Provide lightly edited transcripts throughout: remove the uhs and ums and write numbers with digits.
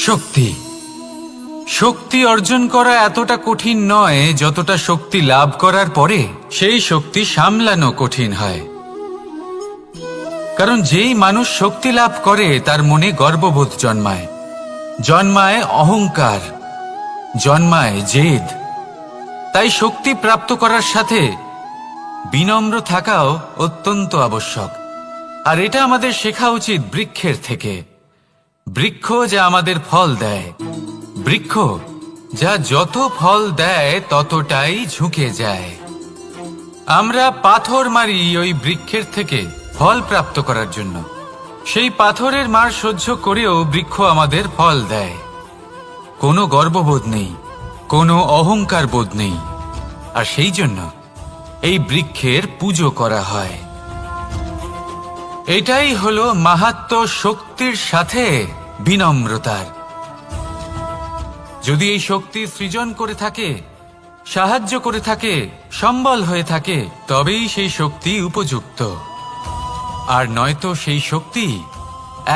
শক্তি শক্তি অর্জন করা এতটা কঠিন নয় যতটা শক্তি লাভ করার পরে সেই শক্তি সামলানো কঠিন হয়। কারণ যেই মানুষ শক্তি লাভ করে তার মনে গর্ববোধ জন্মায়, জন্মায় অহংকার, জন্মায় জেদ। তাই শক্তি প্রাপ্ত করার সাথে বিনম্র থাকাও অত্যন্ত আবশ্যক। আর এটা আমাদের শেখা উচিত বৃক্ষের থেকে। বৃক্ষ যা আমাদের ফল দেয়, বৃক্ষ যা যত ফল দেয় ততটাই ঝুঁকে যায়। আমরা পাথর মারি ওই বৃক্ষের থেকে ফল প্রাপ্ত করার জন্য। সেই পাথরের মার সহ্য করেও বৃক্ষ আমাদের ফল দেয়। কোনো গর্ববোধ নেই, কোনো অহংকার বোধ নেই। আর সেই জন্য এই বৃক্ষের পুজো করা হয়। এটাই হলো মাহাত্ম্য শক্তির সাথে বিনম্রতার। যদি এই শক্তি সৃজন করে থাকে, সাহায্য করে থাকে, সম্বল হয়ে থাকে, তবেই সেই শক্তি উপযুক্ত। আর নয়তো সেই শক্তি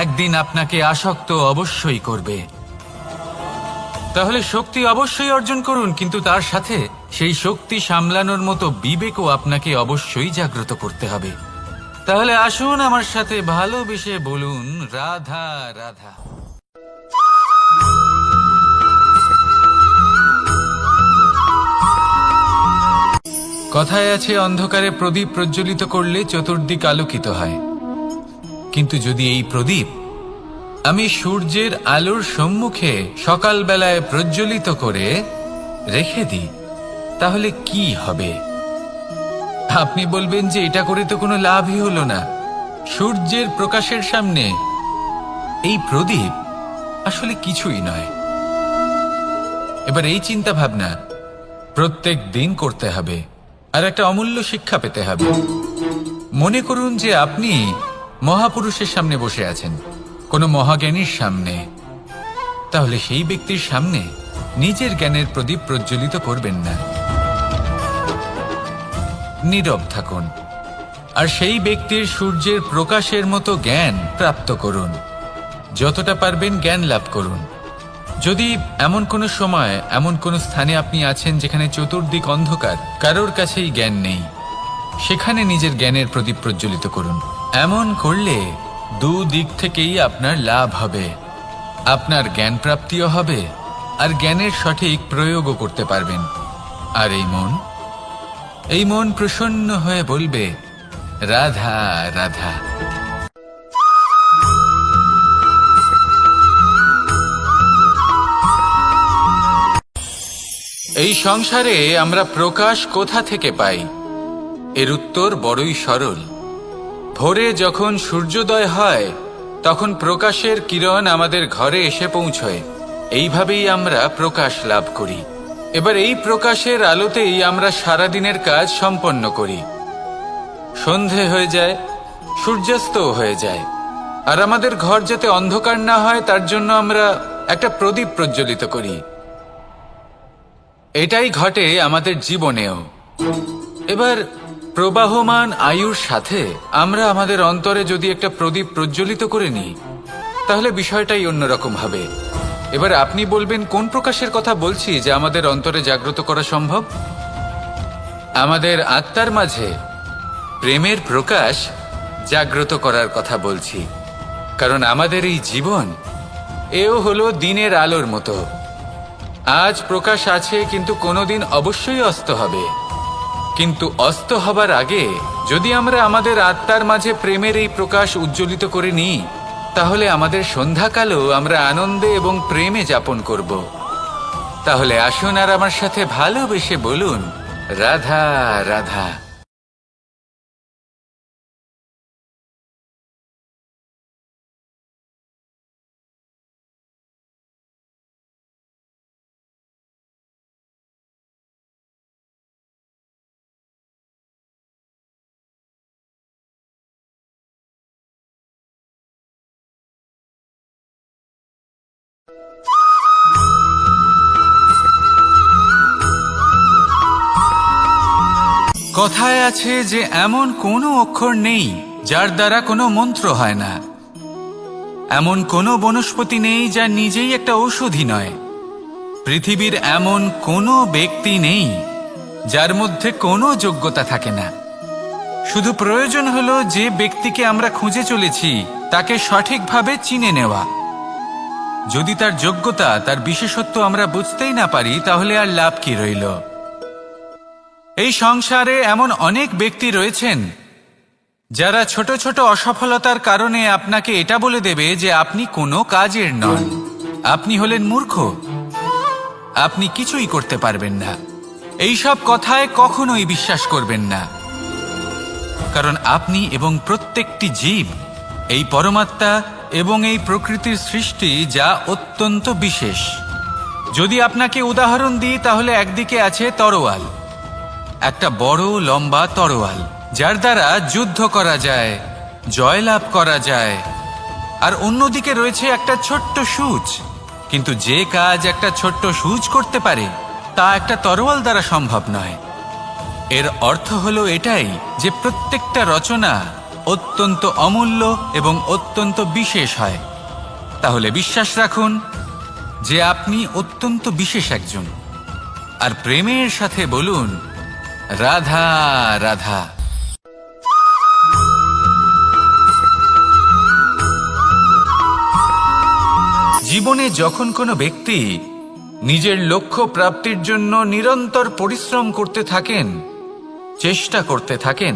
একদিন আপনাকে আসক্ত অবশ্যই করবে। তাহলে শক্তি অবশ্যই অর্জন করুন, কিন্তু তার সাথে সেই শক্তি সামলানোর মতো বিবেকও আপনাকে অবশ্যই জাগ্রত করতে হবে। তাহলে আসুন আমার সাথে ভালোবেসে বলুন, রাধা রাধা। কথায় আছে, অন্ধকারে প্রদীপ প্রজ্বলিত করলে চতুর্দিক আলোকিত হয়। কিন্তু যদি এই প্রদীপ আমি সূর্যের আলোর সম্মুখে সকালবেলায় প্রজ্বলিত করে রেখে দিই, তাহলে কি হবে? আপনি বলবেন যে এটা করে তো কোনো লাভই হলো না। সূর্যের প্রকাশের সামনে এই প্রদীপ আসলে কিছুই নয়। এবার এই চিন্তা ভাবনা প্রত্যেক দিন করতে হবে, আর একটা অমূল্য শিক্ষা পেতে হবে। মনে করুন যে আপনি মহাপুরুষের সামনে বসে আছেন, কোনো মহাজ্ঞানীর সামনে। তাহলে সেই ব্যক্তির সামনে নিজের জ্ঞানের প্রদীপ প্রজ্বলিত করবেন না, নীরব থাকুন। আর সেই ব্যক্তির সূর্যের প্রকাশের মতো জ্ঞান প্রাপ্ত করুন। যতটা পারবেন জ্ঞান লাভ করুন। যদি এমন কোনো সময়, এমন কোনো স্থানে আপনি আছেন যেখানে চতুর্দিক অন্ধকার, কারোর কাছেই জ্ঞান নেই, সেখানে নিজের জ্ঞানের প্রদীপ প্রজ্বলিত করুন। এমন করলে দুদিক থেকেই আপনার লাভ হবে। আপনার জ্ঞান প্রাপ্তিও হবে, আর জ্ঞানের সঠিক প্রয়োগও করতে পারবেন। আর এই মন প্রসন্ন হয়ে বলবে, রাধা রাধা। এই সংসারে আমরা প্রকাশ কোথা থেকে পাই? এর উত্তর বড়ই সরল। ভোরে যখন সূর্যোদয় হয় তখন প্রকাশের কিরণ আমাদের ঘরে এসে পৌঁছয়। এইভাবেই আমরা প্রকাশ লাভ করি। এবার এই প্রকাশের আলোতেই আমরা সারাদিনের কাজ সম্পন্ন করি। সন্ধে হয়ে যায়, সূর্যাস্তও হয়ে যায়। আর আমাদের ঘর যাতে অন্ধকার না হয় তার জন্য আমরা একটা প্রদীপ প্রজ্বলিত করি। এটাই ঘটে আমাদের জীবনেও। এবার প্রবাহমান আয়ুর সাথে আমরা আমাদের অন্তরে যদি একটা প্রদীপ প্রজ্বলিত করে নিই, তাহলে বিষয়টাই অন্যরকম হবে। এবার আপনি বলবেন, কোন প্রকাশের কথা বলছি যা আমাদের অন্তরে জাগ্রত করা সম্ভব? আমাদের আত্মার মাঝে প্রেমের প্রকাশ জাগ্রত করার কথা বলছি। কারণ আমাদের এই জীবন এও হলো দিনের আলোর মতো। আজ প্রকাশ আছে, কিন্তু কোনোদিন অবশ্যই অস্ত হবে। কিন্তু অস্ত হবার আগে যদি আমরা আমাদের আত্মার মাঝে প্রেমের এই প্রকাশ উজ্জ্বলিত করে নিই, তাহলে আমাদের সন্ধ্যাকালও আমরা আনন্দে এবং প্রেমে যাপন করব। তাহলে আসুন আর আমার সাথে ভালোবেসে বলুন, রাধা রাধা। কথায় আছে যে এমন কোনো অক্ষর নেই যার দ্বারা কোনো মন্ত্র হয় না। এমন কোনো বনস্পতি নেই যা নিজেই একটা ঔষধি নয়। পৃথিবীর এমন কোনো ব্যক্তি নেই যার মধ্যে কোনো যোগ্যতা থাকে না। শুধু প্রয়োজন হলো যে ব্যক্তিকে আমরা খুঁজে চলেছি তাকে সঠিকভাবে চিনে নেওয়া। যদি তার যোগ্যতা, তার বিশেষত্ব আমরা বুঝতেই না পারি, তাহলে আর লাভ কি রইল? এই সংসারে এমন অনেক ব্যক্তি রয়েছেন যারা ছোট ছোট অসফলতার কারণে আপনাকে এটা বলে দেবে যে আপনি কোনো কাজের নন, আপনি হলেন মূর্খ, আপনি কিছুই করতে পারবেন না। এইসব কথায় কখনোই বিশ্বাস করবেন না, কারণ আপনি এবং প্রত্যেকটি জীব এই পরমাত্মা এবং এই প্রকৃতির সৃষ্টি, যা অত্যন্ত বিশেষ। যদি আপনাকে উদাহরণ দিই তাহলে একদিকে আছে তরোয়াল, একটা বড় লম্বা তরোয়াল যার দ্বারা যুদ্ধ করা যায়, জয়লাভ করা যায়। আর অন্যদিকে রয়েছে একটা ছোট্ট সূচ, কিন্তু যে কাজ একটা ছোট্ট সূচ করতে পারে তা একটা তরোয়াল দ্বারা সম্ভব নয়। এর অর্থ হলো এটাই যে প্রত্যেকটা রচনা অত্যন্ত অমূল্য এবং অত্যন্ত বিশেষ হয়। তাহলে বিশ্বাস রাখুন যে আপনি অত্যন্ত বিশেষ একজন, আর প্রেমের সাথে বলুন রাধা রাধা। জীবনে যখন কোনো ব্যক্তি নিজের লক্ষ্য প্রাপ্তির জন্য নিরন্তর পরিশ্রম করতে থাকেন, চেষ্টা করতে থাকেন,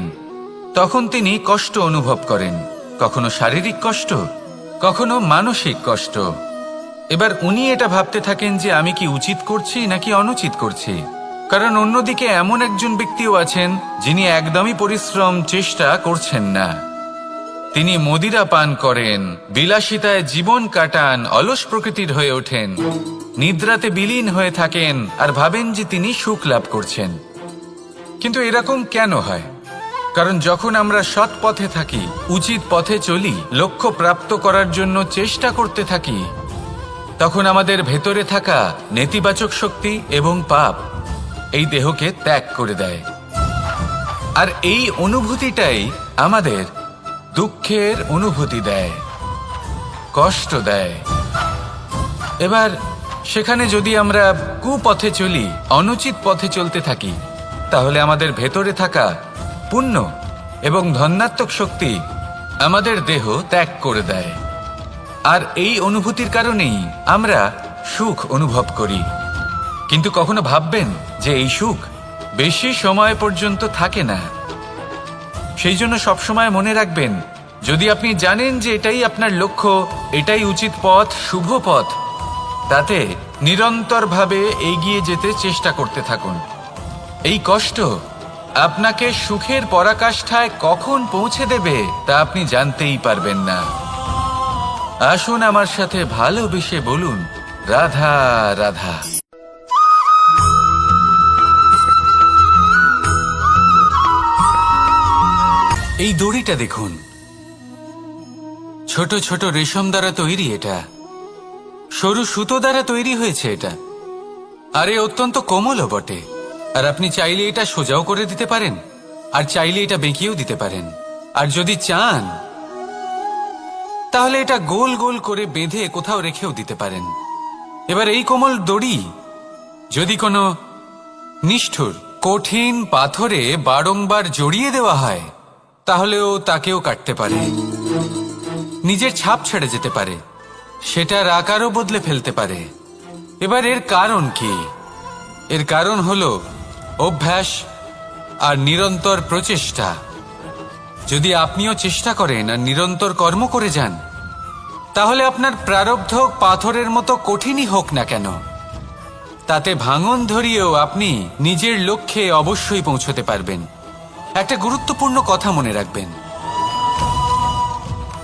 তখন তিনি কষ্ট অনুভব করেন, কখনো শারীরিক কষ্ট, কখনো মানসিক কষ্ট। এবার উনি এটা ভাবতে থাকেন যে আমি কি উচিত করছি নাকি অনুচিত করছি, কারণ অন্যদিকে এমন একজন ব্যক্তিও আছেন যিনি একদমই পরিশ্রম, চেষ্টা করছেন না। তিনি মদিরা পান করেন, বিলাসিতায় জীবন কাটান, অলস প্রকৃতির হয়ে ওঠেন, নিদ্রাতে বিলীন হয়ে থাকেন আর ভাবেন যে তিনি সুখ লাভ করছেন। কিন্তু এরকম কেন হয়? কারণ যখন আমরা সৎ পথে থাকি, উচিত পথে চলি, লক্ষ্য প্রাপ্ত করার জন্য চেষ্টা করতে থাকি, তখন আমাদের ভেতরে থাকা নেতিবাচক শক্তি এবং পাপ এই দেহকে ত্যাগ করে দেয়। আর এই অনুভূতিটাই আমাদের দুঃখের অনুভূতি দেয়, কষ্ট দেয়। এবার সেখানে যদি আমরা কুপথে চলি, অনুচিত পথে চলতে থাকি, তাহলে আমাদের ভেতরে থাকা পুণ্য এবং ধনাত্মক শক্তি আমাদের দেহ ত্যাগ করে দেয়। আর এই অনুভূতির কারণেই আমরা সুখ অনুভব করি। কিন্তু কখনো ভাববেন যে এই সুখ বেশি সময় পর্যন্ত থাকে না। সেই জন্য সবসময় মনে রাখবেন, যদি আপনি জানেন যে এটাই আপনার লক্ষ্য, এটাই উচিত পথ, শুভ পথ, তাতে নিরন্তরভাবে এগিয়ে যেতে চেষ্টা করতে থাকুন। এই কষ্ট আপনাকে সুখের পরাকাষ্ঠায় কখন পৌঁছে দেবে তা আপনি জানতেই পারবেন না। আসুন আমার সাথে ভালোবেসে বলুন রাধা রাধা। এই দড়িটা দেখুন, ছোট ছোট রেশম দ্বারা তৈরি, এটা সরু সুতো দ্বারা তৈরি হয়েছে এটা, আর এ অত্যন্ত কোমলও বটে। আর আপনি চাইলে এটা সোজাও করে দিতে পারেন, আর চাইলে এটা বেঁকিয়েও দিতে পারেন, আর যদি চান তাহলে এটা গোল গোল করে বেঁধে কোথাও রেখেও দিতে পারেন। এবার এই কোমল দড়ি যদি কোনো নিষ্ঠুর কঠিন পাথরে বারংবার জড়িয়ে দেওয়া হয়, তাহলেও তাকেও কাটতে পারে, নিজের ছাপ ছেড়ে যেতে পারে, সেটার আকারও বদলে ফেলতে পারে। এবার এর কারণ কি? এর কারণ হলো অভ্যাস আর নিরন্তর প্রচেষ্টা। যদি আপনিও চেষ্টা করেন আর নিরন্তর কর্ম করে যান, তাহলে আপনার প্রারব্ধ পাথরের মতো কঠিনই হোক না কেন, তাতে ভাঙন ধরিয়েও আপনি নিজের লক্ষ্যে অবশ্যই পৌঁছতে পারবেন। একটা গুরুত্বপূর্ণ কথা মনে রাখবেন,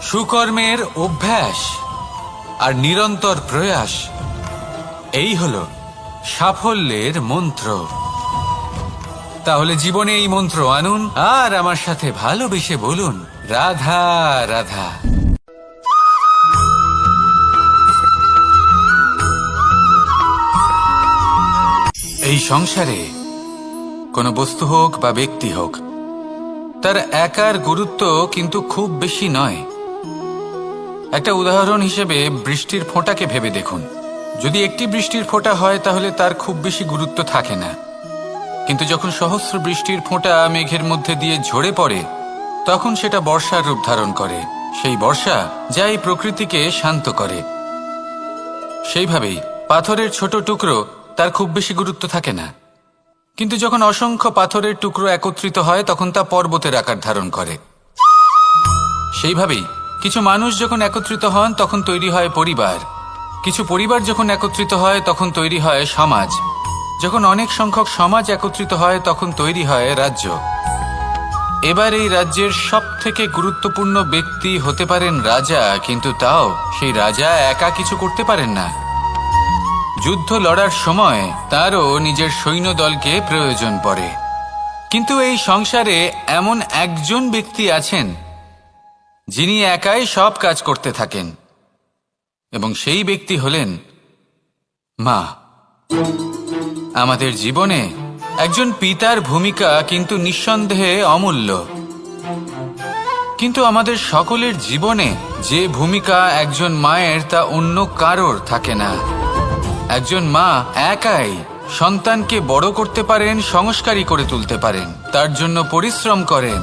সুকর্মের অভ্যাস আর নিরন্তর প্রয়াস, এই হলো সাফল্যের মন্ত্র। তাহলে জীবনে এই মন্ত্র আনুন আর আমার সাথে ভালোবেসে বলুন রাধা রাধা। এই সংসারে কোনো বস্তু হোক বা ব্যক্তি হোক, তার একার গুরুত্ব কিন্তু খুব বেশি নয়। একটা উদাহরণ হিসেবে বৃষ্টির ফোঁটাকে ভেবে দেখুন। যদি একটি বৃষ্টির ফোঁটা হয় তাহলে তার খুব বেশি গুরুত্ব থাকে না, কিন্তু যখন সহস্র বৃষ্টির ফোঁটা মেঘের মধ্যে দিয়ে ঝরে পড়ে তখন সেটা বর্ষার রূপ ধারণ করে। সেই বর্ষা যা এই প্রকৃতিকে শান্ত করে। সেইভাবেই পাথরের ছোট টুকরো, তার খুব বেশি গুরুত্ব থাকে না, কিন্তু যখন অসংখ্য পাথরের টুকরো একত্রিত হয় তখন তা পর্বতের আকার ধারণ করে। সেইভাবেই কিছু মানুষ যখন একত্রিত হন তখন তৈরি হয় পরিবার, কিছু পরিবার যখন একত্রিত হয় তখন তৈরি হয় সমাজ, যখন অনেক সংখ্যক সমাজ একত্রিত হয় তখন তৈরি হয় রাজ্য। এবার এই রাজ্যের সবথেকে গুরুত্বপূর্ণ ব্যক্তি হতে পারেন রাজা, কিন্তু তাও সেই রাজা একা কিছু করতে পারেন না। যুদ্ধ লড়ার সময় তারও নিজের সৈন্যদলকে প্রয়োজন পড়ে। কিন্তু এই সংসারে এমন একজন ব্যক্তি আছেন যিনি একাই সব কাজ করতে থাকেন, এবং সেই ব্যক্তি হলেন মা। আমাদের জীবনে একজন পিতার ভূমিকা কিন্তু নিঃসন্দেহে অমূল্য, কিন্তু আমাদের সকলের জীবনে যে ভূমিকা একজন মায়ের তা অন্য কারোর থাকে না। একজন মা একাই সন্তানকে বড় করতে পারেন, সংস্কারী করে তুলতে পারেন, তার জন্য পরিশ্রম করেন।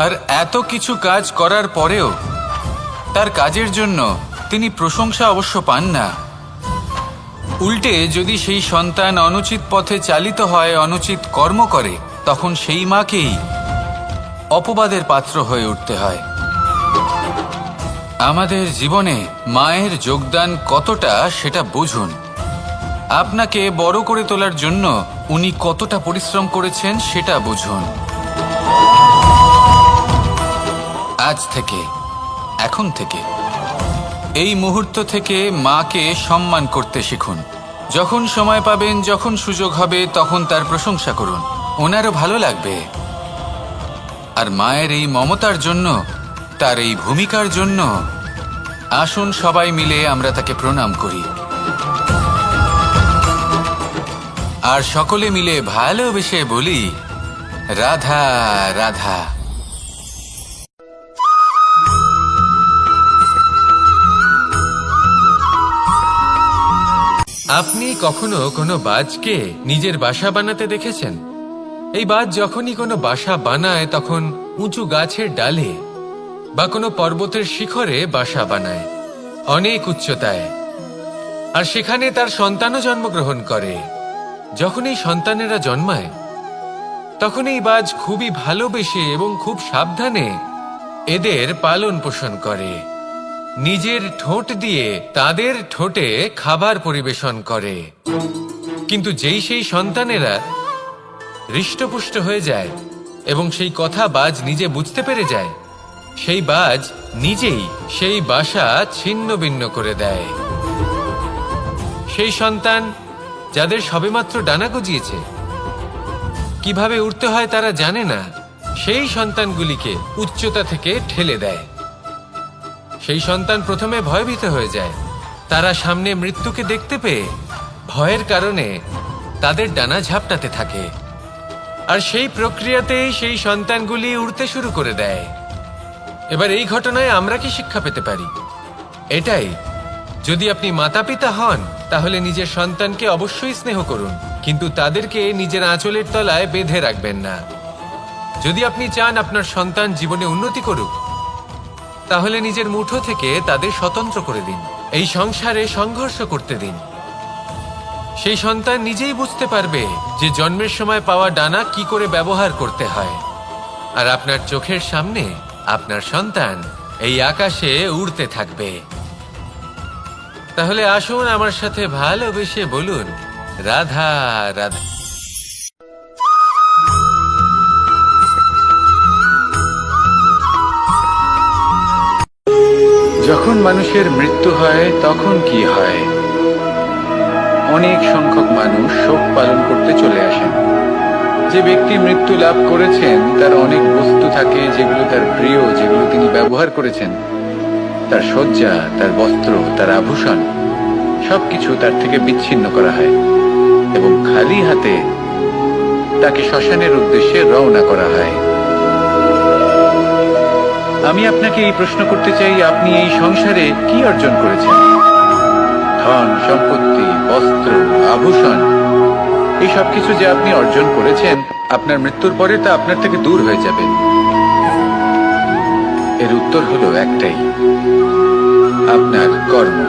আর এত কিছু কাজ করার পরেও তার কাজের জন্য তিনি প্রশংসা অবশ্য পান না। উল্টে যদি সেই সন্তান অনুচিত পথে চালিত হয়, অনুচিত কর্ম করে, তখন সেই মাকেই অপবাদের পাত্র হয়ে উঠতে হয়। আমাদের জীবনে মায়ের যোগদান কতটা সেটা বুঝুন। আপনাকে বড় করে তোলার জন্য উনি কতটা পরিশ্রম করেছেন সেটা বুঝুন। আজ থেকে, এখন থেকে, এই মুহূর্ত থেকে মাকে সম্মান করতে শিখুন। যখন সময় পাবেন, যখন সুযোগ হবে, তখন তার প্রশংসা করুন, ওনারও ভালো লাগবে। আর মায়ের এই মমতার জন্য, তার এই ভূমিকার জন্য আসুন সবাই মিলে আমরা তাকে প্রণাম করি, আর সকলে মিলে ভালোবেসে বলি, রাধা রাধা। আপনি কখনো কোনো বাজকে নিজের বাসা বানাতে দেখেছেন? এই বাজ যখনই কোনো বাসা বানায় তখন উঁচু গাছের ডালে বা কোনো পর্বতের শিখরে বাসা বানায়, অনেক উচ্চতায়, আর সেখানে তার সন্তানও জন্মগ্রহণ করে। যখন এই সন্তানেরা জন্মায় তখন এই বাজ খুবই ভালোবেসে এবং খুব সাবধানে এদের পালন পোষণ করে, নিজের ঠোঁট দিয়ে তাদের ঠোঁটে খাবার পরিবেশন করে। কিন্তু যেই সেই সন্তানেরা হৃষ্টপুষ্ট হয়ে যায় এবং সেই কথা বাজ নিজে বুঝতে পেরে যায়, সেই বাজ নিজেই সেই বাসা ছিন্ন ভিন্ন করে দেয়। সেই সন্তান যাদের সবেমাত্র ডানা গজিয়েছে, কিভাবে উড়তে হয় তারা জানে না, সেই সন্তানগুলিকে উচ্চতা থেকে ঠেলে দেয়। সেই সন্তান প্রথমে ভয়ভীত হয়ে যায়। তারা সামনে মৃত্যুকে দেখতে পেয়ে ভয়ের কারণে তাদের ডানা ঝাপটাতে থাকে, আর সেই প্রক্রিয়াতেই সেই সন্তানগুলি উড়তে শুরু করে দেয়। এবার এই ঘটনায় আমরা কি শিক্ষা পেতে পারি? এটাই, যদি আপনি মাতা পিতা হন তাহলে নিজের সন্তানকে অবশ্যই স্নেহ করুন, কিন্তু তাদেরকে নিজের আঁচলের তলায় বেঁধে রাখবেন না। যদি আপনি চান আপনার সন্তান জীবনে উন্নতি করুক, তাহলে নিজের মুঠো থেকে তাদের স্বতন্ত্র করে দিন, এই সংসারে সংঘর্ষ করতে দিন। সেই সন্তান নিজেই বুঝতে পারবে যে জন্মের সময় পাওয়া ডানা কি করে ব্যবহার করতে হয়। আর আপনার চোখের সামনে আপনার সন্তান এই আকাশে উড়তে থাকবে। তাহলে আসুন আমার সাথে ভালোবেসে বলুন, রাধা রাধা। যখন মানুষের মৃত্যু হয় তখন কি হয়? অনেক সংখ্যক মানুষ শোক পালন করতে চলে আসেন। যে ব্যক্তি মৃত্যু লাভ করেছেন তার অনেক বস্তু থাকে যেগুলো তার প্রিয়, যেগুলো তিনি ব্যবহার করেছেন। তার শয্যা, তার বস্ত্র, তার আভূষণ সবকিছু তার থেকে বিচ্ছিন্ন করা হয় এবং খালি হাতে তাকে শ্মশানের উদ্দেশ্যে রওনা করা হয়। আমি আপনাকে এই প্রশ্ন করতে চাই, আপনি এই সংসারে কি অর্জন করেছেন? ধন সম্পত্তি, বস্ত্র, আভূষণ, এই সবকিছু যে আপনি অর্জন করেছেন, আপনার মৃত্যুর পরে তা আপনার থেকে দূর হয়ে যাবে। এর উত্তর হলো একটাই, আপনার কর্ম।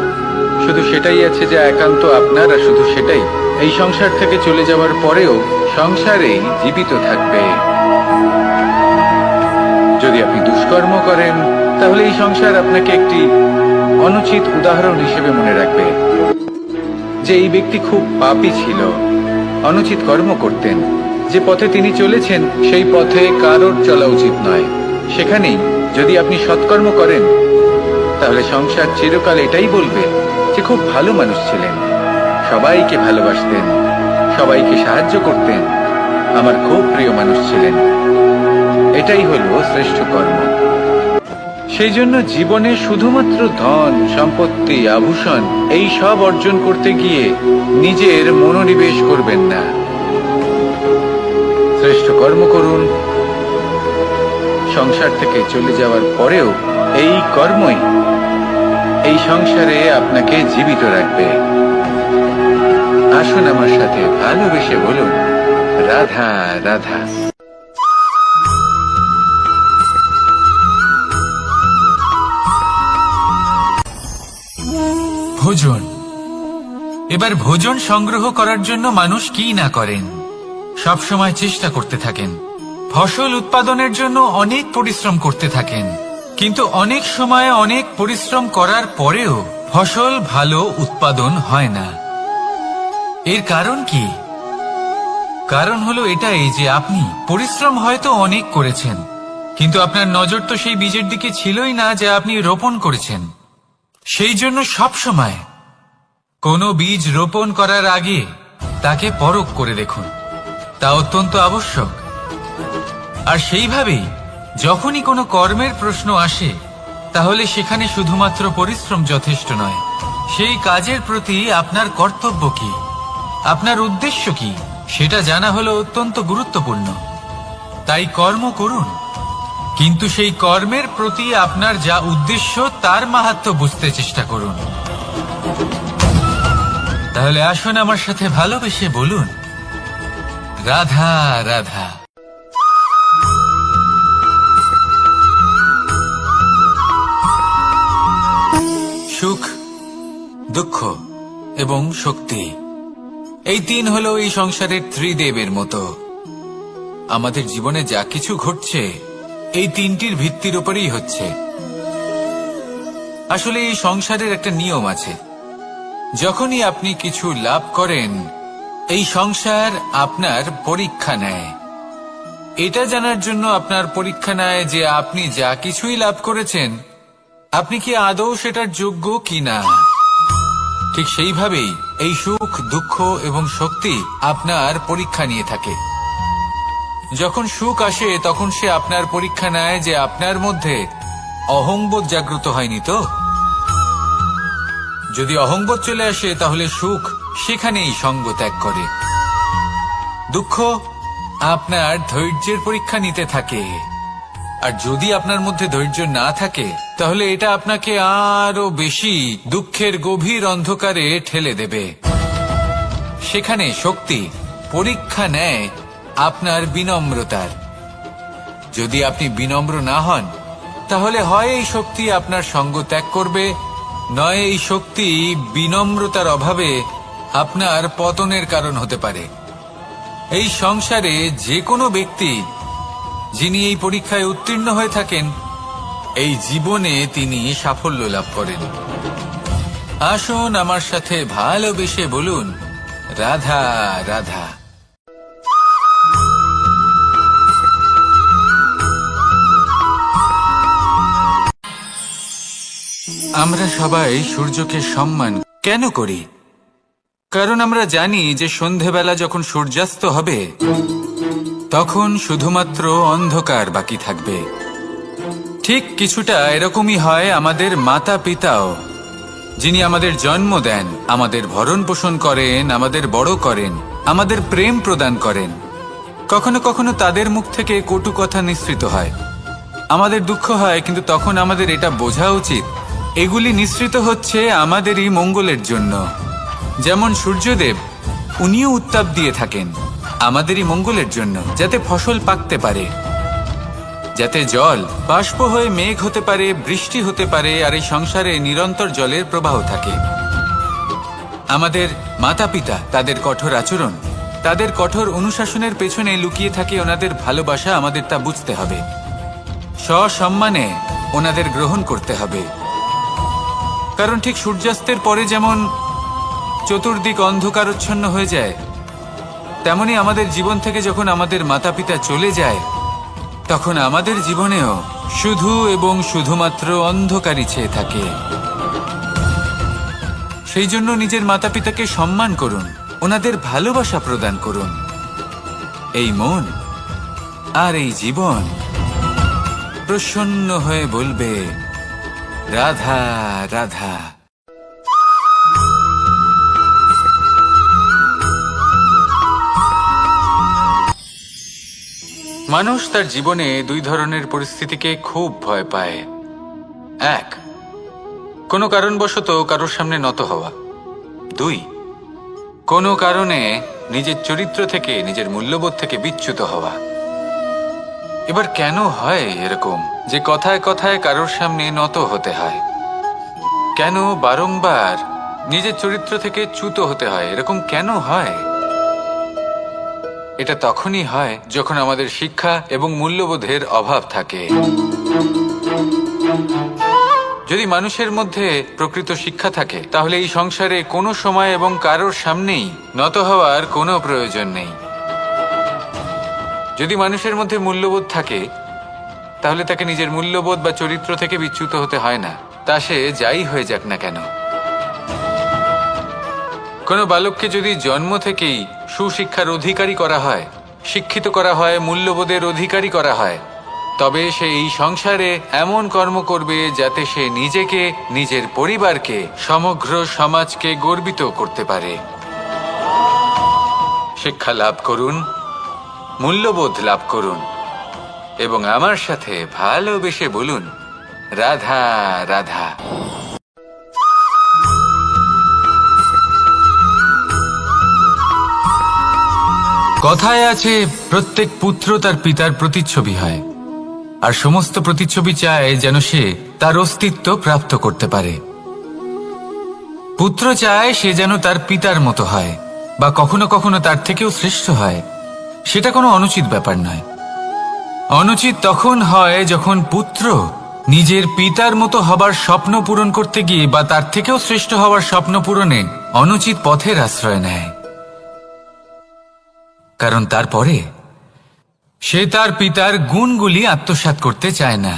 শুধু সেটাই আছে যা একান্ত আপনার, আর শুধু সেটাই এই সংসার থেকে চলে যাওয়ার পরেও সংসারেই জীবিত থাকবে। যদি আপনি দুষ্কর্ম করেন, তাহলে এই সংসার আপনাকে একটি অনুচিত উদাহরণ হিসেবে মনে রাখবে যে এই ব্যক্তি খুব পাপী ছিল, অনুচিত কর্ম করতেন। যে পথে তিনি চলেছেন সেই পথে কারোর চলা উচিত নয়। সেখানেই যদি আপনি সৎকর্ম করেন, তাহলে সংসার চিরকাল এটাই বলবে যে খুব ভালো মানুষ ছিলেন, সবাইকে ভালোবাসতেন, সবাইকে সাহায্য করতেন, আমার খুব প্রিয় মানুষ ছিলেন। এটাই হলো শ্রেষ্ঠ কর্ম। সেই জন্য জীবনে শুধুমাত্র ধন সম্পত্তি, আভূষণ, এই সব অর্জন করতে গিয়ে নিজের মনোনিবেশ করবেন না। শ্রেষ্ঠ কর্ম করুন। সংসার থেকে চলে যাওয়ার পরেও এই কর্মই এই সংসারে আপনাকে জীবিত রাখবে। আসুন আমার সাথে ভালোবেসে বলুন, রাধা রাধা। ভোজন। এবার ভোজন সংগ্রহ করার জন্য মানুষ কি না করেন, সব সময় চেষ্টা করতে থাকেন। ফসল উৎপাদনের জন্য অনেক পরিশ্রম করতে থাকেন, কিন্তু অনেক সময় অনেক পরিশ্রম করার পরেও ফসল ভালো উৎপাদন হয় না। এর কারণ কি? কারণ হলো এটাই যে আপনি পরিশ্রম হয়তো অনেক করেছেন, কিন্তু আপনার নজর তো সেই বীজের দিকে ছিলই না যা আপনি রোপণ করেছেন। সেই জন্য সব সময় কোনো বীজ রোপণ করার আগে তাকে পরখ করে দেখুন, তা অত্যন্ত আবশ্যক। আর সেইভাবেই যখনই কোনো কর্মের প্রশ্ন আসে, তাহলে সেখানে শুধুমাত্র পরিশ্রম যথেষ্ট নয়। সেই কাজের প্রতি আপনার কর্তব্য কি, আপনার উদ্দেশ্য কি, সেটা জানা হলো অত্যন্ত গুরুত্বপূর্ণ। তাই কর্ম করুন, কিন্তু সেই কর্মের প্রতি আপনার যা উদ্দেশ্য তার মাহাত্ম্য বুঝতে চেষ্টা করুন। তাহলে আসুন আমার সাথে ভালোবেসে বলুন, রাধা রাধা। সুখ, দুঃখ এবং শক্তি, এই তিন হলো এই সংসারের ত্রিদেবের মতো। আমাদের জীবনে যা কিছু ঘটছে এই তিনটির ভিত্তির উপরেই হচ্ছে। আসলে এই সংসারের একটা নিয়ম আছে, যখনই আপনি কিছু লাভ করেন, এই সংসার আপনার পরীক্ষা নেয়। এটা জানার জন্য আপনার পরীক্ষা নেয় যে আপনি যা কিছুই লাভ করেছেন, আপনি কি আদৌ সেটার যোগ্য কিনা। ঠিক সেইভাবেই এই সুখ, দুঃখ এবং শক্তি আপনার পরীক্ষা নিয়ে থাকে। যখন সুখ আসে তখন সে আপনার পরীক্ষা নেয় যে আপনার মধ্যে অহংবোধ জাগ্রত হয়নি তো। যদি অহংবোধ চলে আসে তাহলে সুখ সেখানেই সঙ্গ ত্যাগ করে। দুঃখ আপনার ধৈর্যের পরীক্ষা নিতে থাকে, আর যদি আপনার মধ্যে ধৈর্য না থাকে তাহলে এটা আপনাকে আরো বেশি দুঃখের গভীর অন্ধকারে ঠেলে দেবে। সেখানে শক্তি পরীক্ষা নেয় আপনার বিনম্রতার। যদি আপনি বিনম্র না হন, তাহলে হয় এই শক্তি আপনার সঙ্গ ত্যাগ করবে, নয় এই শক্তি বিনম্রতার অভাবে আপনার পতনের কারণ হতে পারে। এই সংসারে যে কোনো ব্যক্তি যিনি এই পরীক্ষায় উত্তীর্ণ হয়ে থাকেন, এই জীবনে তিনি সাফল্য লাভ করেন। আসুন আমার সাথে ভালোবেসে বলুন, রাধা রাধা। আমরা সবাই সূর্যকে সম্মান কেন করি? কারণ আমরা জানি যে সন্ধেবেলা যখন সূর্যাস্ত হবে তখন শুধুমাত্র অন্ধকার বাকি থাকবে। ঠিক কিছুটা এরকমই হয় আমাদের মাতা পিতাও, যিনি আমাদের জন্ম দেন, আমাদের ভরণ পোষণ করেন, আমাদের বড় করেন, আমাদের প্রেম প্রদান করেন। কখনো কখনো তাদের মুখ থেকে কটু কথা নিঃসৃত হয়, আমাদের দুঃখ হয়, কিন্তু তখন আমাদের এটা বোঝা উচিত এগুলি নিঃসৃত হচ্ছে আমাদেরই মঙ্গলের জন্য। যেমন সূর্যদেব, উনিও উত্তাপ দিয়ে থাকেন আমাদেরই মঙ্গলের জন্য, যাতে ফসল পাকতে পারে, যাতে জল বাষ্প হয়ে মেঘ হতে পারে, বৃষ্টি হতে পারে, আর এই সংসারে নিরন্তর জলের প্রবাহ থাকে। আমাদের মাতা পিতা, তাদের কঠোর আচরণ, তাদের কঠোর অনুশাসনের পেছনে লুকিয়ে থাকে ওনাদের ভালোবাসা। আমাদের তা বুঝতে হবে, সসম্মানে ওনাদের গ্রহণ করতে হবে। কারণ ঠিক সূর্যাস্তের পরে যেমন চতুর্দিক অন্ধকারচ্ছন্ন হয়ে যায়, তেমনি আমাদের জীবন থেকে যখন আমাদের মাতা পিতা চলে যায়, তখন আমাদের জীবনেও শুধু এবং শুধুমাত্র অন্ধকারই ছেয়ে থাকে। সেই জন্য নিজের মাতা পিতাকে সম্মান করুন, ওনাদের ভালোবাসা প্রদান করুন। এই মন আর এই জীবন প্রসন্ন হয়ে বলবে, রাধা রাধা। মানুষ তার জীবনে দুই ধরনের পরিস্থিতিকে খুব ভয় পায়। এক, কোনো কারণবশত কারোর সামনে নত হওয়া। দুই, কোনো কারণে নিজের চরিত্র থেকে, নিজের মূল্যবোধ থেকে বিচ্যুত হওয়া। এবার কেন হয় এরকম যে কথায় কথায় কারোর সামনে নত হতে হয়? কেন বারংবার নিজের চরিত্র থেকে চ্যুত হতে হয়? এরকম কেন হয়? এটা তখনই হয় যখন আমাদের শিক্ষা এবং মূল্যবোধের অভাব থাকে। যদি মানুষের মধ্যে প্রকৃত শিক্ষা থাকে, তাহলে এই সংসারে কোনো সময় এবং কারোর সামনেই নত হওয়ার কোনো প্রয়োজন নেই। যদি মানুষের মধ্যে মূল্যবোধ থাকে, তাহলে তাকে নিজের মূল্যবোধ বা চরিত্র থেকে বিচ্যুত হতে হয় না, তা সে যাই হয়ে যাক না কেন। কোনো বালককে যদি জন্ম থেকেই সুশিক্ষার অধিকারী করা হয়, শিক্ষিত করা হয়, মূল্যবোধের অধিকারী করা হয়, তবে সে এই সংসারে এমন কর্ম করবে যাতে সে নিজেকে, নিজের পরিবারকে, সমগ্র সমাজকে গর্বিত করতে পারে। শিক্ষা লাভ করুন, মূল্যবোধ লাভ করুন, এবং আমার সাথে ভালোবেসে বলুন, রাধা রাধা। কথায় আছে, প্রত্যেক পুত্র তার পিতার প্রতিচ্ছবি হয়, আর সমস্ত প্রতিচ্ছবি চায় যেন সে তার অস্তিত্ব প্রাপ্ত করতে পারে। পুত্র চায় সে যেন তার পিতার মতো হয়, বা কখনো কখনো তার থেকেও শ্রেষ্ঠ হয়। সেটা কোনো অনুচিত ব্যাপার নয়। অনুচিত তখন হয় যখন পুত্র নিজের পিতার মতো হবার স্বপ্ন পূরণ করতে গিয়ে বা তার থেকেও শ্রেষ্ঠ হওয়ার স্বপ্ন পূরণে অনুচিত পথের আশ্রয় নেয়। কারণ তারপরে সে তার পিতার গুণগুলি আত্মসাৎ করতে চায় না।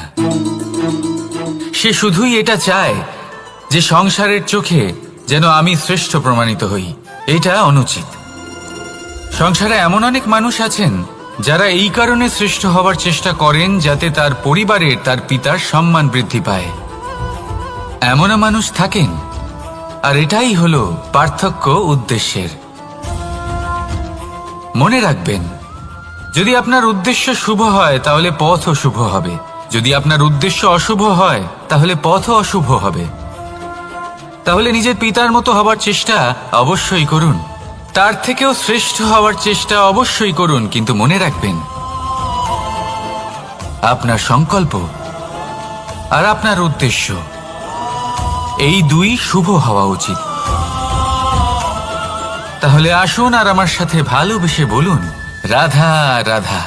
সে শুধুই এটা চায় যে সংসারের চোখে যেন আমি শ্রেষ্ঠ প্রমাণিত হই। এটা অনুচিত। সংসারে এমন অনেক মানুষ আছেন যারা এই কারণে শ্রেষ্ঠ হবার চেষ্টা করেন যাতে তার পরিবারের, তার পিতার সম্মান বৃদ্ধি পায়। এমনও মানুষ থাকেন, আর এটাই হলো পার্থক্য উদ্দেশ্যের। মনে রাখবেন, যদি আপনার উদ্দেশ্য শুভ হয় তাহলে পথও শুভ হবে, যদি আপনার উদ্দেশ্য অশুভ হয় তাহলে পথও অশুভ হবে। তাহলে নিজের পিতার মতো হবার চেষ্টা অবশ্যই করুন, তার থেকেও শ্রেষ্ঠ হওয়ার চেষ্টা অবশ্যই করুন, কিন্তু মনে রাখবেন, আপনার সংকল্প আর আপনার উদ্দেশ্য এই দুই শুভ হওয়া উচিত। তাহলে আসুন আর আমার সাথে ভালোবেসে বলুন, রাধা রাধা।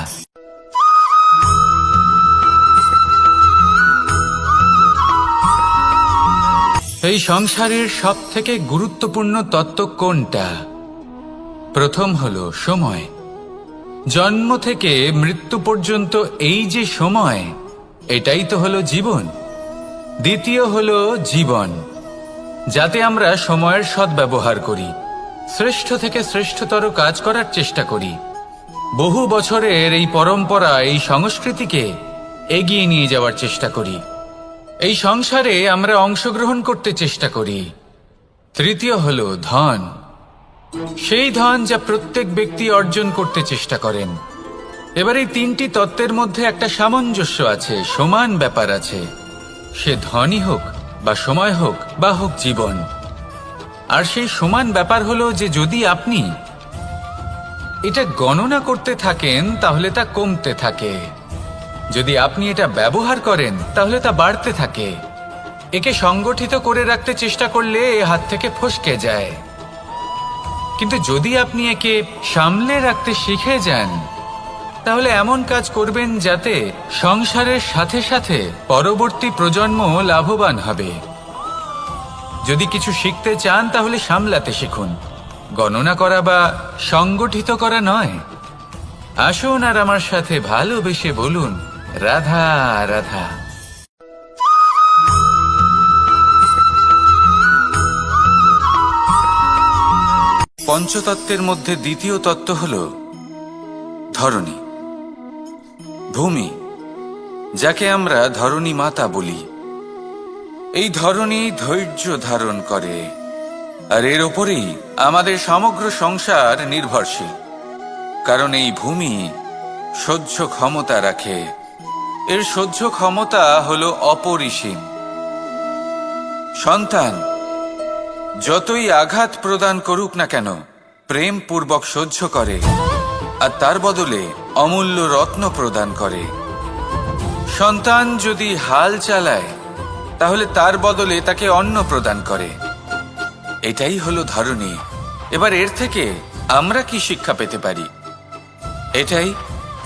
এই সংসারের সব থেকে গুরুত্বপূর্ণ তত্ত্ব কোনটা? প্রথম হলো সময়। জন্ম থেকে মৃত্যু পর্যন্ত এই যে সময়, এটাই তো হলো জীবন। দ্বিতীয় হলো জীবন, যাতে আমরা সময়ের সদ্ব্যবহার করি, শ্রেষ্ঠ থেকে শ্রেষ্ঠতর কাজ করার চেষ্টা করি। বহু বছরের এই পরম্পরা, এই সংস্কৃতিকে এগিয়ে নিয়ে যাওয়ার চেষ্টা করি। এই সংসারে আমরা অংশগ্রহণ করতে চেষ্টা করি। তৃতীয় হলো ধন, সেই ধন যা প্রত্যেক ব্যক্তি অর্জন করতে চেষ্টা করেন। এবার এই তিনটি তত্ত্বের মধ্যে একটা সামঞ্জস্য আছে, সমান ব্যাপার আছে। সে ধনই হোক বা সময় হোক বা হোক জীবন। আর সেই সমান ব্যাপার হলো যে যদি আপনি এটা গণনা করতে থাকেন তাহলে তা কমতে থাকে, যদি আপনি এটা ব্যবহার করেন তাহলে তা বাড়তে থাকে। একে সংগঠিত করে রাখতে চেষ্টা করলে এ হাত থেকে ফসকে যায়, কিন্তু যদি আপনি একে সামলে রাখতে শিখে যান তাহলে এমন কাজ করবেন যাতে সংসারের সাথে সাথে পরবর্তী প্রজন্ম লাভবান হবে। যদি কিছু শিখতে চান তাহলে সামলাতে শিখুন, গণনা করা বা সংগঠিত করা নয়। আসুন আর আমার সাথে ভালোবেসে বলুন, রাধা রাধা। পঞ্চতত্ত্বের মধ্যে দ্বিতীয় তত্ত্ব হল ধরণী, ভূমি, যাকে আমরা ধরণী মাতা বলি। এই ধরণী ধৈর্য ধারণ করে, আর এর ওপরেই আমাদের সমগ্র সংসার নির্ভরশীল। কারণ এই ভূমি সহ্য ক্ষমতা রাখে, এর সহ্য ক্ষমতা হলো অপরিসীম। সন্তান যতই আঘাত প্রদান করুক না কেন প্রেম পূর্বক সহ্য করে, আর তার বদলে অমূল্য রত্ন প্রদান করে। সন্তান যদি হাল চালায় তাহলে তার বদলে তাকে অন্ন প্রদান করে। এটাই হলো ধরণী। এবার এর থেকে আমরা কি শিক্ষা পেতে পারি? এটাই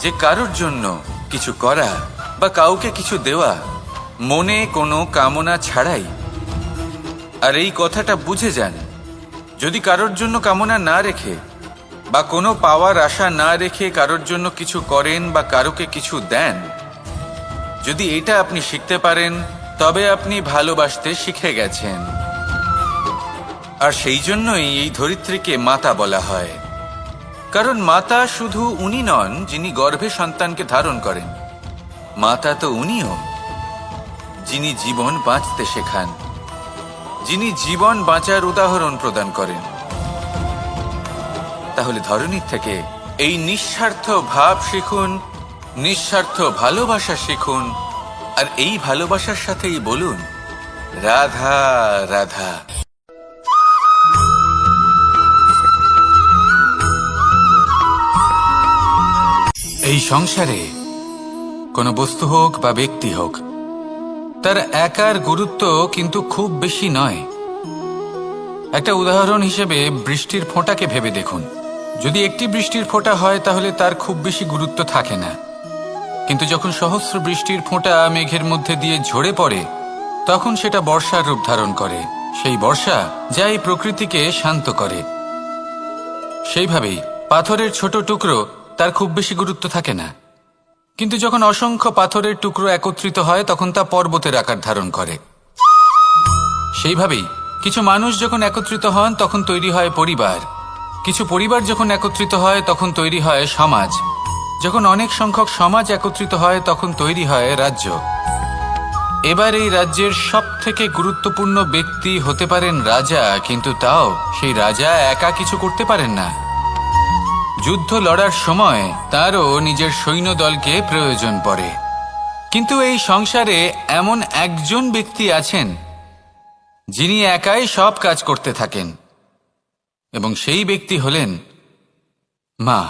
যে কারোর জন্য কিছু করা বা কাউকে কিছু দেওয়া মনে কোনো কামনা ছাড়াই। আর এই কথাটা বুঝে যান, যদি কারোর জন্য কামনা না রেখে বা কোনো পাওয়ার আশা না রেখে কারোর জন্য কিছু করেন বা কারোকে কিছু দেন, যদি এটা আপনি শিখতে পারেন তবে আপনি ভালোবাসতে শিখে গেছেন। আর সেই জন্যই এই ধরিত্রীকে মাতা বলা হয়। কারণ মাতা শুধু উনি নন যিনি গর্ভে সন্তানকে ধারণ করেন, মাতা তো উনিও যিনি জীবন বাঁচতে শেখান, যিনি জীবন বাঁচার উদাহরণ প্রদান করেন। তাহলে ধরণীর থেকে এই নিঃস্বার্থ ভাব শিখুন, নিঃস্বার্থ ভালোবাসা শিখুন, আর এই ভালোবাসার সাথেই বলুন, রাধা রাধা। এই সংসারে কোনো বস্তু হোক বা ব্যক্তি হোক, তার একার গুরুত্ব কিন্তু খুব বেশি নয়। একটা উদাহরণ হিসেবে বৃষ্টির ফোঁটাকে ভেবে দেখুন। যদি একটি বৃষ্টির ফোঁটা হয় তাহলে তার খুব বেশি গুরুত্ব থাকে না, কিন্তু যখন সহস্র বৃষ্টির ফোঁটা মেঘের মধ্যে দিয়ে ঝরে পড়ে তখন সেটা বর্ষার রূপ ধারণ করে। সেই বর্ষা যা এই প্রকৃতিকে শান্ত করে। সেইভাবেই পাথরের ছোট টুকরো তার খুব বেশি গুরুত্ব থাকে না, কিন্তু যখন অসংখ্য পাথরের টুকরো একত্রিত হয় তখন তা পর্বতের আকার ধারণ করে। সেইভাবেই কিছু মানুষ যখন একত্রিত হন তখন তৈরি হয় পরিবার, কিছু পরিবার যখন একত্রিত হয় তখন তৈরি হয় সমাজ, যখন অনেক সংখ্যক সমাজ একত্রিত হয় তখন তৈরি হয় রাজ্য। এবার এই রাজ্যের সবথেকে গুরুত্বপূর্ণ ব্যক্তি হতে পারেন রাজা, কিন্তু তাও সেই রাজা একা কিছু করতে পারেন না। যুদ্ধ লড়ার সময় তারও নিজের সৈন্যদলকে প্রয়োজন পড়ে। কিন্তু এই সংসারে এমন একজন ব্যক্তি আছেন যিনি একাই সব কাজ করতে থাকেন, এবং সেই ব্যক্তি হলেন মা।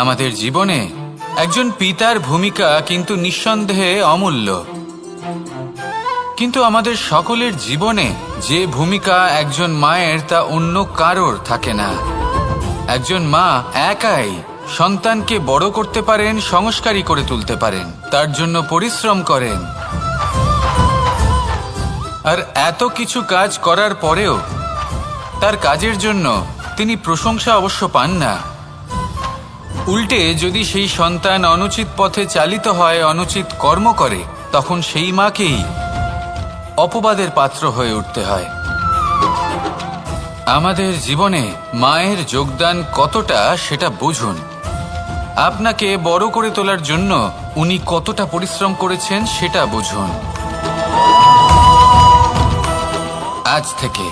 আমাদের জীবনে একজন পিতার ভূমিকা কিন্তু নিঃসন্দেহে অমূল্য, কিন্তু আমাদের সকলের জীবনে যে ভূমিকা একজন মায়ের তা অন্য কারোর থাকে না। একজন মা একাই সন্তানকে বড় করতে পারেন, সংস্কারী করে তুলতে পারেন, তার জন্য পরিশ্রম করেন। আর এত কিছু কাজ করার পরেও তার কাজের জন্য তিনি প্রশংসা অবশ্য পান না। উল্টে যদি সেই সন্তান অনুচিত পথে চালিত হয়, অনুচিত কর্ম করে, তখন সেই মাকেই অপবাদের পাত্র হয়ে উঠতে হয়। আমাদের জীবনে মায়ের যোগদান কতটা সেটা বুঝুন। আপনাকে বড় করে তোলার জন্য উনি কতটা পরিশ্রম করেছেন সেটা বুঝুন। আজ থেকে,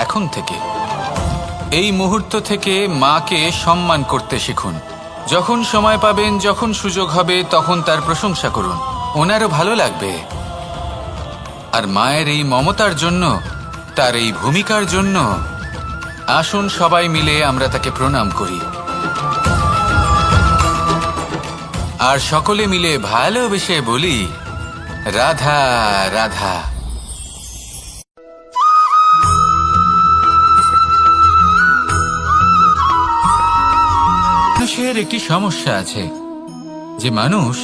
এখন থেকে, এই মুহূর্ত থেকে মাকে সম্মান করতে শিখুন। যখন সময় পাবেন, যখন সুযোগ হবে, তখন তার প্রশংসা করুন। ওনারও ভালো লাগবে। আর মায়ের এই মমতার জন্য, তার এই ভূমিকার জন্য আসুন সবাই মিলে আমরা তাকে প্রণাম করি, আর সকলে মিলে ভালোবেসে বলি, রাধা রাধা। মানুষের একটি সমস্যা আছে যে মানুষ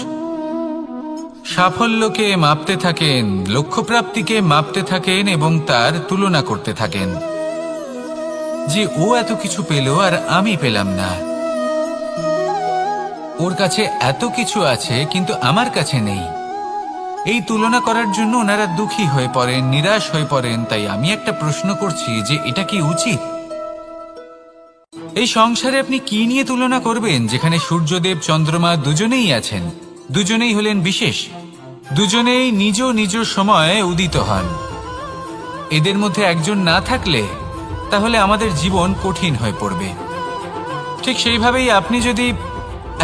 সাফল্যকে মাপতে থাকেন, লক্ষ্যপ্রাপ্তিকে মাপতে থাকেন এবং তার তুলনা করতে থাকেন যে ও এত কিছু পেল আর আমি পেলাম না, ওর কাছে এত কিছু আছে কিন্তু আমার কাছে নেই। এই তুলনা করার জন্য ওনারা দুঃখী হয়ে পড়েন, নিরাশ হয়ে পড়েন। তাই আমি একটা প্রশ্ন করছি যে এটা কি উচিত? এই সংসারে আপনি কি নিয়ে তুলনা করবেন, যেখানে সূর্যদেব চন্দ্রমা দুজনেই আছেন, দুজনেই হলেন বিশেষ, দুজনেই নিজ নিজ সময়ে উদিত হন। এদের মধ্যে একজন না থাকলে তাহলে আমাদের জীবন কঠিন হয়ে পড়বে। ঠিক সেইভাবেই আপনি যদি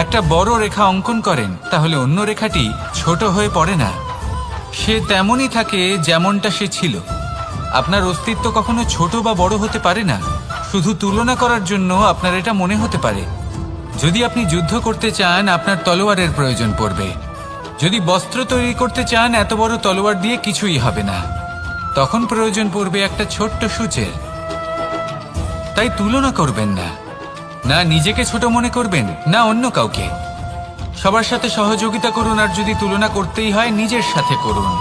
একটা বড় রেখা অঙ্কন করেন তাহলে অন্য রেখাটি ছোট হয়ে পড়ে না, সে তেমনই থাকে যেমনটা সে ছিল। আপনার অস্তিত্ব কখনো ছোট বা বড় হতে পারে না। শুধু তুলনা করার জন্য আপনার এটা মনে হতে পারে। যদি আপনি যুদ্ধ করতে চান, আপনার তলোয়ারের প্রয়োজন পড়বে। যদি বস্ত্র তৈরি করতে চান, এত বড় তলোয়ার দিয়ে কিছুই হবে না, তখন প্রয়োজন পড়বে একটা ছোট্ট সূচের। তাই তুলনা করবেন না, না নিজেকে ছোট মনে করবেন, না অন্য কাউকে। সবার সাথে সহযোগিতা করুন, আর যদি তুলনা করতেই হয় নিজের সাথে করুন,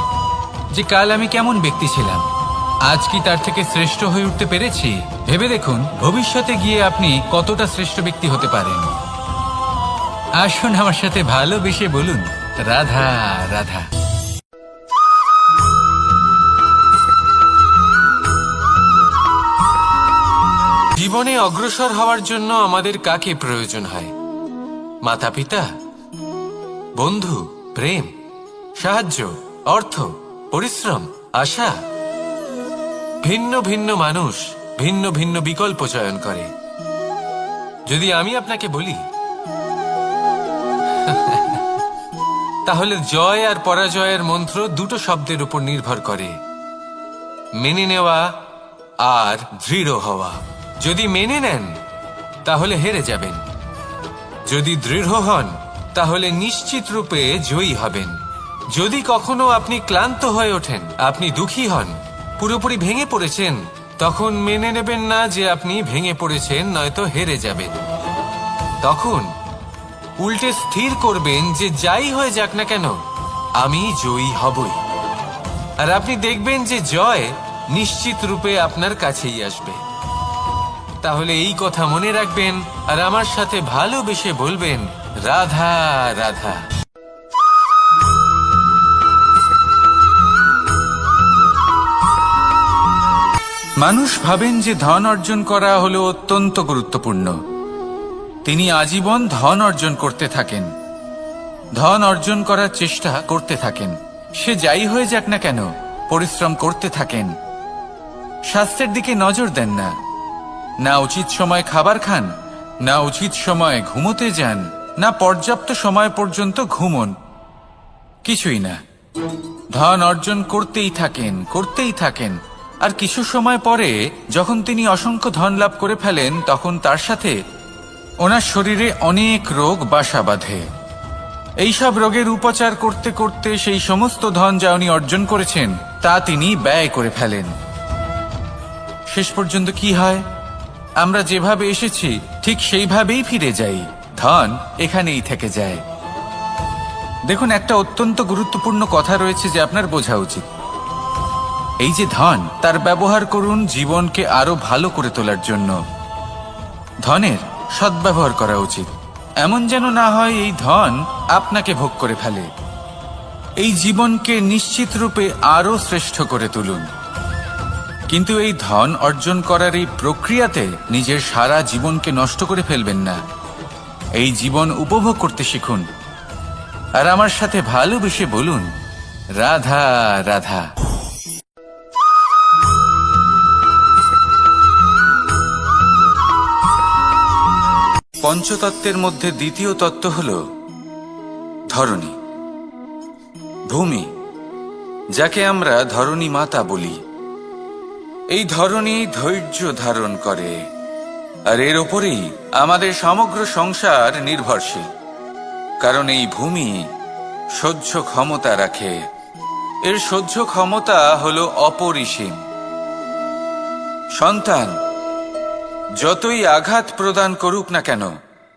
যে কাল আমি কেমন ব্যক্তি ছিলাম, আজ কি তার থেকে শ্রেষ্ঠ হয়ে উঠতে পেরেছি। ভেবে দেখুন ভবিষ্যতে গিয়ে আপনি কতটা শ্রেষ্ঠ ব্যক্তি হতে পারেন। আসুন আমার সাথে ভালোবেসে বলুন, রাধা রাধা। জীবনে অগ্রসর হওয়ার জন্য আমাদের কাকে প্রয়োজন হয়? মাতা পিতা, বন্ধু, প্রেম, সাহায্য, অর্থ, পরিশ্রম, আশা। ভিন্ন ভিন্ন মানুষ ভিন্ন ভিন্ন বিকল্প চয়ন করে। যদি আমি আপনাকে বলি তাহলে জয় আর পরাজয়ের মন্ত্র দুটো শব্দের উপর নির্ভর করে, মেনে নেওয়া আর দৃঢ় হওয়া। যদি মেনে নেন তাহলে হেরে যাবেন, যদি দৃঢ় হন তাহলে নিশ্চিত রূপে জয়ী হবেন। যদি কখনো আপনি ক্লান্ত হয়ে ওঠেন, আপনি দুঃখী হন, পুরোপুরি ভেঙে পড়েছেন, তখন মেনে নেবেন না যে আপনি ভেঙে পড়েছেন, নয়তো হেরে যাবেন। তখন উল্টে স্থির করবেন যে যাই হয়ে যাক না কেন আমি জয়ী হবই। আর আপনি দেখবেন যে জয় নিশ্চিত রূপে আপনার কাছেই আসবে। তাহলে এই কথা মনে রাখবেন আর আমার সাথে ভালোবেসে বলবেন, রাধা রাধা। মানুষ ভাবেন যে ধন অর্জন করা হলো অত্যন্ত গুরুত্বপূর্ণ। তিনি আজীবন ধন অর্জন করতে থাকেন, ধন অর্জন করার চেষ্টা করতে থাকেন। সে যাই হয়ে যাক না কেন পরিশ্রম করতে থাকেন। স্বাস্থ্যের দিকে নজর দেন না, না উচিত সময় খাবার খান, না উচিত সময় ঘুমোতে যান, না পর্যাপ্ত সময় পর্যন্ত ঘুমন, কিছুই না। ধন অর্জন করতেই থাকেন, করতেই থাকেন। আর কিছু সময় পরে যখন তিনি অসংখ্য ধন লাভ করে ফেলেন, তখন তার সাথে ওনার শরীরে অনেক রোগ বাসা বাঁধে। এইসব রোগের উপচার করতে করতে সেই সমস্ত ধন যা উনি অর্জন করেছেন তা তিনি ব্যয় করে ফেলেন। শেষ পর্যন্ত কি হয়? আমরা যেভাবে এসেছি ঠিক সেইভাবেই ফিরে যাই, ধন এখানেই থেকে যায়। দেখুন, একটা অত্যন্ত গুরুত্বপূর্ণ কথা রয়েছে যে আপনার বোঝা উচিত। এই যে ধন, তার ব্যবহার করুন জীবনকে আরো ভালো করে তোলার জন্য। ধনের সদ্ব্যবহার করা উচিত, এমন যেন না হয় এই ধন আপনাকে ভোগ করে ফেলে। এই জীবনকে নিশ্চিত রূপে আরো শ্রেষ্ঠ করে তুলুন। কিন্তু এই ধন অর্জন করার এই প্রক্রিয়াতে নিজের সারা জীবনকে নষ্ট করে ফেলবেন না। এই জীবন উপভোগ করতে শিখুন আর আমার সাথে ভালোবেসে বলুন, রাধা রাধা। পঞ্চতত্ত্বের মধ্যে দ্বিতীয় তত্ত্ব হল ধরণী, ভূমি, যাকে আমরা ধরণী মাতা বলি। এই ধরণী ধৈর্য ধারণ করে, আর এর ওপরেই আমাদের সমগ্র সংসার নির্ভরশীল। কারণ এই ভূমি সহ্য ক্ষমতা রাখে, এর সহ্য ক্ষমতা হল অপরিসীম। সন্তান যতই আঘাত প্রদান করুক না কেন,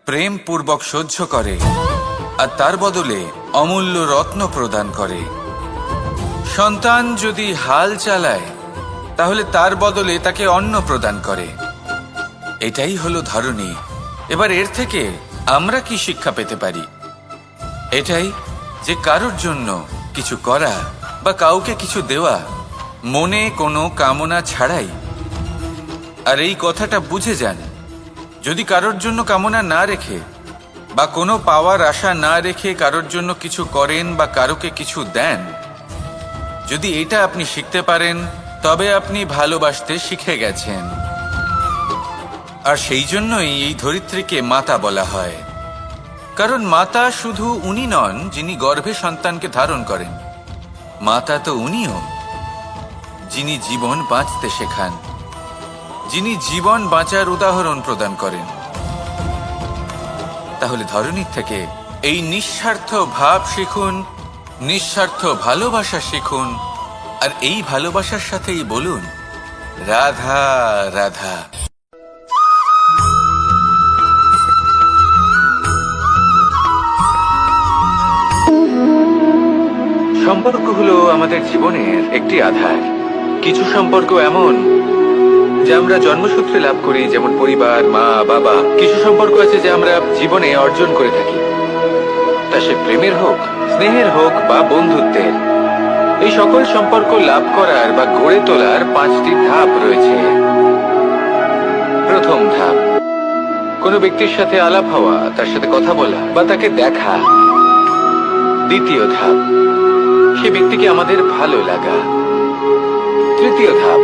প্রেম পূর্বক সহ্য করে, আর তার বদলে অমূল্য রত্ন প্রদান করে। সন্তান যদি হাল চালায়, তাহলে তার বদলে তাকে অন্ন প্রদান করে। এটাই হলো ধরণী। এবার এর থেকে আমরা কি শিক্ষা পেতে পারি? এটাই যে কারোর জন্য কিছু করা বা কাউকে কিছু দেওয়া মনে কোনো কামনা ছাড়াই। আর এই কথাটা বুঝে যান, যদি কারোর জন্য কামনা না রেখে বা কোনো পাওয়ার আশা না রেখে কারোর জন্য কিছু করেন বা কারোকে কিছু দেন, যদি এটা আপনি শিখতে পারেন, তবে আপনি ভালোবাসতে শিখে গেছেন। আর সেই জন্যই এই ধরিত্রীকে মাতা বলা হয়। কারণ মাতা শুধু উনি নন যিনি গর্ভে সন্তানকে ধারণ করেন, মাতা তো উনিও যিনি জীবন বাঁচতে শেখান, যিনি জীবন বাঁচার উদাহরণ প্রদান করেন। তাহলে ধরণীর থেকে এই নিঃস্বার্থ ভাব শিখুন, নিঃস্বার্থ ভালোবাসা শিখুন, আর এই ভালোবাসার সাথেই বলুন রাধা রাধা। সম্পর্ক হলো আমাদের জীবনের একটি আধার। কিছু সম্পর্ক এমন যা আমরা জন্মসূত্রে লাভ করি, যেমন পরিবার, মা, বাবা। কিছু সম্পর্ক আছে যা আমরা জীবনে অর্জন করে থাকি, তা সে প্রেমের হোক, স্নেহের হোক বা বন্ধুত্বের। এই সকল সম্পর্ক লাভ করার বা গড়ে তোলার 5টি ধাপ রয়েছে। প্রথম ধাপ, কোনো ব্যক্তির সাথে আলাপ হওয়া, তার সাথে কথা বলা বা তাকে দেখা। দ্বিতীয় ধাপ, সে ব্যক্তিকে আমাদের ভালো লাগা। তৃতীয় ধাপ,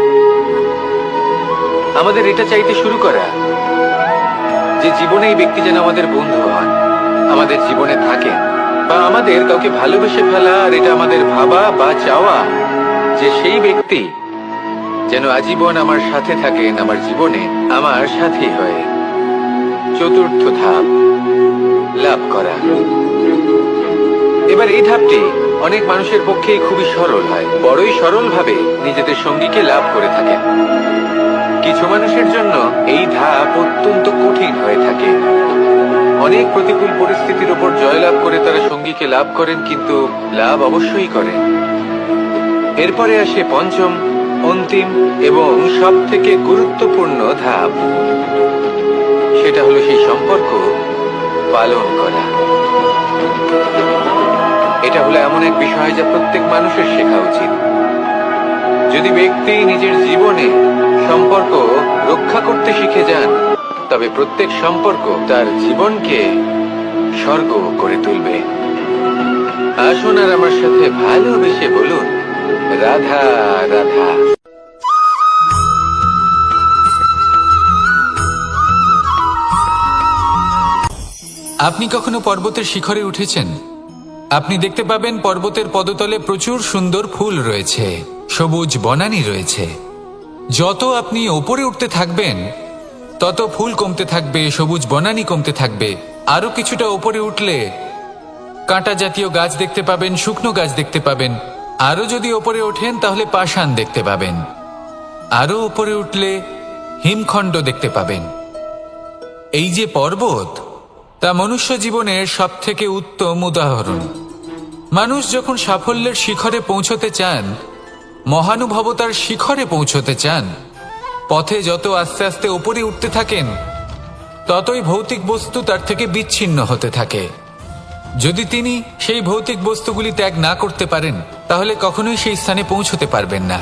আমাদের এটা চাইতে শুরু করা যে জীবনে এই ব্যক্তি যেন আমাদের বন্ধু হন, আমাদের জীবনে থাকেন, বা আমাদের কাউকে ভালোবেসে ফেলা। আর এটা আমাদের ভাবা বা চাওয়া যে সেই ব্যক্তি যেন আজীবন আমার সাথে থাকেন, আমার জীবনে আমার সাথী হয়ে। চতুর্থ ধাপ, লাভ করা। এবার এই ধাপটি অনেক মানুষের পক্ষেই খুবই সরল হয়, বড়ই সরলভাবে নিজেদের সঙ্গীকে লাভ করে থাকেন। কিছু মানুষের জন্য এই ধাপ অত্যন্ত কঠিন হয়ে থাকে। অনেক প্রতিকূল পরিস্থিতির উপর জয়লাভ করে তারা সঙ্গীকে লাভ করেন, কিন্তু লাভ অবশ্যই করেন। এরপরে আসে পঞ্চম, অন্তিম এবং সব থেকে গুরুত্বপূর্ণ ধাপ। সেটা হলো সেই সম্পর্ক পালন করা। এটা হলো এমন এক বিষয় যা প্রত্যেক মানুষের শেখা উচিত। যদি ব্যক্তি নিজের জীবনে সম্পর্ক রক্ষা করতে শিখে যান, তবে প্রত্যেক সম্পর্ক তার জীবনকে স্বর্গ করে তুলবে। আসুন আর আমার সাথে ভালোবেসে বলুন রাধা রাধা। আপনি কখনো পর্বতের শিখরে উঠেছেন? আপনি দেখতে পাবেন পর্বতের পদতলে প্রচুর সুন্দর ফুল রয়েছে, সবুজ বনানী রয়েছে। যত আপনি ওপরে উঠতে থাকবেন, তত ফুল কমতে থাকবে, সবুজ বনানী কমতে থাকবে। আরো কিছুটা ওপরে উঠলে কাঁটা জাতীয় গাছ দেখতে পাবেন, শুকনো গাছ দেখতে পাবেন। আরো যদি ওপরে ওঠেন তাহলে পাষাণ দেখতে পাবেন। আরো ওপরে উঠলে হিমখণ্ড দেখতে পাবেন। এই যে পর্বত, তা মনুষ্য জীবনের সব থেকে উত্তম উদাহরণ। মানুষ যখন সাফল্যের শিখরে পৌঁছতে চান, মহানুভবতার শিখরে পৌঁছতে চান, পথে যত আস্তে আস্তে উপরে উঠতে থাকেন, ততই ভৌতিক বস্তু তার থেকে বিচ্ছিন্ন হতে থাকে। যদি তিনি সেই ভৌতিক বস্তুগুলি ত্যাগ না করতে পারেন, তাহলে কখনোই সেই স্থানে পৌঁছতে পারবেন না।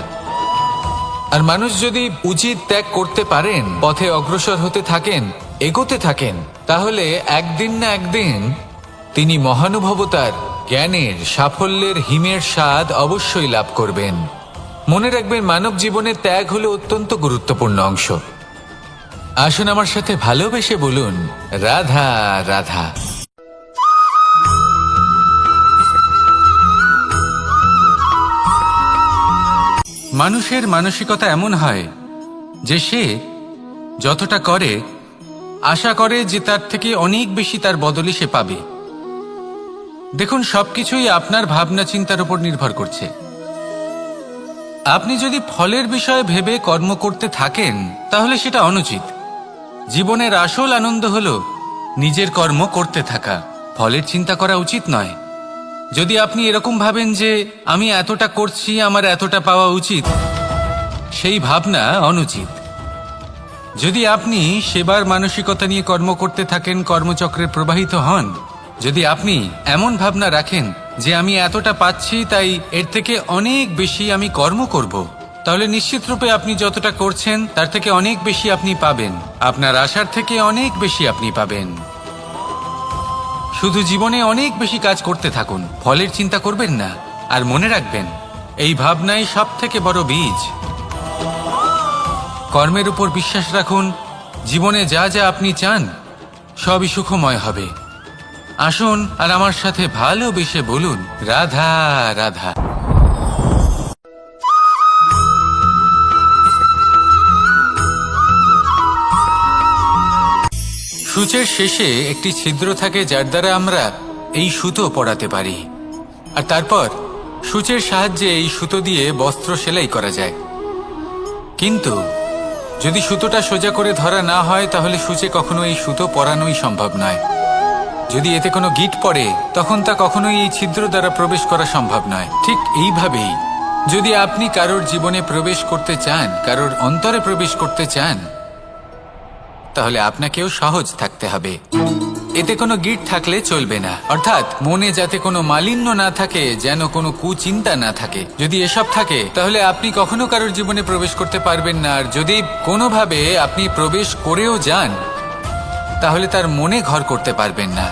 আর মানুষ যদি উচিত ত্যাগ করতে পারেন, পথে অগ্রসর হতে থাকেন, এগোতে থাকেন, তাহলে একদিন না একদিন তিনি মহানুভবতার, জ্ঞানের, সাফল্যের হিমের স্বাদ অবশ্যই লাভ করবেন। মনে রাখবেন, মানব জীবনে ত্যাগ হলো অত্যন্ত গুরুত্বপূর্ণ অংশ। আসুন আমার সাথে ভালোবেসে বলুন, রাধা রাধা। মানুষের মানসিকতা এমন হয় যে সে যতটা করে আশা করে যে তার থেকে অনেক বেশি তার বদলে সে পাবে। দেখুন, সবকিছুই আপনার ভাবনা চিন্তার উপর নির্ভর করছে। আপনি যদি ফলের বিষয়ে ভেবে কর্ম করতে থাকেন তাহলে সেটা অনুচিত। জীবনের আসল আনন্দ হলো নিজের কর্ম করতে থাকা, ফলের চিন্তা করা উচিত নয়। যদি আপনি এরকম ভাবেন যে আমি এতটা করছি, আমার এতটা পাওয়া উচিত, সেই ভাবনা অনুচিত। যদি আপনি সেবার মানসিকতা নিয়ে কর্ম করতে থাকেন, কর্মচক্রে প্রবাহিত হন, যদি আপনি এমন ভাবনা রাখেন যে আমি এতটা পাচ্ছি তাই এর থেকে অনেক বেশি আমি কর্ম করব, তাহলে নিশ্চিতরূপে আপনি যতটা করছেন তার থেকে অনেক বেশি আপনি পাবেন। আপনার আশার থেকে অনেক বেশি আপনি পাবেন। শুধু জীবনে অনেক বেশি কাজ করতে থাকুন, ফলের চিন্তা করবেন না। আর মনে রাখবেন, এই ভাবনাই সব থেকে বড় বীজ। কর্মের উপর বিশ্বাস রাখুন। জীবনে যা যা আপনি চান সবই সুখময় হবে। আসুন আর আমার সাথে ভালোবেসে বলুন, রাধা রাধা। সূচের শেষে একটি ছিদ্র থাকে যার দ্বারা আমরা এই সুতো পরাতে পারি, আর তারপর সূচের সাহায্যে এই সুতো দিয়ে বস্ত্র সেলাই করা যায়। কিন্তু যদি সুতোটা সোজা করে ধরা না হয় তাহলে সূচে কখনো এই সুতো পরানোই সম্ভব নয়। যদি এতে কোনো গিঁট পড়ে তখন তা কখনোই এই ছিদ্র দ্বারা প্রবেশ করা সম্ভব নয়। ঠিক এইভাবেই যদি আপনি কারোর জীবনে প্রবেশ করতে চান, কারোর অন্তরে প্রবেশ করতে চান, তাহলে আপনাকেও সহজ থাকতে হবে। এতে কোনো গিঁট থাকলে চলবে না, অর্থাৎ মনে যাতে কোনো মালিন্য না থাকে, যেন কোনো কুচিন্তা না থাকে। যদি এসব থাকে তাহলে আপনি কখনো কারোর জীবনে প্রবেশ করতে পারবেন না। আর যদি কোনোভাবে আপনি প্রবেশ করেও যান তাহলে তার মনে ঘর করতে পারবেন না।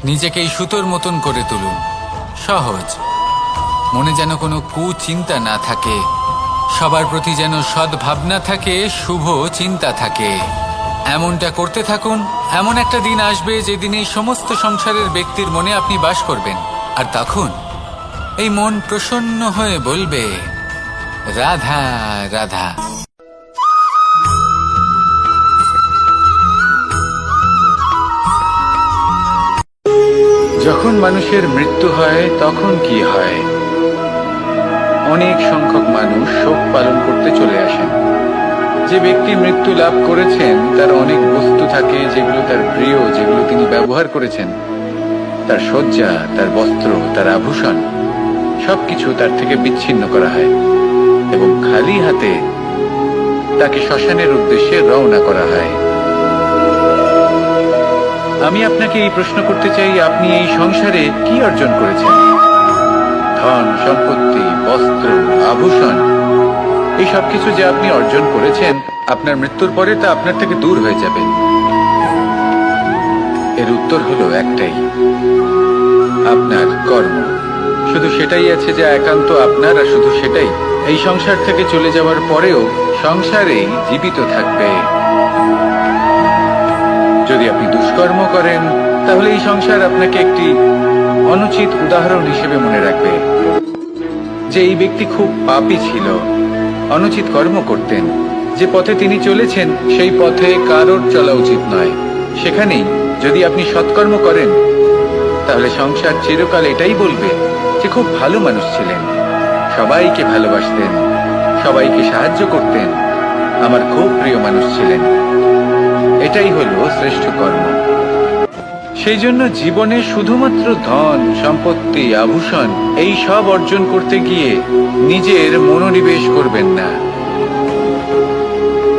নিজেকে এই সুতোর মতন করে তুলুন, সহজ। মনে যেন কোনো কুচিন্তা না থাকে, সবার প্রতি যেন সদ্ভাবনা থাকে, শুভ চিন্তা থাকে। এমনটা করতে থাকুন। এমন একটা দিন আসবে যেদিন এই সমস্ত সংসারের ব্যক্তির মনে আপনি বাস করবেন, আর তখন এই মন প্রসন্ন হয়ে বলবে, রাধা রাধা। যখন মানুষের মৃত্যু হয় তখন কি হয়? অনেক সংখ্যক মানুষ শোক পালন করতে চলে আসেন। যে ব্যক্তি মৃত্যু লাভ করেছেন তার অনেক বস্তু থাকে যেগুলো তার প্রিয়, যেগুলো তিনি ব্যবহার করেছেন। তার শয্যা, তার বস্ত্র, তার আভূষণ সবকিছু তার থেকে বিচ্ছিন্ন করা হয় এবং খালি হাতে তাকে শ্মশানের উদ্দেশ্যে রওনা করা হয়। আমি আপনাকে এই প্রশ্ন করতে চাই, আপনি এই সংসারে কি অর্জন করেছেন? ধন সম্পত্তি, বস্ত্র, আভূষণ, এই সবকিছু যে আপনি অর্জন করেছেন, আপনার মৃত্যুর পরে তা আপনার থেকে দূর হয়ে যাবে। এর উত্তর হলো একটাই, আপনার কর্ম। শুধু সেটাই আছে যা একান্ত আপনার, আর শুধু সেটাই এই সংসার থেকে চলে যাওয়ার পরেও সংসারেই জীবিত থাকবে। যদি আপনি দুষ্কর্ম করেন তাহলে এই সংসার আপনাকে একটি অনুচিত উদাহরণ হিসেবে মনে রাখবে যে এই ব্যক্তি খুব পাপী ছিল, অনুচিত কর্ম করতেন। যে পথে তিনি চলেছেন সেই পথে কারোর চলা উচিত নয়। সেখানেই যদি আপনি সৎকর্ম করেন তাহলে সংসার চিরকাল এটাই বলবে যে খুব ভালো মানুষ ছিলেন, সবাইকে ভালোবাসতেন, সবাইকে সাহায্য করতেন, আমার খুব প্রিয় মানুষ ছিলেন। এটাই হলো শ্রেষ্ঠ কর্ম। সেই জন্য জীবনে শুধুমাত্র ধন সম্পত্তি, আভূষণ এই সব অর্জন করতে গিয়ে নিজের মনোনিবেশ করবেন না।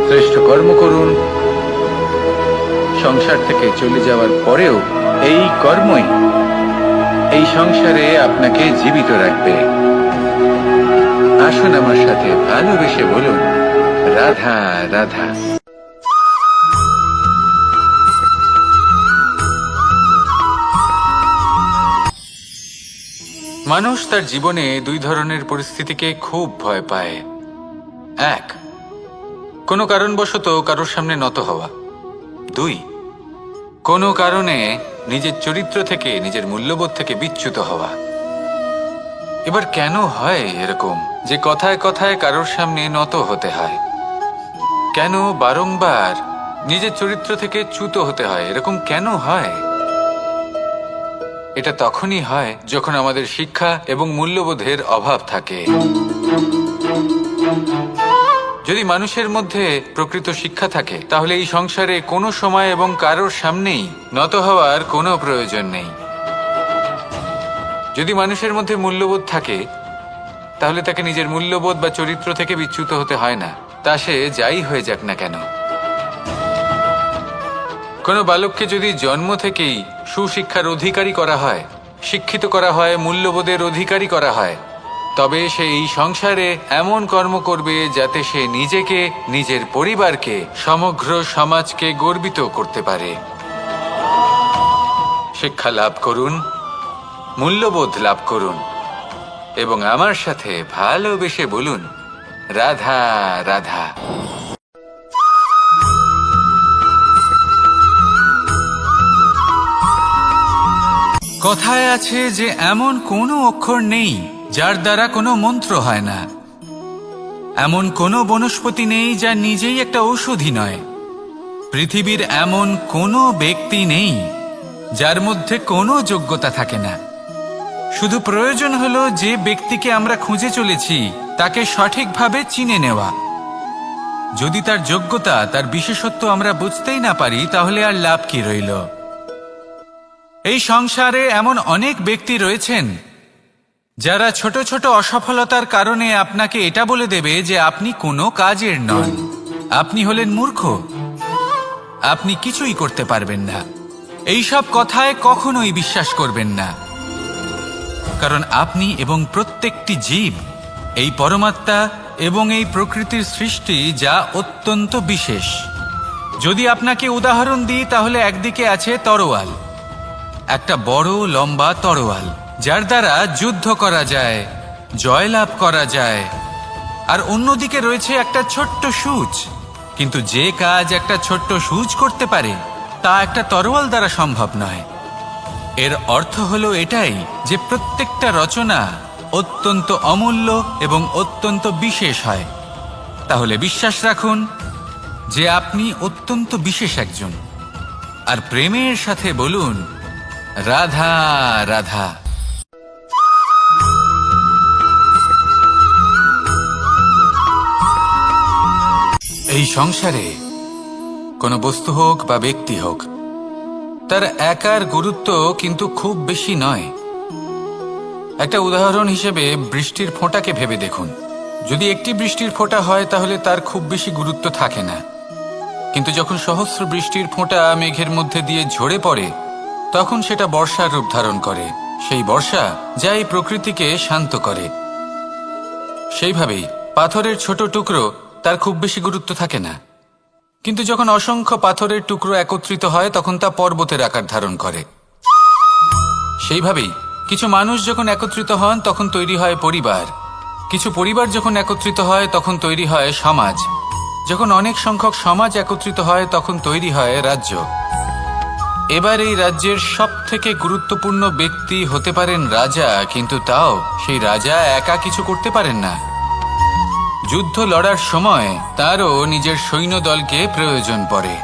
শ্রেষ্ঠ কর্ম করুন। সংসার থেকে চলে যাওয়ার পরেও এই কর্মই এই সংসারে আপনাকে জীবিত রাখবে। আসুন আমার সাথে ভালোবেসে বলুন, রাধা রাধা। মানুষ তার জীবনে দুই ধরনের পরিস্থিতিকে খুব ভয় পায়। এক, কোনো কারণবশত কারোর সামনে নত হওয়া। 2, কোনো কারণে নিজের চরিত্র থেকে, নিজের মূল্যবোধ থেকে বিচ্যুত হওয়া। এবার কেন হয় এরকম যে কথায় কথায় কারোর সামনে নত হতে হয়? কেন বারংবার নিজের চরিত্র থেকে চ্যুত হতে হয়? এরকম কেন হয়? এটা তখনই হয় যখন আমাদের শিক্ষা এবং মূল্যবোধের অভাব থাকে। যদি মানুষের মধ্যে প্রকৃত শিক্ষা থাকে, তাহলে এই সংসারে কোনো সময় এবং কারোর সামনেই নত হওয়ার কোনো প্রয়োজন নেই। যদি মানুষের মধ্যে মূল্যবোধ থাকে, তাহলে তাকে নিজের মূল্যবোধ বা চরিত্র থেকে বিচ্যুত হতে হয় না, তা সে যাই হয়ে যাক না কেন। কোনো বালককে যদি জন্ম থেকেই সুশিক্ষার অধিকারী করা হয়, শিক্ষিত করা হয়, মূল্যবোধের অধিকারী করা হয়, তবে সে এই সংসারে এমন কর্ম করবে যাতে সে নিজেকে, নিজের পরিবারকে, সমগ্র সমাজকে গর্বিত করতে পারে। শিক্ষা লাভ করুন, মূল্যবোধ লাভ করুন এবং আমার সাথে ভালোবেসে বলুন, রাধা রাধা। কথায় আছে যে এমন কোনো অক্ষর নেই যার দ্বারা কোনো মন্ত্র হয় না। এমন কোনো বনস্পতি নেই যা নিজেই একটা ঔষধি নয়। পৃথিবীর এমন কোনো ব্যক্তি নেই যার মধ্যে কোনো যোগ্যতা থাকে না। শুধু প্রয়োজন হলো যে ব্যক্তিকে আমরা খুঁজে চলেছি তাকে সঠিকভাবে চিনে নেওয়া। যদি তার যোগ্যতা, তার বিশেষত্ব আমরা বুঝতেই না পারি, তাহলে আর লাভ কি রইল? এই সংসারে এমন অনেক ব্যক্তি রয়েছেন যারা ছোট ছোট অসফলতার কারণে আপনাকে এটা বলে দেবে যে আপনি কোনো কাজের নন, আপনি হলেন মূর্খ, আপনি কিছুই করতে পারবেন না। এইসব কথায় কখনোই বিশ্বাস করবেন না, কারণ আপনি এবং প্রত্যেকটি জীব এই পরমাত্মা এবং এই প্রকৃতির সৃষ্টি, যা অত্যন্ত বিশেষ। যদি আপনাকে উদাহরণ দিই, তাহলে একদিকে আছে তরোয়াল, একটা বড় লম্বা তরোয়াল যার দ্বারা যুদ্ধ করা যায়, জয়লাভ করা যায়। আর অন্যদিকে রয়েছে একটা ছোট্ট সূচ, কিন্তু যে কাজ একটা ছোট্ট সূচ করতে পারে তা একটা তরোয়াল দ্বারা সম্ভব নয়। এর অর্থ হলো এটাই যে প্রত্যেকটা রচনা অত্যন্ত অমূল্য এবং অত্যন্ত বিশেষ হয়। তাহলে বিশ্বাস রাখুন যে আপনি অত্যন্ত বিশেষ একজন, আর প্রেমের সাথে বলুন, রাধা রাধা। এই সংসারে কোনো বস্তু হোক বা ব্যক্তি হোক, তার একার গুরুত্ব কিন্তু খুব বেশি নয়। একটা উদাহরণ হিসেবে বৃষ্টির ফোঁটাকে ভেবে দেখুন। যদি একটি বৃষ্টির ফোঁটা হয় তাহলে তার খুব বেশি গুরুত্ব থাকে না, কিন্তু যখন সহস্র বৃষ্টির ফোঁটা মেঘের মধ্যে দিয়ে ঝরে পড়ে, তখন সেটা বর্ষার রূপ ধারণ করে। সেই বর্ষা যা এই প্রকৃতিকে শান্ত করে। সেইভাবেই পাথরের ছোট টুকরো, তার খুব বেশি গুরুত্ব থাকে না, কিন্তু যখন অসংখ্য পাথরের টুকরো একত্রিত হয় তখন তা পর্বতের আকার ধারণ করে। সেইভাবেই কিছু মানুষ যখন একত্রিত হন তখন তৈরি হয় পরিবার, কিছু পরিবার যখন একত্রিত হয় তখন তৈরি হয় সমাজ, যখন অনেক সংখ্যক সমাজ একত্রিত হয় তখন তৈরি হয় রাজ্য। এবার এই রাজ্যের সবথেকে গুরুত্বপূর্ণ ব্যক্তি হতে পারেন রাজা, কিন্তু তাও সেই রাজা একা কিছু করতে পারেন না। যুদ্ধ লড়ার সময় তারও নিজের সৈন্যদলকে প্রয়োজন পড়ে।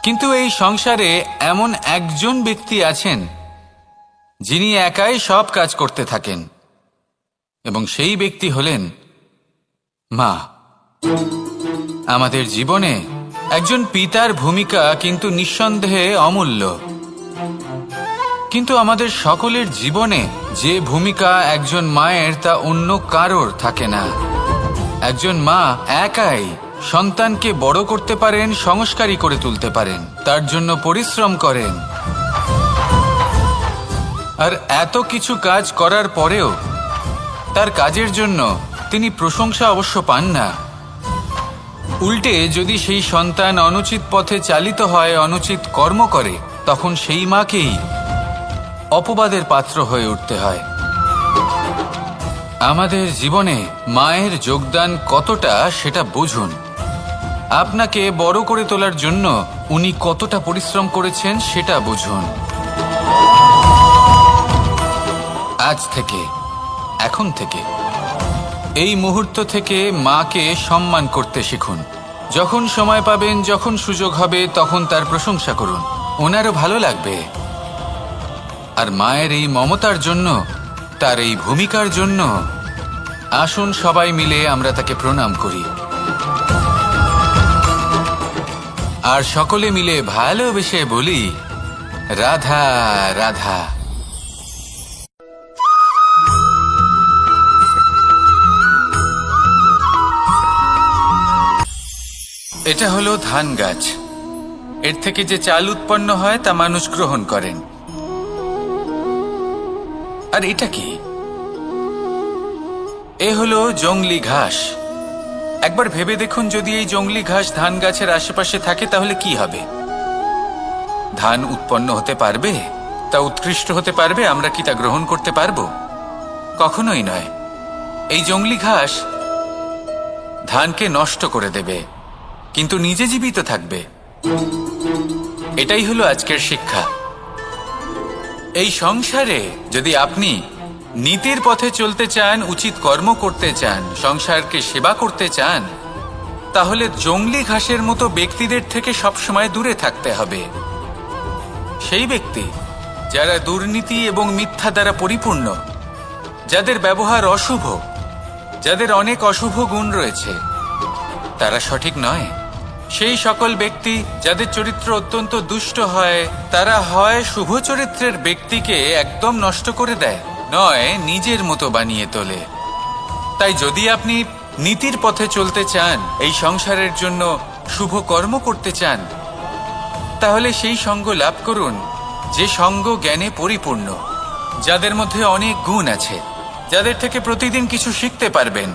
কিন্তু এই সংসারে এমন একজন ব্যক্তি আছেন যিনি একাই সব কাজ করতে থাকেন, এবং সেই ব্যক্তি হলেন মা। আমাদের জীবনে একজন পিতার ভূমিকা কিন্তু নিঃসন্দেহে অমূল্য, কিন্তু আমাদের সকলের জীবনে যে ভূমিকা একজন মায়ের তা অন্য কারোর থাকে না। একজন মা একাই সন্তানকে বড় করতে পারেন, সংস্কারী করে তুলতে পারেন, তার জন্য পরিশ্রম করেন। আর এত কিছু কাজ করার পরেও তার কাজের জন্য তিনি প্রশংসা অবশ্য পান না। উল্টে যদি সেই সন্তান অনুচিত পথে চালিত হয়, অনুচিত কর্ম করে, তখন সেই মাকেই অপবাদের পাত্র হয়ে উঠতে হয়। আমাদের জীবনে মায়ের যোগদান কতটা সেটা বুঝুন। আপনাকে বড় করে তোলার জন্য উনি কতটা পরিশ্রম করেছেন সেটা বুঝুন। আজ থেকে, এখন থেকে, এই মুহূর্ত থেকে মাকে সম্মান করতে শিখুন। যখন সময় পাবেন, যখন সুযোগ হবে, তখন তার প্রশংসা করুন। ওনারও ভালো লাগবে। আর মায়ের এই মমতার জন্য, তার এই ভূমিকার জন্য আসুন সবাই মিলে আমরা তাকে প্রণাম করি আর সকলে মিলে ভালোবেসে বলি, রাধা রাধা। এটা হলো ধান গাছ। এর থেকে যে চাল উৎপন্ন হয় তা মানুষ গ্রহণ করেন। আর এটা কি? এ হলো জংলি ঘাস। একবার ভেবে দেখুন, যদি এই জংলি ঘাস ধান গাছের আশেপাশে থাকে তাহলে কি হবে? ধান উৎপন্ন হতে পারবে? তা উৎকৃষ্ট হতে পারবে? আমরা কি তা গ্রহণ করতে পারবো? কখনোই নয়। এই জংলি ঘাস ধানকে নষ্ট করে দেবে, কিন্তু নিজে জীবিত থাকবে। এটাই হলো আজকের শিক্ষা। এই সংসারে যদি আপনি নীতির পথে চলতে চান, উচিত কর্ম করতে চান, সংসারকে সেবা করতে চান, তাহলে জংলি ঘাসের মতো ব্যক্তিদের থেকে সবসময় দূরে থাকতে হবে। সেই ব্যক্তি যারা দুর্নীতি এবং মিথ্যা দ্বারা পরিপূর্ণ, যাদের ব্যবহার অশুভ, যাদের অনেক অশুভ গুণ রয়েছে, তারা সঠিক নয়। সেই সকল ব্যক্তি যাদের চরিত্র অত্যন্ত দুষ্ট হয়, তারা হয় শুভ চরিত্রের ব্যক্তিকে একদম নষ্ট করে দেয়, নয় নিজের মতো বানিয়ে তোলে। তাই যদি আপনি নীতির পথে চলতে চান, এই সংসারের জন্য শুভ কর্ম করতে চান, তাহলে সেই সঙ্গ লাভ করুন যে সঙ্গ জ্ঞানে পরিপূর্ণ, যাদের মধ্যে অনেক গুণ আছে, যাদের থেকে প্রতিদিন কিছু শিখতে পারবেন।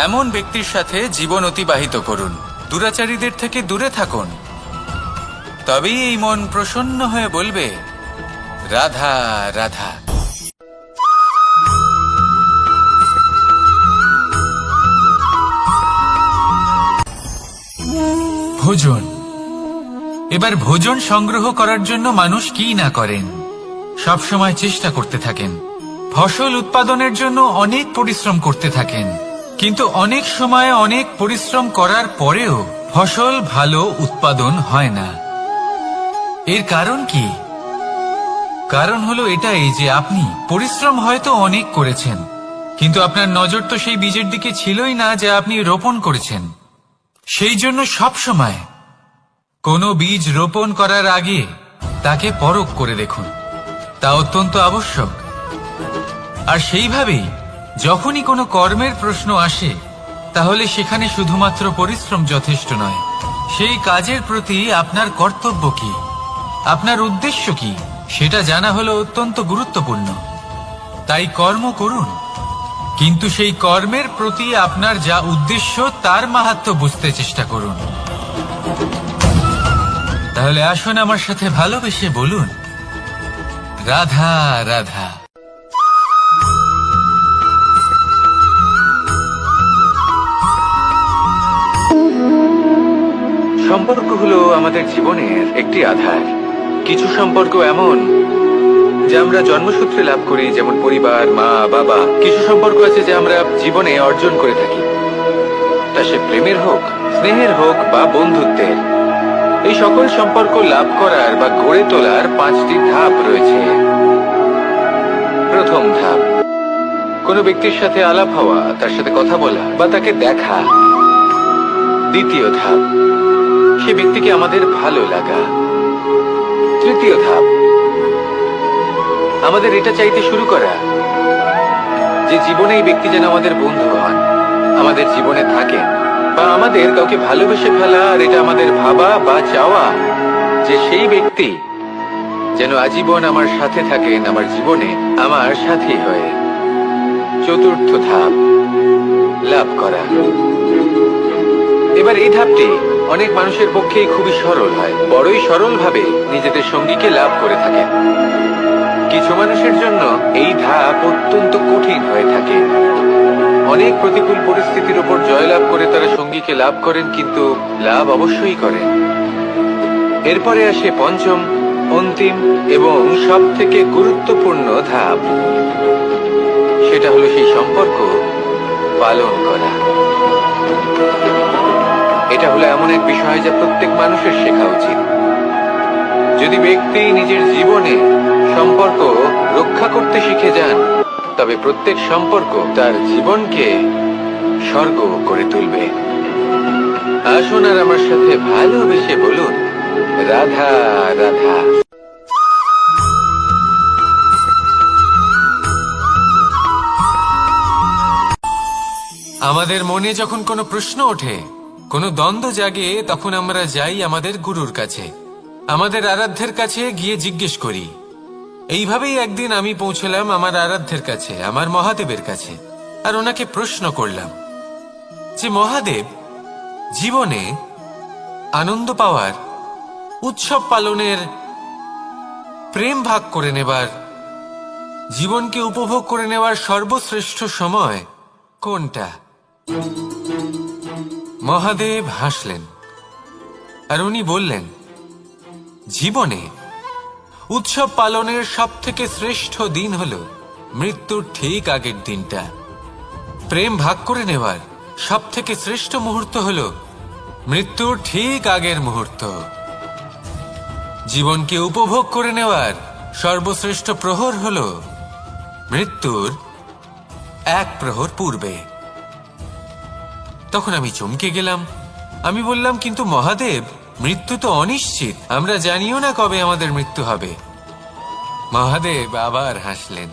এমন ব্যক্তির সাথে জীবন অতিবাহিত করুন। দুরাচারীদের থেকে দূরে থাকুন। তবেই এই মন প্রসন্ন হয়ে বলবে, রাধা রাধা। ভোজন। এবার ভোজন সংগ্রহ করার জন্য মানুষ কি না করেন, সব সময় চেষ্টা করতে থাকেন। ফসল উৎপাদনের জন্য অনেক পরিশ্রম করতে থাকেন, কিন্তু অনেক সময় অনেক পরিশ্রম করার পরেও ফসল ভালো উৎপাদন হয় না। এর কারণ কি? কারণ হলো এটাই যে আপনি পরিশ্রম হয়তো অনেক করেছেন, কিন্তু আপনার নজর তো সেই বীজের দিকে ছিলই না যা আপনি রোপণ করেছেন। সেই জন্য সব সময় কোনো বীজ রোপণ করার আগে তাকে পরখ করে দেখুন। তা অত্যন্ত আবশ্যক। আর সেইভাবেই যখনই কোনো কর্মের প্রশ্ন আসে, তাহলে সেখানে শুধুমাত্র পরিশ্রম যথেষ্ট নয়। সেই কাজের প্রতি আপনার কর্তব্য কি, আপনার উদ্দেশ্য কি, সেটা জানা হলো অত্যন্ত গুরুত্বপূর্ণ। তাই কর্ম করুন, কিন্তু সেই কর্মের প্রতি আপনার যা উদ্দেশ্য তার মাহাত্ম্য বুঝতে চেষ্টা করুন। তাহলে আসুন আমার সাথে ভালোবেসে বলুন, রাধা রাধা। সম্পর্ক হলো আমাদের জীবনের একটি আধার। কিছু সম্পর্ক এমন যা আমরা জন্মসূত্রে লাভ করি, যেমন পরিবার, মা, বাবা। কিছু সম্পর্ক আছে যা আমরা জীবনে অর্জন করে থাকি, তা সে প্রেমের হোক, স্নেহের হোক বা বন্ধুত্বের। এই সকল সম্পর্ক লাভ করার বা গড়ে তোলার 5টি ধাপ রয়েছে। প্রথম ধাপ, কোনো ব্যক্তির সাথে আলাপ হওয়া, তার সাথে কথা বলা বা তাকে দেখা। দ্বিতীয় ধাপ, সে ব্যক্তিকে আমাদের ভালো লাগা। তৃতীয় ধাপ, আমাদের এটা চাইতে শুরু করা যে জীবনে এই ব্যক্তি যেন আমাদের বন্ধু হন, আমাদের জীবনে থাকেন, বা আমাদের কাউকে ভালোবেসে ফেলা। আর এটা আমাদের ভাবা বা চাওয়া যে সেই ব্যক্তি যেন আজীবন আমার সাথে থাকেন, আমার জীবনে আমার সাথী হয়ে। চতুর্থ ধাপ, লাভ করা। এবার এই ধাপটি অনেক মানুষের পক্ষেই খুবই সরল হয়, বড়ই সরলভাবে নিজেদের সঙ্গীকে লাভ করে থাকেন। কিছু মানুষের জন্য এই ধাপ অত্যন্ত কঠিন হয়ে থাকে। অনেক প্রতিকূল পরিস্থিতির উপর জয়লাভ করে তারা সঙ্গীকে লাভ করেন, কিন্তু লাভ অবশ্যই করেন। এরপরে আসে পঞ্চম, অন্তিম এবং সব থেকে গুরুত্বপূর্ণ ধাপ। সেটা হলো সেই সম্পর্ক পালন করা। এটা হলো এমন এক বিষয় যা প্রত্যেক মানুষের শেখা উচিত। যদি ব্যক্তি নিজের জীবনে সম্পর্ক রক্ষা করতে শিখে যান, তবে প্রত্যেক সম্পর্ক তার জীবনকে স্বর্গ করে তুলবে। আসুন আর আমার সাথে ভালোবেসে বলুন, রাধা রাধা। আমাদের মনে যখন কোনো প্রশ্ন ওঠে, কোনো দ্বন্দ্ব জাগে, তখন আমরা যাই আমাদের গুরুর কাছে, আমাদের আরাধ্যের কাছে গিয়ে জিজ্ঞেস করি। এইভাবেই একদিন আমি পৌঁছলাম আমার আরাধ্যের কাছে, আমার মহাদেবের কাছে, আর ওনাকে প্রশ্ন করলাম যে মহাদেব, জীবনে আনন্দ পাওয়ার, উৎসব পালনের, প্রেম ভাগ করে নেবার, জীবনকে উপভোগ করে নেওয়ার সর্বশ্রেষ্ঠ সময় কোনটা? মহাদেব হাসলেন আর উনি বললেন, জীবনে উৎসব পালনের সব থেকে শ্রেষ্ঠ দিন হল মৃত্যুর ঠিক আগের দিনটা। প্রেম ভাগ করে নেওয়ার সব থেকে শ্রেষ্ঠ মুহূর্ত হল মৃত্যুর ঠিক আগের মুহূর্ত। জীবনকে উপভোগ করে নেওয়ার সর্বশ্রেষ্ঠ প্রহর হল মৃত্যুর এক প্রহর পূর্বে। তখন আমি চমকে গেলাম। আমি বললাম, কিন্তু মহাদেব, মৃত্যু তো অনিশ্চিত, আমরা জানিও না কবে আমাদের মৃত্যু হবে। মহাদেব আবার হাসলেন।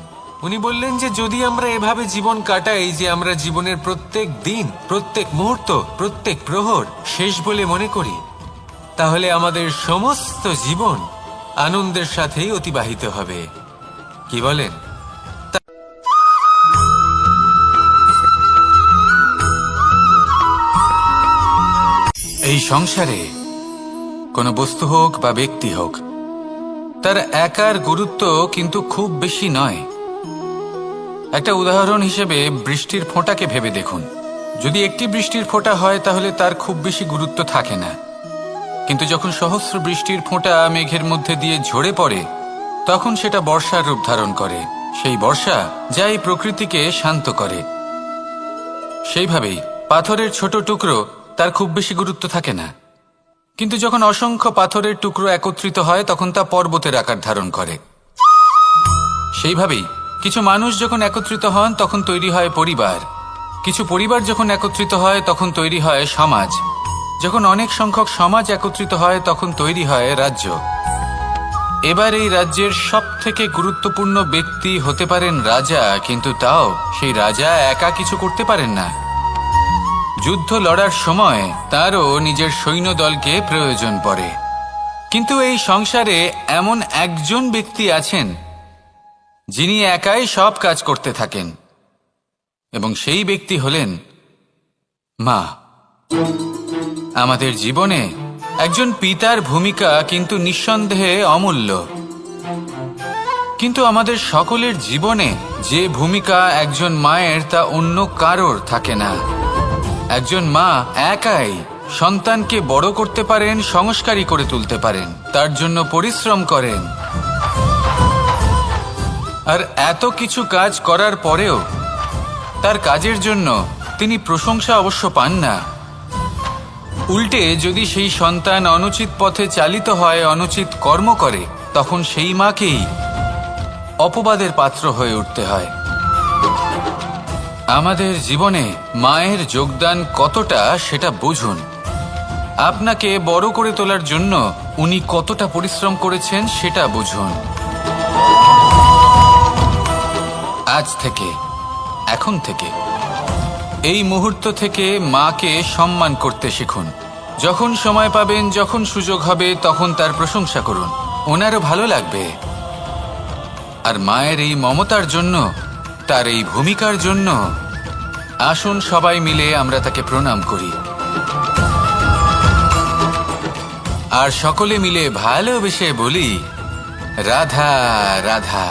উনি বললেন যে যদি আমরা এভাবে জীবন কাটাই যে আমরা জীবনের প্রত্যেক দিন, প্রত্যেক মুহূর্ত, প্রত্যেক প্রহর শেষ বলে মনে করি, তাহলে আমাদের সমস্ত জীবন আনন্দের সাথেই অতিবাহিত হবে। কি বলেন? এই সংসারে কোনো বস্তু হোক বা ব্যক্তি হোক, তার একার গুরুত্ব কিন্তু খুব বেশি নয়। একটা উদাহরণ হিসেবে বৃষ্টির ফোঁটাকে ভেবে দেখুন। যদি একটি বৃষ্টির ফোঁটা হয় তাহলে তার খুব বেশি গুরুত্ব থাকে না, কিন্তু যখন সহস্র বৃষ্টির ফোঁটা মেঘের মধ্যে দিয়ে ঝরে পড়ে, তখন সেটা বর্ষার রূপ ধারণ করে। সেই বর্ষা যা এই প্রকৃতিকে শান্ত করে। সেইভাবেই পাথরের ছোট টুকরো, তার খুব বেশি গুরুত্ব থাকে না, কিন্তু যখন অসংখ্য পাথরের টুকরো একত্রিত হয় তখন তা পর্বতের আকার ধারণ করে। সেইভাবেই কিছু মানুষ যখন একত্রিত হন তখন তৈরি হয় পরিবার, কিছু পরিবার যখন একত্রিত হয় তখন তৈরি হয় সমাজ, যখন অনেক সংখ্যক সমাজ একত্রিত হয় তখন তৈরি হয় রাজ্য। এবার এই রাজ্যের সব থেকে গুরুত্বপূর্ণ ব্যক্তি হতে পারেন রাজা, কিন্তু তাও সেই রাজা একা কিছু করতে পারেন না। যুদ্ধ লড়ার সময় তারও নিজের সৈন্যদলকে প্রয়োজন পড়ে। কিন্তু এই সংসারে এমন একজন ব্যক্তি আছেন যিনি একাই সব কাজ করতে থাকেন, এবং সেই ব্যক্তি হলেন মা। আমাদের জীবনে একজন পিতার ভূমিকা কিন্তু নিঃসন্দেহে অমূল্য, কিন্তু আমাদের সকলের জীবনে যে ভূমিকা একজন মায়ের তা অন্য কারোর থাকে না। একজন মা একাই সন্তানকে বড় করতে পারেন, সংস্কারী করে তুলতে পারেন, তার জন্য পরিশ্রম করেন। আর এত কিছু কাজ করার পরেও তার কাজের জন্য তিনি প্রশংসা অবশ্য পান না। উল্টে যদি সেই সন্তান অনুচিত পথে চালিত হয়, অনুচিত কর্ম করে, তখন সেই মাকেই অপবাদের পাত্র হয়ে উঠতে হয়। আমাদের জীবনে মায়ের যোগদান কতটা সেটা বুঝুন। আপনাকে বড় করে তোলার জন্য উনি কতটা পরিশ্রম করেছেন সেটা বুঝুন। আজ থেকে, এখন থেকে, এই মুহূর্ত থেকে মাকে সম্মান করতে শিখুন। যখন সময় পাবেন, যখন সুযোগ হবে, তখন তার প্রশংসা করুন, ওনারও ভালো লাগবে। আর মায়ের এই মমতার জন্য, তার এই ভূমিকার জন্য আসুন সবাই মিলে আমরা তাকে প্রণাম করি, আর সকলে মিলে ভালোবেসে বলি, রাধা রাধা।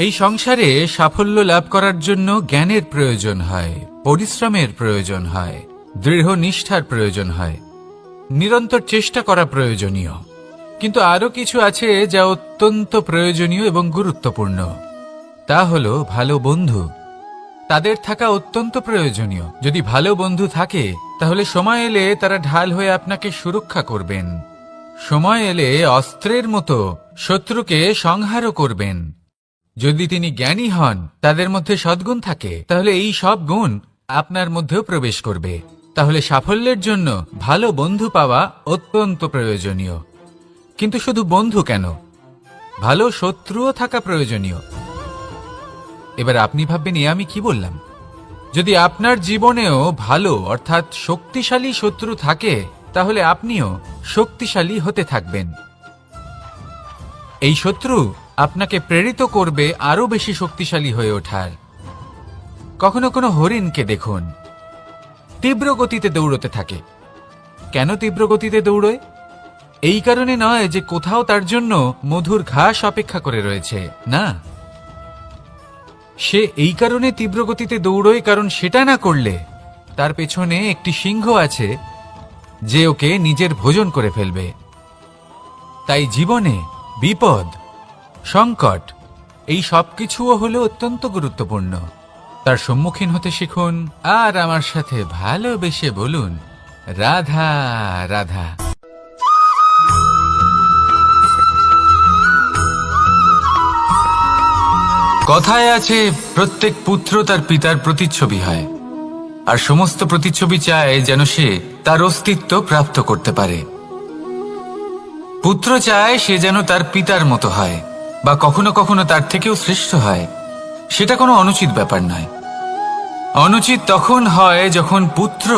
এই সংসারে সাফল্য লাভ করার জন্য জ্ঞানের প্রয়োজন হয়, পরিশ্রমের প্রয়োজন হয়, দৃঢ় নিষ্ঠার প্রয়োজন হয়, নিরন্তর চেষ্টা করা প্রয়োজনীয়। কিন্তু আরো কিছু আছে যা অত্যন্ত প্রয়োজনীয় এবং গুরুত্বপূর্ণ। তা হলো ভালো বন্ধু। তাদের থাকা অত্যন্ত প্রয়োজনীয়। যদি ভালো বন্ধু থাকে তাহলে সময় এলে তারা ঢাল হয়ে আপনাকে সুরক্ষা করবেন। সময় এলে অস্ত্রের মতো শত্রুকে সংহারও করবেন। যদি তিনি জ্ঞানী হন, তাদের মধ্যে সদ্গুণ থাকে, তাহলে এই সব গুণ আপনার মধ্যেও প্রবেশ করবে। তাহলে সাফল্যের জন্য ভালো বন্ধু পাওয়া অত্যন্ত প্রয়োজনীয়। কিন্তু শুধু বন্ধু কেন, ভালো শত্রুও থাকা প্রয়োজনীয়। এবার আপনি ভাববেন, আমি কি বললাম? যদি আপনার জীবনেও ভালো অর্থাৎ শক্তিশালী শত্রু থাকে, তাহলে আপনিও শক্তিশালী হতে থাকবেন। এই শত্রু আপনাকে প্রেরিত করবে আরো বেশি শক্তিশালী হয়ে ওঠার। কখনো কোনো হরিণকে দেখুন, তীব্র গতিতে দৌড়তে থাকে। কেন তীব্র গতিতে দৌড়য়? এই কারণে নয় যে কোথাও তার জন্য মধুর ঘাস অপেক্ষা করে রয়েছে, না। সে এই কারণে তীব্র গতিতে দৌড়য় কারণ সেটা না করলে তার পেছনে একটি সিংহ আছে যে ওকে নিজের ভোজন করে ফেলবে। তাই জীবনে বিপদ, সংকট, এই সবকিছুও হলো অত্যন্ত গুরুত্বপূর্ণ। তার সম্মুখীন হতে শিখুন আর আমার সাথে ভালোবেসে বলুন, রাধা রাধা। কথায় আছে, প্রত্যেক পুত্র তার পিতার প্রতিচ্ছবি হয়, আর সমস্ত প্রতিচ্ছবি চায় যেন সে তার অস্তিত্ব প্রাপ্ত করতে পারে। পুত্র চায় সে যেন তার পিতার মতো হয়, বা কখনো কখনো তার থেকেও শ্রেষ্ঠ হয়। সেটা কোনো অনুচিত ব্যাপার নয়। অনুচিত তখন হয় যখন পুত্র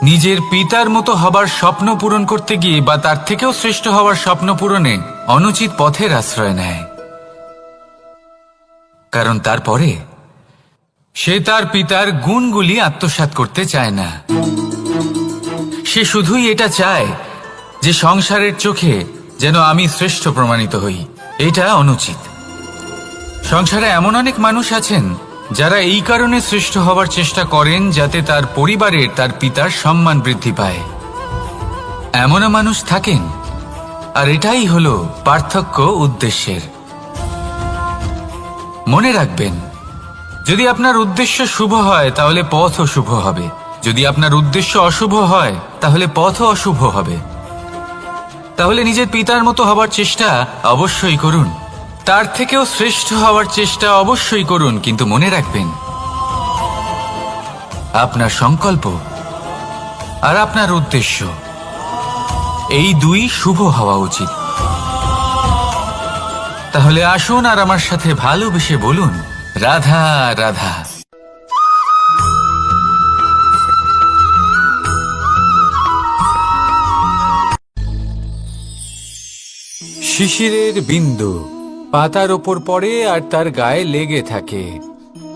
নিজের পিতার মতো হবার স্বপ্ন পূরণ করতে গিয়ে বা তার থেকেও শ্রেষ্ঠ হওয়ার স্বপ্ন পূরণে অনুচিত পথের আশ্রয় নেয়। কারণ তারপরে সে তার পিতার গুণগুলি আত্মসাৎ করতে চায় না। সে শুধুই এটা চায় যে সংসারের চোখে যেন আমি শ্রেষ্ঠ প্রমাণিত হই। এটা অনুচিত। সংসারে এমন অনেক মানুষ আছেন যারা এই কারণে শ্রেষ্ঠ হবার চেষ্টা করেন যাতে তার পরিবারের তার পিতার সম্মান বৃদ্ধি পায়। এমনও মানুষ থাকেন, আর এটাই হলো পার্থক্য উদ্দেশ্যের। মনে রাখবেন, যদি আপনার উদ্দেশ্য শুভ হয় তাহলে পথও শুভ হবে। যদি আপনার উদ্দেশ্য অশুভ হয় তাহলে পথও অশুভ হবে। তাহলে নিজের পিতার মতো হবার চেষ্টা অবশ্যই করুন, তার থেকেও শ্রেষ্ঠ হওয়ার চেষ্টা অবশ্যই করুন, কিন্তু মনে রাখবেন আপনার সংকল্প আর আপনার উদ্দেশ্য এই দুই শুভ হওয়া উচিত। তাহলে আসুন আর আমার সাথে ভালোবেসে বলুন, রাধা রাধা। শিশিরের বিন্দু পাতার ওপর পড়ে আর তার গায়ে লেগে থাকে।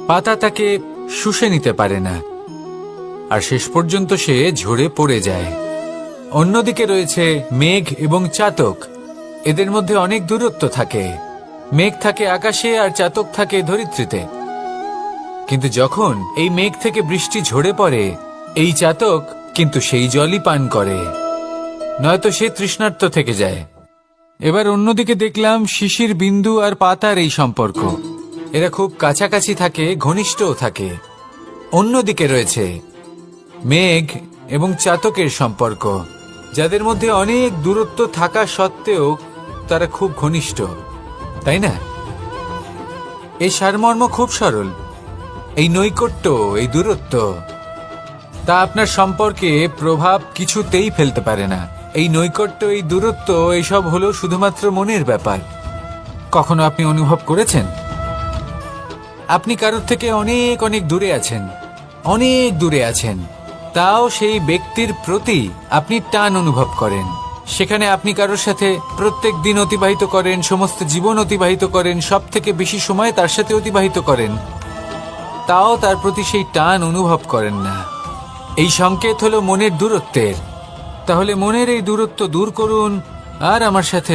পাতা তাকে শুষে নিতে পারে না, আর শেষ পর্যন্ত সে ঝরে পড়ে যায়। অন্যদিকে রয়েছে মেঘ এবং চাতক। এদের মধ্যে অনেক দূরত্ব থাকে। মেঘ থাকে আকাশে আর চাতক থাকে ধরিত্রীতে। কিন্তু যখন এই মেঘ থেকে বৃষ্টি ঝরে পড়ে, এই চাতক কিন্তু সেই জলই পান করে, নয়তো সে তৃষ্ণার্ত থেকে যায়। এবার অন্যদিকে দেখলাম শিশির বিন্দু আর পাতার এই সম্পর্ক। এরা খুব কাছাকাছি থাকে, ঘনিষ্ঠও থাকে। অন্যদিকে রয়েছে মেঘ এবং চাতকের সম্পর্ক, যাদের মধ্যে অনেক দূরত্ব থাকা সত্ত্বেও তারা খুব ঘনিষ্ঠ, তাই না? এই সারমর্ম খুব সরল। এই নৈকট্য, এই দূরত্ব, তা আপনার সম্পর্কে প্রভাব কিছুতেই ফেলতে পারে না। এই নৈকট্য, এই দূরত্ব, এইসব হলো শুধুমাত্র মনের ব্যাপার। কখনো আপনি অনুভব করেছেন আপনি কারোর থেকে অনেক অনেক দূরে আছেন, অনেক দূরে আছেন, তাও সেই ব্যক্তির প্রতি আপনি টান অনুভব করেন। সেখানে আপনি কারোর সাথে প্রত্যেক দিন অতিবাহিত করেন, সমস্ত জীবন অতিবাহিত করেন, সব থেকে বেশি সময় তার সাথে অতিবাহিত করেন, তাও তার প্রতি সেই টান অনুভব করেন না। এই সংকেত হলো মনের দূরত্বের। তাহলে মনের এই দূরত্ব দূর করুন আর আমার সাথে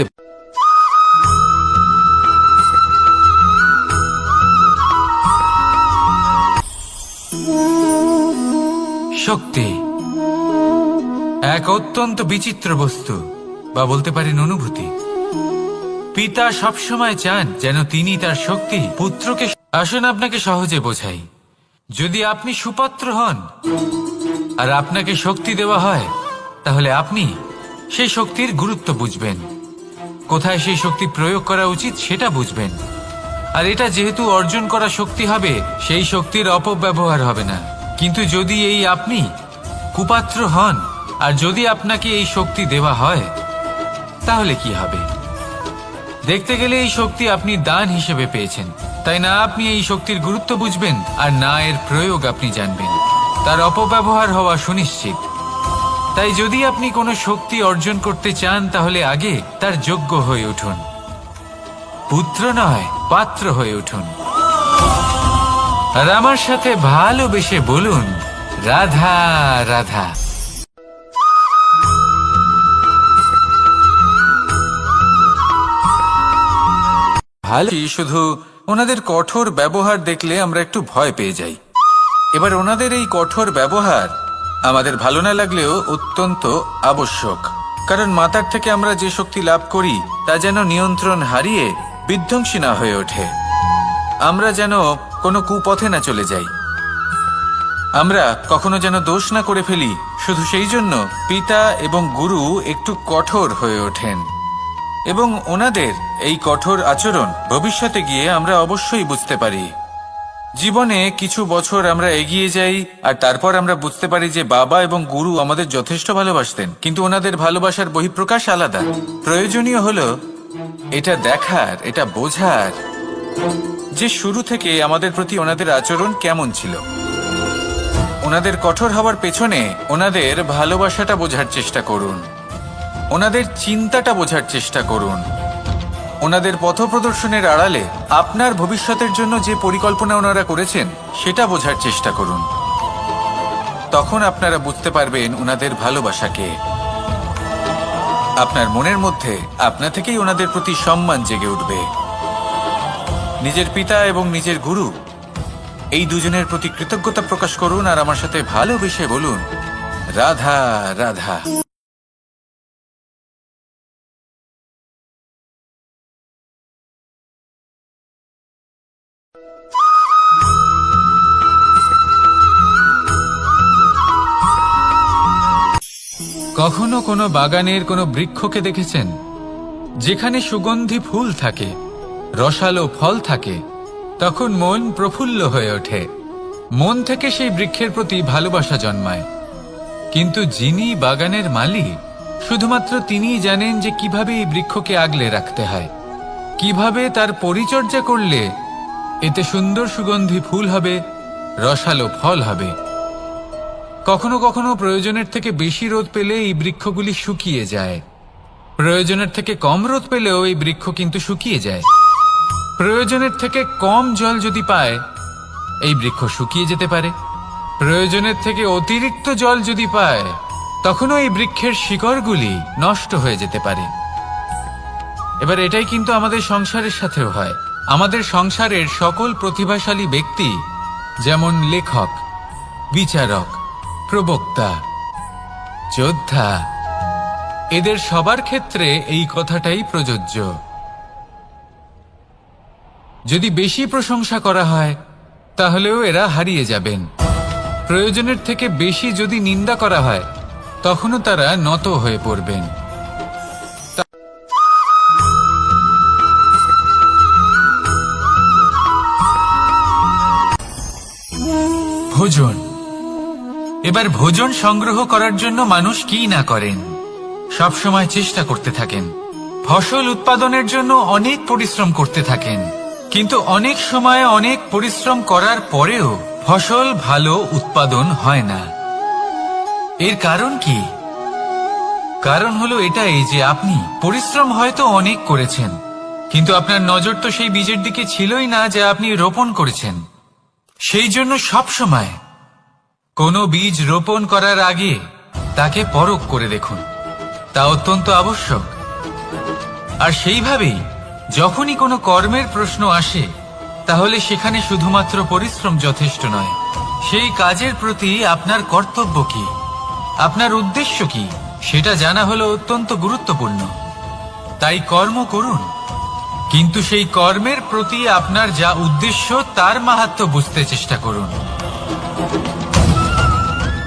শক্তি এক অত্যন্ত বিচিত্র বস্তু, বা বলতে পারেন অনুভূতি। পিতা সবসময় চান যেন তিনি তার শক্তি পুত্রকে। আসুন আপনাকে সহজে বোঝাই। যদি আপনি সুপাত্র হন আর আপনাকে শক্তি দেওয়া হয়, তাহলে আপনি সেই শক্তির গুরুত্ব বুঝবেন, কোথায় সেই শক্তি প্রয়োগ করা উচিত সেটা বুঝবেন। আর এটা যেহেতু অর্জন করা শক্তি হবে, সেই শক্তির অপব্যবহার হবে না। কিন্তু যদি এই আপনি কুপাত্র হন আর যদি আপনাকে এই শক্তি দেওয়া হয়, তাহলে কি হবে? দেখতে গেলে এই শক্তি আপনি দান হিসেবে পেয়েছেন, তাই না আপনি এই শক্তির গুরুত্ব বুঝবেন আর না এর প্রয়োগ আপনি জানবেন। তার অপব্যবহার হওয়া সুনিশ্চিত। তাই যদি আপনি কোনো শক্তি অর্জন করতে চান, তাহলে আগে তার যোগ্য হয়ে উঠুন। পুত্র নয়, পাত্র হয়ে উঠুন। আর আমার সাথে ভালোবেসে বলুন, রাধা রাধা। ভালো, শুধু ওনাদের কঠোর ব্যবহার দেখলে আমরা একটু ভয় পেয়ে যাই। এবার ওনাদের এই কঠোর ব্যবহার আমাদের ভালো না লাগলেও অত্যন্ত আবশ্যক, কারণ মাতার থেকে আমরা যে শক্তি লাভ করি তা যেন নিয়ন্ত্রণ হারিয়ে বিধ্বংসী না হয়ে ওঠে। আমরা যেন কোনো কুপথে না চলে যাই, আমরা কখনো যেন দোষ না করে ফেলি। শুধু সেই জন্য পিতা এবং গুরু একটু কঠোর হয়ে ওঠেন, এবং ওনাদের এই কঠোর আচরণ ভবিষ্যতে গিয়ে আমরা অবশ্যই বুঝতে পারি। জীবনে কিছু বছর আমরা এগিয়ে যাই আর তারপর আমরা বুঝতে পারি যে বাবা এবং গুরু আমাদের যথেষ্ট ভালোবাসতেন, কিন্তু ওনাদের ভালোবাসার বহিঃপ্রকাশ আলাদা। প্রয়োজনীয় হলো এটা দেখার, এটা বোঝার যে শুরু থেকে আমাদের প্রতি ওনাদের আচরণ কেমন ছিল। ওনাদের কঠোর হওয়ার পেছনে ওনাদের ভালোবাসাটা বোঝার চেষ্টা করুন, ওনাদের চিন্তাটা বোঝার চেষ্টা করুন, ওনাদের পথপ্রদর্শনের আড়ালে আপনার ভবিষ্যতের জন্য যে পরিকল্পনা ওনারা করেছেন সেটা বোঝার চেষ্টা করুন। তখন আপনারা বুঝতে পারবেন ওনাদের ভালোবাসাকে। আপনার মনের মধ্যে আপনা থেকেই ওনাদের প্রতি সম্মান জেগে উঠবে। নিজের পিতা এবং নিজের গুরু এই দুজনের প্রতি কৃতজ্ঞতা প্রকাশ করুন আর আমার সাথে ভালোবেসে বলুন, রাধা রাধা। কখনো কোনো বাগানের কোনো বৃক্ষকে দেখেছেন যেখানে সুগন্ধি ফুল থাকে, রসালো ফল থাকে? তখন মন প্রফুল্ল হয়ে ওঠে, মন থেকে সেই বৃক্ষের প্রতি ভালোবাসা জন্মায়। কিন্তু যিনি বাগানের মালিক, শুধুমাত্র তিনিই জানেন যে কিভাবে এই বৃক্ষকে আগলে রাখতে হয়, কিভাবে তার পরিচর্যা করলে এতে সুন্দর সুগন্ধি ফুল হবে, রসালো ফল হবে। কখনো কখনো প্রয়োজনের থেকে বেশি রোদ পেলে এই বৃক্ষগুলি শুকিয়ে যায়, প্রয়োজনের থেকে কম রোদ পেলেও এই বৃক্ষ কিন্তু শুকিয়ে যায়। প্রয়োজনের থেকে কম জল যদি পায়, এই বৃক্ষ শুকিয়ে যেতে পারে। প্রয়োজনের থেকে অতিরিক্ত জল যদি পায়, তখনও এই বৃক্ষের শিকড়গুলি নষ্ট হয়ে যেতে পারে। এবার এটাই কিন্তু আমাদের সংসারের সাথেও হয়। আমাদের সংসারের সকল প্রতিভাশালী ব্যক্তি, যেমন লেখক, বিচারক, প্রবক্তা, যোদ্ধা, এদের সবার ক্ষেত্রে এই কথাটাই প্রযোজ্য। যদি বেশি প্রশংসা করা হয়, তাহলেও এরা হারিয়ে যাবেন। প্রয়োজনের থেকে বেশি যদি নিন্দা করা হয়, তখনও তারা নত হয়ে পড়বেন। ভোজন। এবার ভোজন সংগ্রহ করার জন্য মানুষ কি না করেন, সবসময় চেষ্টা করতে থাকেন। ফসল উৎপাদনের জন্য অনেক পরিশ্রম করতে থাকেন, কিন্তু অনেক সময় অনেক পরিশ্রম করার পরেও ফসল ভালো উৎপাদন হয় না। এর কারণ কি? কারণ হলো এটাই যে আপনি পরিশ্রম হয়তো অনেক করেছেন, কিন্তু আপনার নজর তো সেই বীজের দিকে ছিলই না যা আপনি রোপণ করেছেন। সেই জন্য সবসময় কোনো বীজ রোপণ করার আগে তাকে পরখ করে দেখুন, তা অত্যন্ত আবশ্যক। আর সেইভাবেই যখনই কোনো কর্মের প্রশ্ন আসে, তাহলে সেখানে শুধুমাত্র পরিশ্রম যথেষ্ট নয়, সেই কাজের প্রতি আপনার কর্তব্য কি, আপনার উদ্দেশ্য কি, সেটা জানা হলো অত্যন্ত গুরুত্বপূর্ণ। তাই কর্ম করুন, কিন্তু সেই কর্মের প্রতি আপনার যা উদ্দেশ্য তার মাহাত্ম্য বুঝতে চেষ্টা করুন।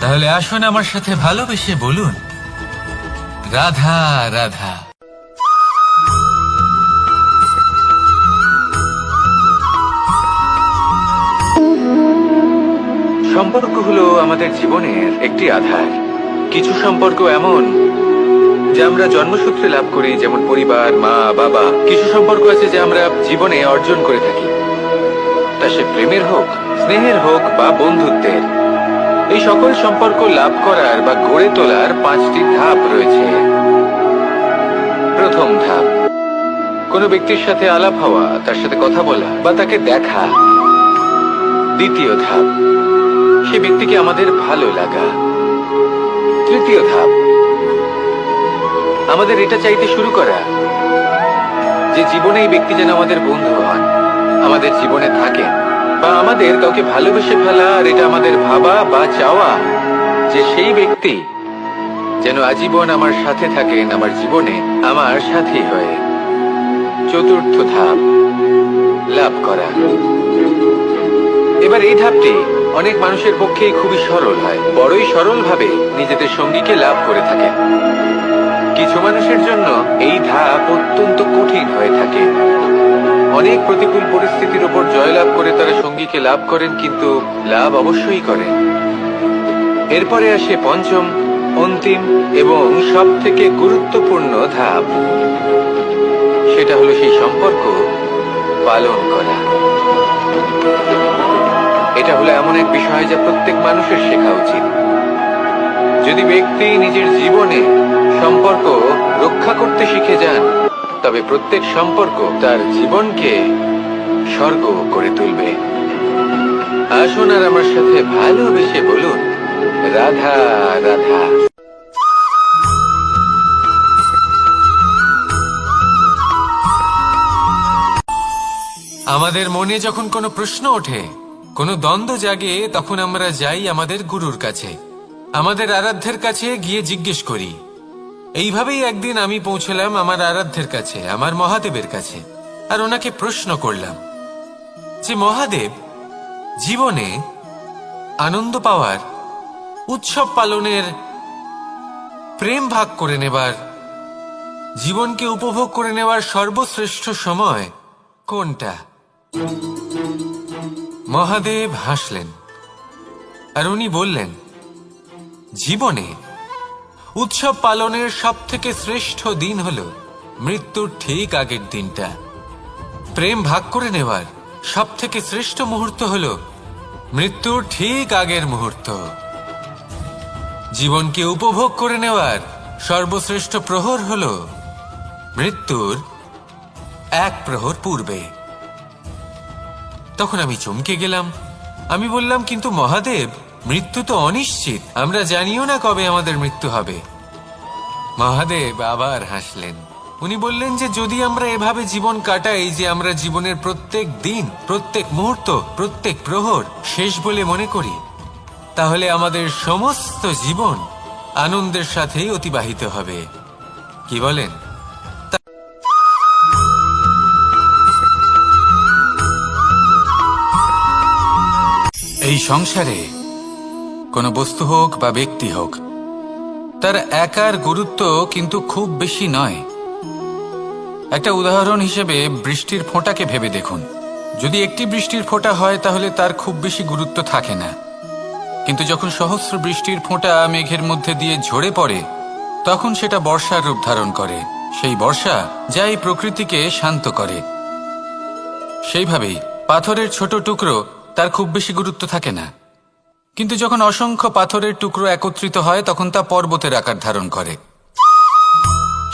তাহলে আসুন আমার সাথে ভালোবেসে বলুন, রাধা রাধা। সম্পর্ক হলো আমাদের জীবনের একটি আধার। কিছু সম্পর্ক এমন যা আমরা জন্মসূত্রে লাভ করি, যেমন পরিবার, মা বাবা। কিছু সম্পর্ক আছে যা আমরা জীবনে অর্জন করে থাকি, তা সে প্রেমের হোক, স্নেহের হোক বা বন্ধুত্বের। এই সকল সম্পর্ক লাভ করার বা গড়ে তোলার 5টি ধাপ রয়েছে। প্রথম ধাপ, কোনো ব্যক্তির সাথে আলাপ হওয়া, তার সাথে কথা বলা বা তাকে দেখা। দ্বিতীয় ধাপ, সে ব্যক্তিকে আমাদের ভালো লাগা। তৃতীয় ধাপ, আমাদের এটা চাইতে শুরু করা যে জীবনে এই ব্যক্তি যেন আমাদের বন্ধু হন, আমাদের জীবনে থাকেন, বা আমাদের কাউকে ভালোবেসে ফেলা। আর এটা আমাদের ভাবা বা চাওয়া যে সেই ব্যক্তি যেন আজীবন আমার সাথে থাকেন, আমার জীবনে আমার সাথী হয়ে। চতুর্থ ধাপ, লাভ করা। এবার এই ধাপটি অনেক মানুষের পক্ষেই খুবই সরল হয়, বড়ই সরলভাবে নিজেদের সঙ্গীকে লাভ করে থাকেন। কিছু মানুষের জন্য এই ধাপ অত্যন্ত কঠিন হয়ে থাকে। অনেক প্রতিকূল পরিস্থিতির উপর জয়লাভ করে তারা সঙ্গীকে লাভ করেন, কিন্তু লাভ অবশ্যই করেন। এরপরে আসে পঞ্চম, অন্তিম এবং সব থেকে গুরুত্বপূর্ণ ধাপ। সেটা হলো সেই সম্পর্ক পালন করা। এটা হলো এমন এক বিষয় যা প্রত্যেক মানুষের শেখা উচিত। যদি ব্যক্তি নিজের জীবনে সম্পর্ক রক্ষা করতে শিখে যান, তবে প্রত্যেক সম্পর্ক তার জীবনকে স্বর্গ করে তুলবে। আসুন আর আমার সাথে ভালোবেসে বলুন, রাধা রাধা। আমাদের মনে যখন কোনো প্রশ্ন ওঠে, কোনো দ্বন্দ্ব জাগে, তখন আমরা যাই আমাদের গুরুর কাছে, আমাদের আরাধ্যের কাছে গিয়ে জিজ্ঞেস করি। এইভাবেই একদিন আমি পৌঁছলাম আমার আরাধ্যের কাছে, আমার মহাদেবের কাছে, আর ওনাকে প্রশ্ন করলাম যে মহাদেব, জীবনে আনন্দ পাওয়ার, উৎসব পালনের, প্রেম ভাগ করে নেবার, জীবনকে উপভোগ করে নেওয়ার সর্বশ্রেষ্ঠ সময় কোনটা? মহাদেব হাসলেন আর উনি বললেন, জীবনে উৎসব পালনের সব থেকে শ্রেষ্ঠ দিন হল মৃত্যুর ঠিক আগের দিনটা। প্রেম ভাগ করে নেওয়ার সব থেকে শ্রেষ্ঠ মুহূর্ত হল মৃত্যুর ঠিক আগের মুহূর্ত। জীবনকে উপভোগ করে নেওয়ার সর্বশ্রেষ্ঠ প্রহর হল মৃত্যুর 1 প্রহর পূর্বে। তখন আমি চমকে গেলাম। আমি বললাম, কিন্তু মহাদেব, মৃত্যু তো অনিশ্চিত, আমরা জানিও না কবে আমাদের মৃত্যু হবে। মহাদেব আবার হাসলেন। উনি বললেন যে যদি আমরা এভাবে জীবন কাটাই যে আমরা জীবনের প্রত্যেক দিন, প্রত্যেক মুহূর্ত, প্রত্যেক প্রহর শেষ বলে মনে করি, তাহলে আমাদের সমস্ত জীবন আনন্দের সাথেই অতিবাহিত হবে। কি বলেন? এই সংসারে কোনো বস্তু হোক বা ব্যক্তি হোক, তার একার গুরুত্ব কিন্তু খুব বেশি নয়। একটা উদাহরণ হিসেবে বৃষ্টির ফোঁটাকে ভেবে দেখুন। যদি একটি বৃষ্টির ফোঁটা হয় তাহলে তার খুব বেশি গুরুত্ব থাকে না, কিন্তু যখন সহস্র বৃষ্টির ফোঁটা মেঘের মধ্যে দিয়ে ঝরে পড়ে, তখন সেটা বর্ষার রূপ ধারণ করে। সেই বর্ষা যা এই প্রকৃতিকে শান্ত করে। সেইভাবেই পাথরের ছোট টুকরো, তার খুব বেশি গুরুত্ব থাকে না, কিন্তু যখন অসংখ্য পাথরের টুকরো একত্রিত হয় তখন তা পর্বতের আকার ধারণ করে।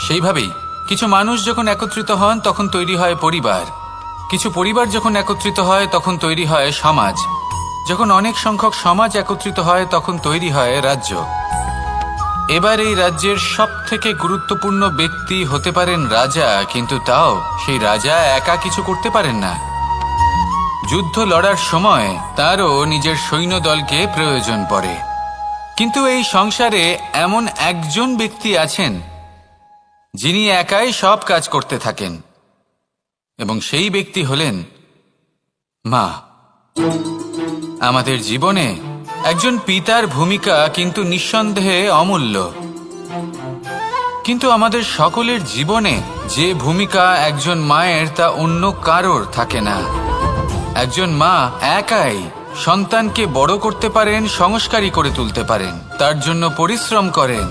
সেইভাবেই কিছু মানুষ যখন একত্রিত হন তখন তৈরি হয় পরিবার, কিছু পরিবার যখন একত্রিত হয় তখন তৈরি হয় সমাজ, যখন অনেক সংখ্যক সমাজ একত্রিত হয় তখন তৈরি হয় রাজ্য। এবার এই রাজ্যের সব থেকে গুরুত্বপূর্ণ ব্যক্তি হতে পারেন রাজা, কিন্তু তাও সেই রাজা একা কিছু করতে পারেন না। যুদ্ধ লড়ার সময় তারও নিজের সৈন্যদলকে প্রয়োজন পড়ে। কিন্তু এই সংসারে এমন একজন ব্যক্তি আছেন যিনি একাই সব কাজ করতে থাকেন, এবং সেই ব্যক্তি হলেন মা। আমাদের জীবনে একজন পিতার ভূমিকা কিন্তু নিঃসন্দেহে অমূল্য, কিন্তু আমাদের সকলের জীবনে যে ভূমিকা একজন মায়ের তা অন্য কারোর থাকে না। একজন মা একাই সন্তানকে বড় করতে পারেন, সংস্কারী করে তুলতে পারেন, তার জন্য পরিশ্রম করেন।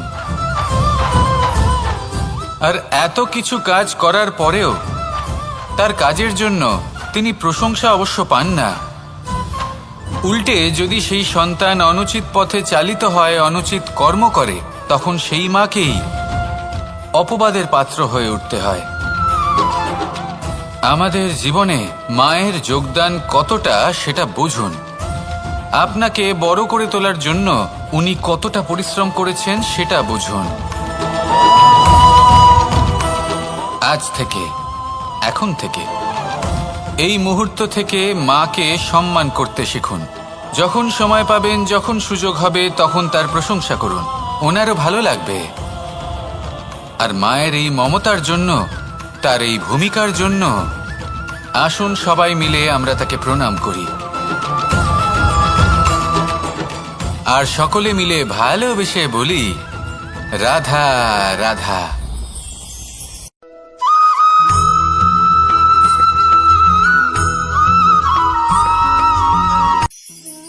আর এত কিছু কাজ করার পরেও তার কাজের জন্য তিনি প্রশংসা অবশ্য পান না। উল্টে যদি সেই সন্তান অনুচিত পথে চালিত হয়, অনুচিত কর্ম করে, তখন সেই মাকেই অপবাদের পাত্র হয়ে উঠতে হয়। আমাদের জীবনে মায়ের যোগদান কতটা সেটা বুঝুন। আপনাকে বড় করে তোলার জন্য উনি কতটা পরিশ্রম করেছেন সেটা বুঝুন। আজ থেকে, এখন থেকে, এই মুহূর্ত থেকে মাকে সম্মান করতে শিখুন। যখন সময় পাবেন, যখন সুযোগ হবে, তখন তার প্রশংসা করুন, ওনারও ভালো লাগবে। আর মায়ের এই মমতার জন্য, তার এই ভূমিকার জন্য আসুন সবাই মিলে আমরা তাকে প্রণাম করি, আর সকলে মিলে ভালোবেসে বলি, রাধা রাধা।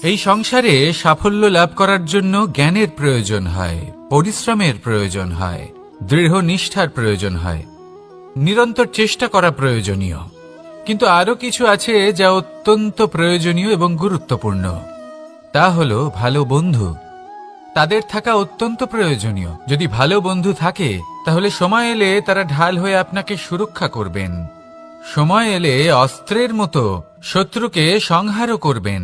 এই সংসারে সাফল্য লাভ করার জন্য জ্ঞানের প্রয়োজন হয়, পরিশ্রমের প্রয়োজন হয়, দৃঢ় নিষ্ঠার প্রয়োজন হয়, নিরন্তর চেষ্টা করা প্রয়োজনীয়। কিন্তু আরো কিছু আছে যা অত্যন্ত প্রয়োজনীয় এবং গুরুত্বপূর্ণ। তা হলো ভালো বন্ধু। তাদের থাকা অত্যন্ত প্রয়োজনীয়। যদি ভালো বন্ধু থাকে তাহলে সময় এলে তারা ঢাল হয়ে আপনাকে সুরক্ষা করবেন। সময় এলে অস্ত্রের মতো শত্রুকে সংহারও করবেন।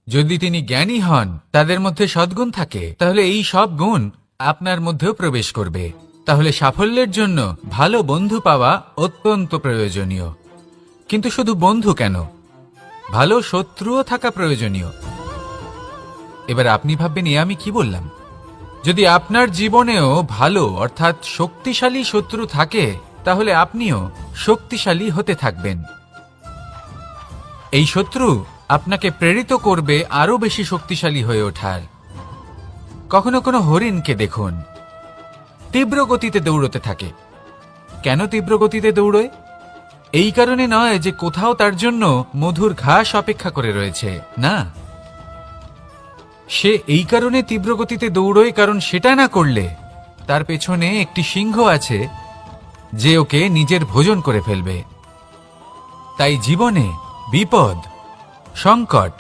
যদি তিনি জ্ঞানী হন, তাদের মধ্যে সদ্গুণ থাকে, তাহলে এই সব গুণ আপনার মধ্যেও প্রবেশ করবে। তাহলে সাফল্যের জন্য ভালো বন্ধু পাওয়া অত্যন্ত প্রয়োজনীয়। কিন্তু শুধু বন্ধু কেন, ভালো শত্রুও থাকা প্রয়োজনীয়। এবার আপনি ভাববেন, এ আমি কি বললাম? যদি আপনার জীবনেও ভালো অর্থাৎ শক্তিশালী শত্রু থাকে, তাহলে আপনিও শক্তিশালী হতে থাকবেন। এই শত্রু আপনাকে প্রেরিত করবে আরো বেশি শক্তিশালী হয়ে ওঠার। কখনো কোনো হরিণকে দেখুন, তীব্র গতিতে দৌড়তে থাকে। কেন তীব্র গতিতে দৌড়য়? এই কারণে নয় যে কোথাও তার জন্য মধুর ঘাস অপেক্ষা করে রয়েছে, না। সে এই কারণে তীব্র গতিতে দৌড়য় কারণ সেটা না করলে তার পেছনে একটি সিংহ আছে যে ওকে নিজের ভোজন করে ফেলবে। তাই জীবনে বিপদ, সংকট,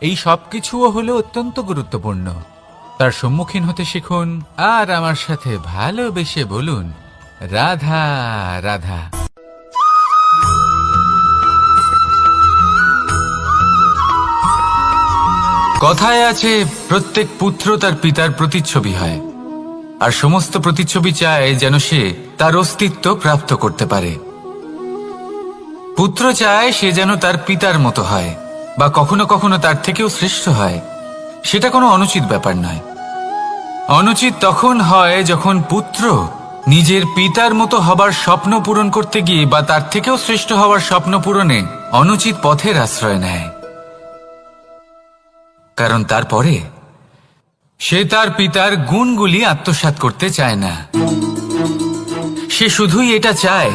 এই সবকিছুও হলো অত্যন্ত গুরুত্বপূর্ণ। তার সম্মুখীন হতে শিখুন, আর আমার সাথে ভালোবেসে বলুন, রাধা রাধা। কথায় আছে, প্রত্যেক পুত্র তার পিতার প্রতিচ্ছবি হয়, আর সমস্ত প্রতিচ্ছবি চায় যেন সে তার অস্তিত্ব প্রাপ্ত করতে পারে। পুত্র চায় সে যেন তার পিতার মতো হয়, বা কখনো কখনো তার থেকেও শ্রেষ্ঠ হয়। সেটা কোনো অনুচিত ব্যাপার নয়। অনুচিত তখন হয় যখন পুত্র নিজের পিতার মতো হবার স্বপ্ন পূরণ করতে গিয়ে বা তার থেকেও শ্রেষ্ঠ হওয়ার স্বপ্ন পূরণে অনুচিত পথের আশ্রয় নেয়। কারণ তারপরে সে তার পিতার গুণগুলি আত্মসাৎ করতে চায় না। সে শুধুই এটা চায়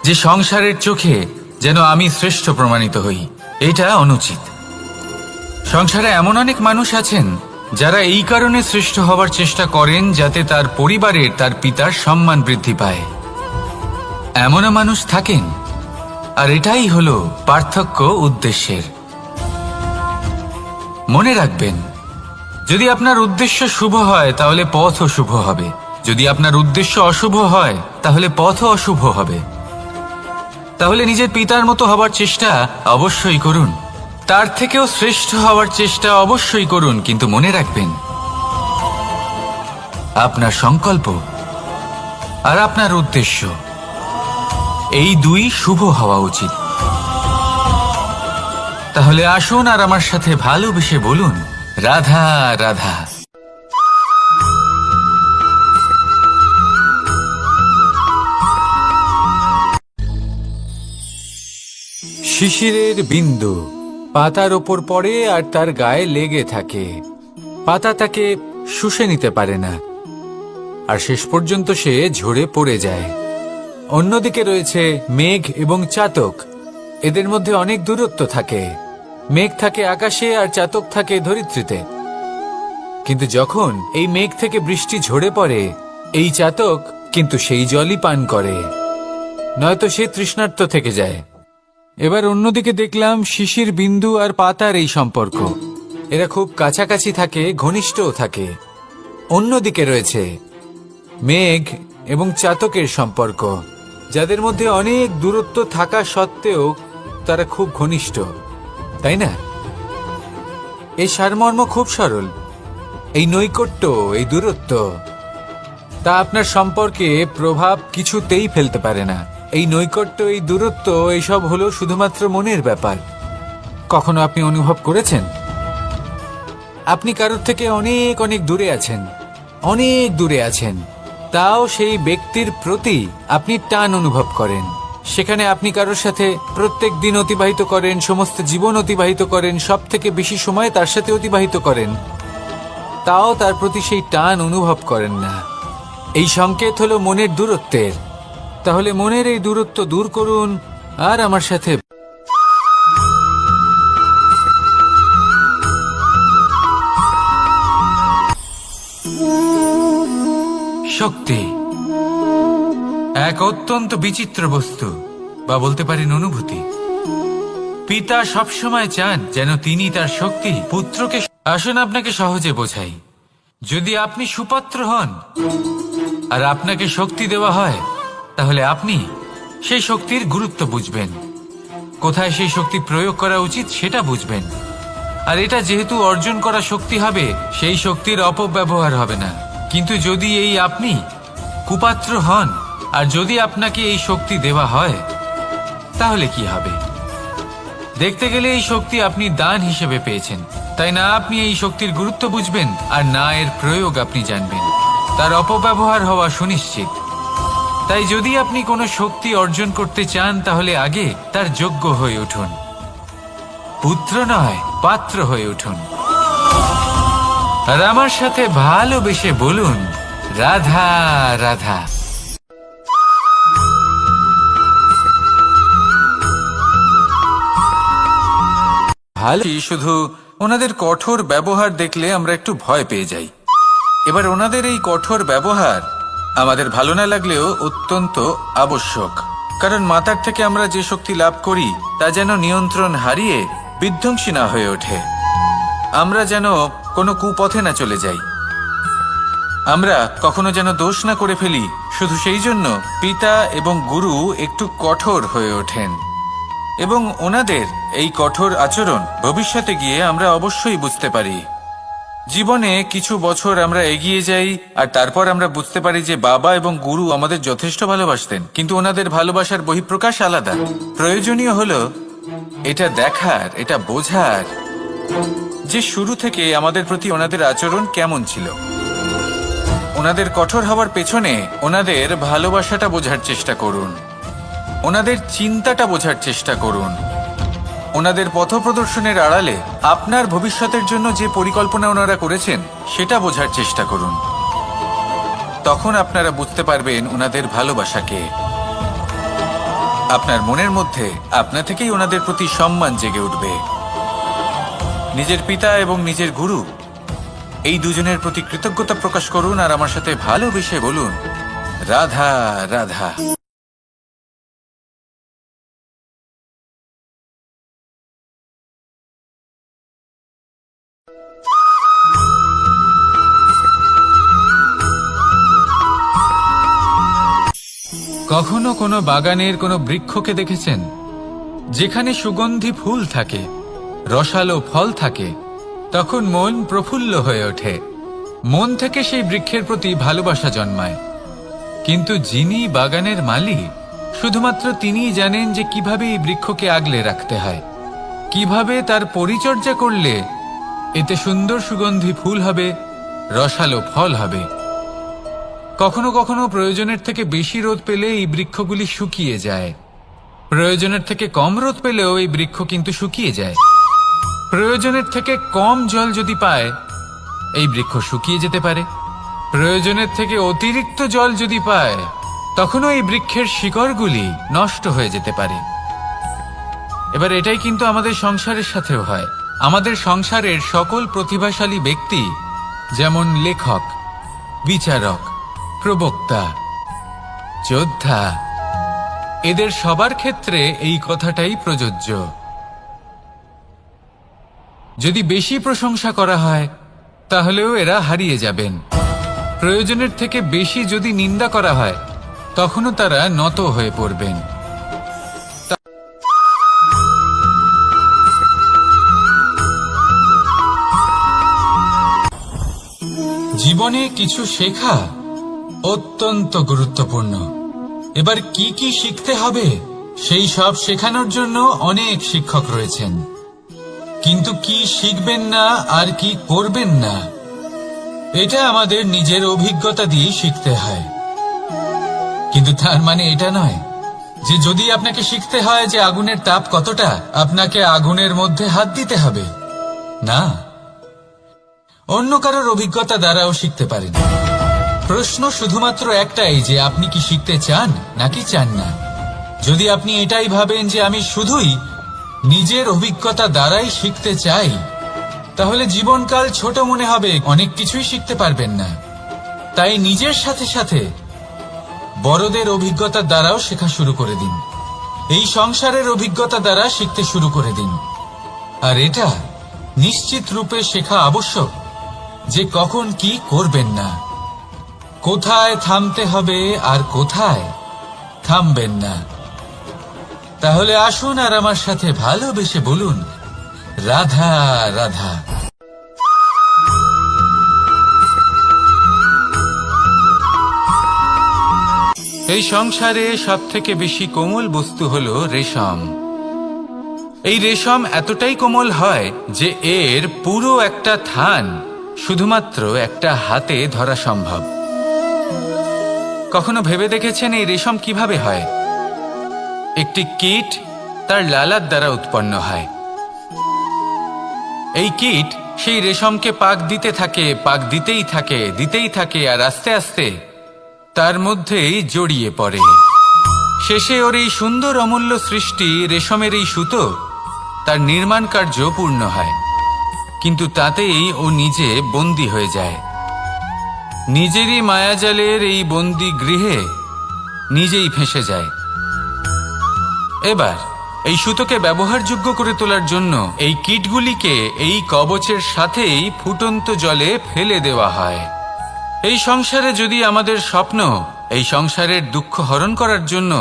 যে সংসারের চোখে যেন আমি শ্রেষ্ঠ প্রমাণিত হই। এটা অনুচিত। সংসারে এমন অনেক মানুষ আছেন যারা এই কারণে শ্রেষ্ঠ হওয়ার চেষ্টা করেন যাতে তার পরিবারের, তার পিতার সম্মান বৃদ্ধি পায়। এমনও মানুষ থাকেন, আর এটাই হলো পার্থক্য উদ্দেশ্যের। মনে রাখবেন, যদি আপনার উদ্দেশ্য শুভ হয় তাহলে পথও শুভ হবে। যদি আপনার উদ্দেশ্য অশুভ হয় তাহলে পথও অশুভ হবে। তাহলে নিজের পিতার মতো হবার চেষ্টা অবশ্যই করুন, তার থেকেও শ্রেষ্ঠ হওয়ার চেষ্টা অবশ্যই করুন, কিন্তু মনে রাখবেন আপনার সংকল্প আর আপনার উদ্দেশ্য এই দুই শুভ হওয়া উচিত। তাহলে আসুন আর আমার সাথে ভালোবেসে বলুন, রাধা রাধা। শিশিরের বিন্দু পাতার ওপর পড়ে আর তার গায়ে লেগে থাকে। পাতা তাকে শুষে নিতে পারে না, আর শেষ পর্যন্ত সে ঝরে পড়ে যায়। অন্যদিকে রয়েছে মেঘ এবং চাতক। এদের মধ্যে অনেক দূরত্ব থাকে। মেঘ থাকে আকাশে আর চাতক থাকে ধরিত্রীতে। কিন্তু যখন এই মেঘ থেকে বৃষ্টি ঝরে পড়ে, এই চাতক কিন্তু সেই জলই পান করে, নয়তো সে তৃষ্ণার্ত থেকে যায়। এবার অন্যদিকে দেখলাম শিশির বিন্দু আর পাতার এই সম্পর্ক। এরা খুব কাছাকাছি থাকে, ঘনিষ্ঠও থাকে। অন্যদিকে রয়েছে মেঘ এবং চাতকের সম্পর্ক, যাদের মধ্যে অনেক দূরত্ব থাকা সত্ত্বেও তারা খুব ঘনিষ্ঠ, তাই না? এই সারমর্ম খুব সরল। এই নৈকট্য, এই দূরত্ব, তা আপনার সম্পর্কে প্রভাব কিছুতেই ফেলতে পারে না। এই নৈকট্য, এই দূরত্ব, এইসব হলো শুধুমাত্র মনের ব্যাপার। কখনো আপনি অনুভব করেছেন আপনি কারোর থেকে অনেক অনেক দূরে আছেন, অনেক দূরে আছেন, তাও সেই ব্যক্তির প্রতি আপনি টান অনুভব করেন। সেখানে আপনি কারোর সাথে প্রত্যেক দিন অতিবাহিত করেন, সমস্ত জীবন অতিবাহিত করেন, সব থেকে বেশি সময় তার সাথে অতিবাহিত করেন, তাও তার প্রতি সেই টান অনুভব করেন না। এই সংকেত হলো মনের দূরত্বের। তাহলে মনের এই দূরত্ব দূর করুন আর আমার সাথে শক্তি এক অত্যন্ত বিচিত্র বস্তু, বা বলতে পারেন অনুভূতি। পিতা সবসময় চান যেন তিনি তার শক্তি পুত্রকে। আসুন আপনাকে সহজে বোঝাই। যদি আপনি সুপাত্র হন আর আপনাকে শক্তি দেওয়া হয়, তাহলে আপনি সেই শক্তির গুরুত্ব বুঝবেন, কোথায় সেই শক্তি প্রয়োগ করা উচিত সেটা বুঝবেন। আর এটা যেহেতু অর্জন করা শক্তি হবে, সেই শক্তির অপব্যবহার হবে না। কিন্তু যদি এই আপনি কুপাত্র হন আর যদি আপনাকে এই শক্তি দেওয়া হয়, তাহলে কি হবে? দেখতে গেলে এই শক্তি আপনি দান হিসেবে পেয়েছেন, তাই না আপনি এই শক্তির গুরুত্ব বুঝবেন আর না এর প্রয়োগ আপনি জানবেন। তার অপব্যবহার হওয়া সুনিশ্চিত। তাই যদি আপনি কোনো শক্তি অর্জন করতে চান, তাহলে আগে তার যোগ্য হয়ে উঠুন। পুত্র নয়, পাত্র হয়ে উঠুন। আর আমার সাথে ভালোবেসে বলুন, রাধা রাধা। ভালো, শুধু ওনাদের কঠোর ব্যবহার দেখলে আমরা একটু ভয় পেয়ে যাই। এবার ওনাদের এই কঠোর ব্যবহার আমাদের ভালো না লাগলেও অত্যন্ত আবশ্যক, কারণ মাতার থেকে আমরা যে শক্তি লাভ করি তা যেন নিয়ন্ত্রণ হারিয়ে বিধ্বংসী না হয়ে ওঠে। আমরা যেন কোনো কুপথে না চলে যাই, আমরা কখনো যেন দোষ না করে ফেলি। শুধু সেই জন্য পিতা এবং গুরু একটু কঠোর হয়ে ওঠেন, এবং ওনাদের এই কঠোর আচরণ ভবিষ্যতে গিয়ে আমরা অবশ্যই বুঝতে পারি। জীবনে কিছু বছর আমরা এগিয়ে যাই আর তারপর আমরা বুঝতে পারি যে বাবা এবং গুরু আমাদের যথেষ্ট ভালোবাসতেন, কিন্তু ওনাদের ভালোবাসার বহিঃপ্রকাশ আলাদা। প্রয়োজনীয় হলো এটা দেখার, এটা বোঝার যে শুরু থেকে আমাদের প্রতি ওনাদের আচরণ কেমন ছিল। ওনাদের কঠোর হওয়ার পেছনে ওনাদের ভালোবাসাটা বোঝার চেষ্টা করুন, ওনাদের চিন্তাটা বোঝার চেষ্টা করুন, ওনাদের পথপ্রদর্শনের আড়ালে আপনার ভবিষ্যতের জন্য যে পরিকল্পনা ওনারা করেছেন সেটা বোঝার চেষ্টা করুন। তখন আপনারা বুঝতে পারবেন ওনাদের ভালোবাসাকে। আপনার মনের মধ্যে আপনা থেকেই ওনাদের প্রতি সম্মান জেগে উঠবে। নিজের পিতা এবং নিজের গুরু এই দুজনের প্রতি কৃতজ্ঞতা প্রকাশ করুন আর আমার সাথে ভালোবেসে বলুন, রাধা রাধা। কখনো কোনো বাগানের কোনো বৃক্ষকে দেখেছেন যেখানে সুগন্ধি ফুল থাকে, রসালো ফল থাকে? তখন মন প্রফুল্ল হয়ে ওঠে, মন থেকে সেই বৃক্ষের প্রতি ভালোবাসা জন্মায়। কিন্তু যিনি বাগানের মালিক, শুধুমাত্র তিনিই জানেন যে কিভাবে এই বৃক্ষকে আগলে রাখতে হয়। কিভাবে তার পরিচর্যা করলে এতে সুন্দর সুগন্ধি ফুল হবে, রসালো ফল হবে। কখনো কখনো প্রয়োজনের থেকে বেশি রোদ পেলে এই বৃক্ষগুলি শুকিয়ে যায়, প্রয়োজনের থেকে কম রোদ পেলেও এই বৃক্ষ কিন্তু শুকিয়ে যায়। প্রয়োজনের থেকে কম জল যদি পায় এই বৃক্ষ শুকিয়ে যেতে পারে, প্রয়োজনের থেকে অতিরিক্ত জল যদি পায় তখনও এই বৃক্ষের শিকড়গুলি নষ্ট হয়ে যেতে পারে। এবার এটাই কিন্তু আমাদের সংসারের সাথেও হয়। আমাদের সংসারের সকল প্রতিভাশালী ব্যক্তি, যেমন লেখক, বিচারক, প্রবক্তা, যোদ্ধা, এদের সবার ক্ষেত্রে এই কথাটাই প্রযোজ্য। যদি বেশি প্রশংসা করা হয় তাহলেও এরা হারিয়ে যাবেন। প্রয়োজনের থেকে বেশি যদি নিন্দা করা হয় তখনও তারা নত হয়ে পড়বেন। জীবনে কিছু শেখা অত্যন্ত গুরুত্বপূর্ণ। এবার কি কি শিখতে হবে সেই সব শেখানোর জন্য অনেক শিক্ষক রয়েছেন, কিন্তু কি শিখবেন না আর কি করবেন না এটা আমাদের নিজের অভিজ্ঞতা দিয়ে শিখতে হয়। কিন্তু তার মানে এটা নয় যে যদি আপনাকে শিখতে হয় যে আগুনের তাপ কতটা, আপনাকে আগুনের মধ্যে হাত দিতে হবে। না, অন্য কারোর অভিজ্ঞতা দ্বারাও শিখতে পারেন। প্রশ্ন শুধুমাত্র একটাই যে আপনি কি শিখতে চান নাকি চান না। যদি আপনি এটাই ভাবেন যে আমি শুধুই নিজের অভিজ্ঞতা দ্বারাই শিখতে চাই, তাহলে জীবনকাল ছোট মনে হবে, অনেক কিছুই শিখতে পারবেন না। তাই নিজের সাথে সাথে বড়দের অভিজ্ঞতা দ্বারাও শেখা শুরু করে দিন। এই সংসারের অভিজ্ঞতা দ্বারা শিখতে শুরু করে দিন। আর এটা নিশ্চিত রূপে শেখা আবশ্যক যে কখন কি করবেন না, কোথায় থামতে হবে আর কোথায় থামবেন না। তাহলে আসুন আর আমার সাথে ভালোবেসে বলুন, রাধা রাধা। এই সংসারে সবথেকে বেশি কোমল বস্তু হলো রেশম। এই রেশম এতটাই কোমল হয় যে এর পুরো একটা থান শুধুমাত্র একটা হাতে ধরা সম্ভব। কখনো ভেবে দেখেছেন এই রেশম কিভাবে হয়? একটি কীট তার লালার দ্বারা উৎপন্ন হয়। এই কীট সেই রেশমকে পাক দিতে থাকে, পাক দিতেই থাকে আর আস্তে আস্তে তার মধ্যেই জড়িয়ে পড়ে। শেষে ওর এই সুন্দর অমূল্য সৃষ্টি রেশমের এই সুতো তার নির্মাণ কার্য পূর্ণ হয়, কিন্তু তাতেই ও নিজে বন্দী হয়ে যায়। নিজেরই মায়াজালের এই বন্দী গৃহে নিজেই ফেঁসে যায়। এবার এই সুতোকে ব্যবহারযোগ্য করে তোলার জন্য এই কীটগুলিকে এই কবচের সাথেই ফুটন্ত জলে ফেলে দেওয়া হয়। এই সংসারে যদি আমাদের স্বপ্ন এই সংসারের দুঃখ হরণ করার জন্য,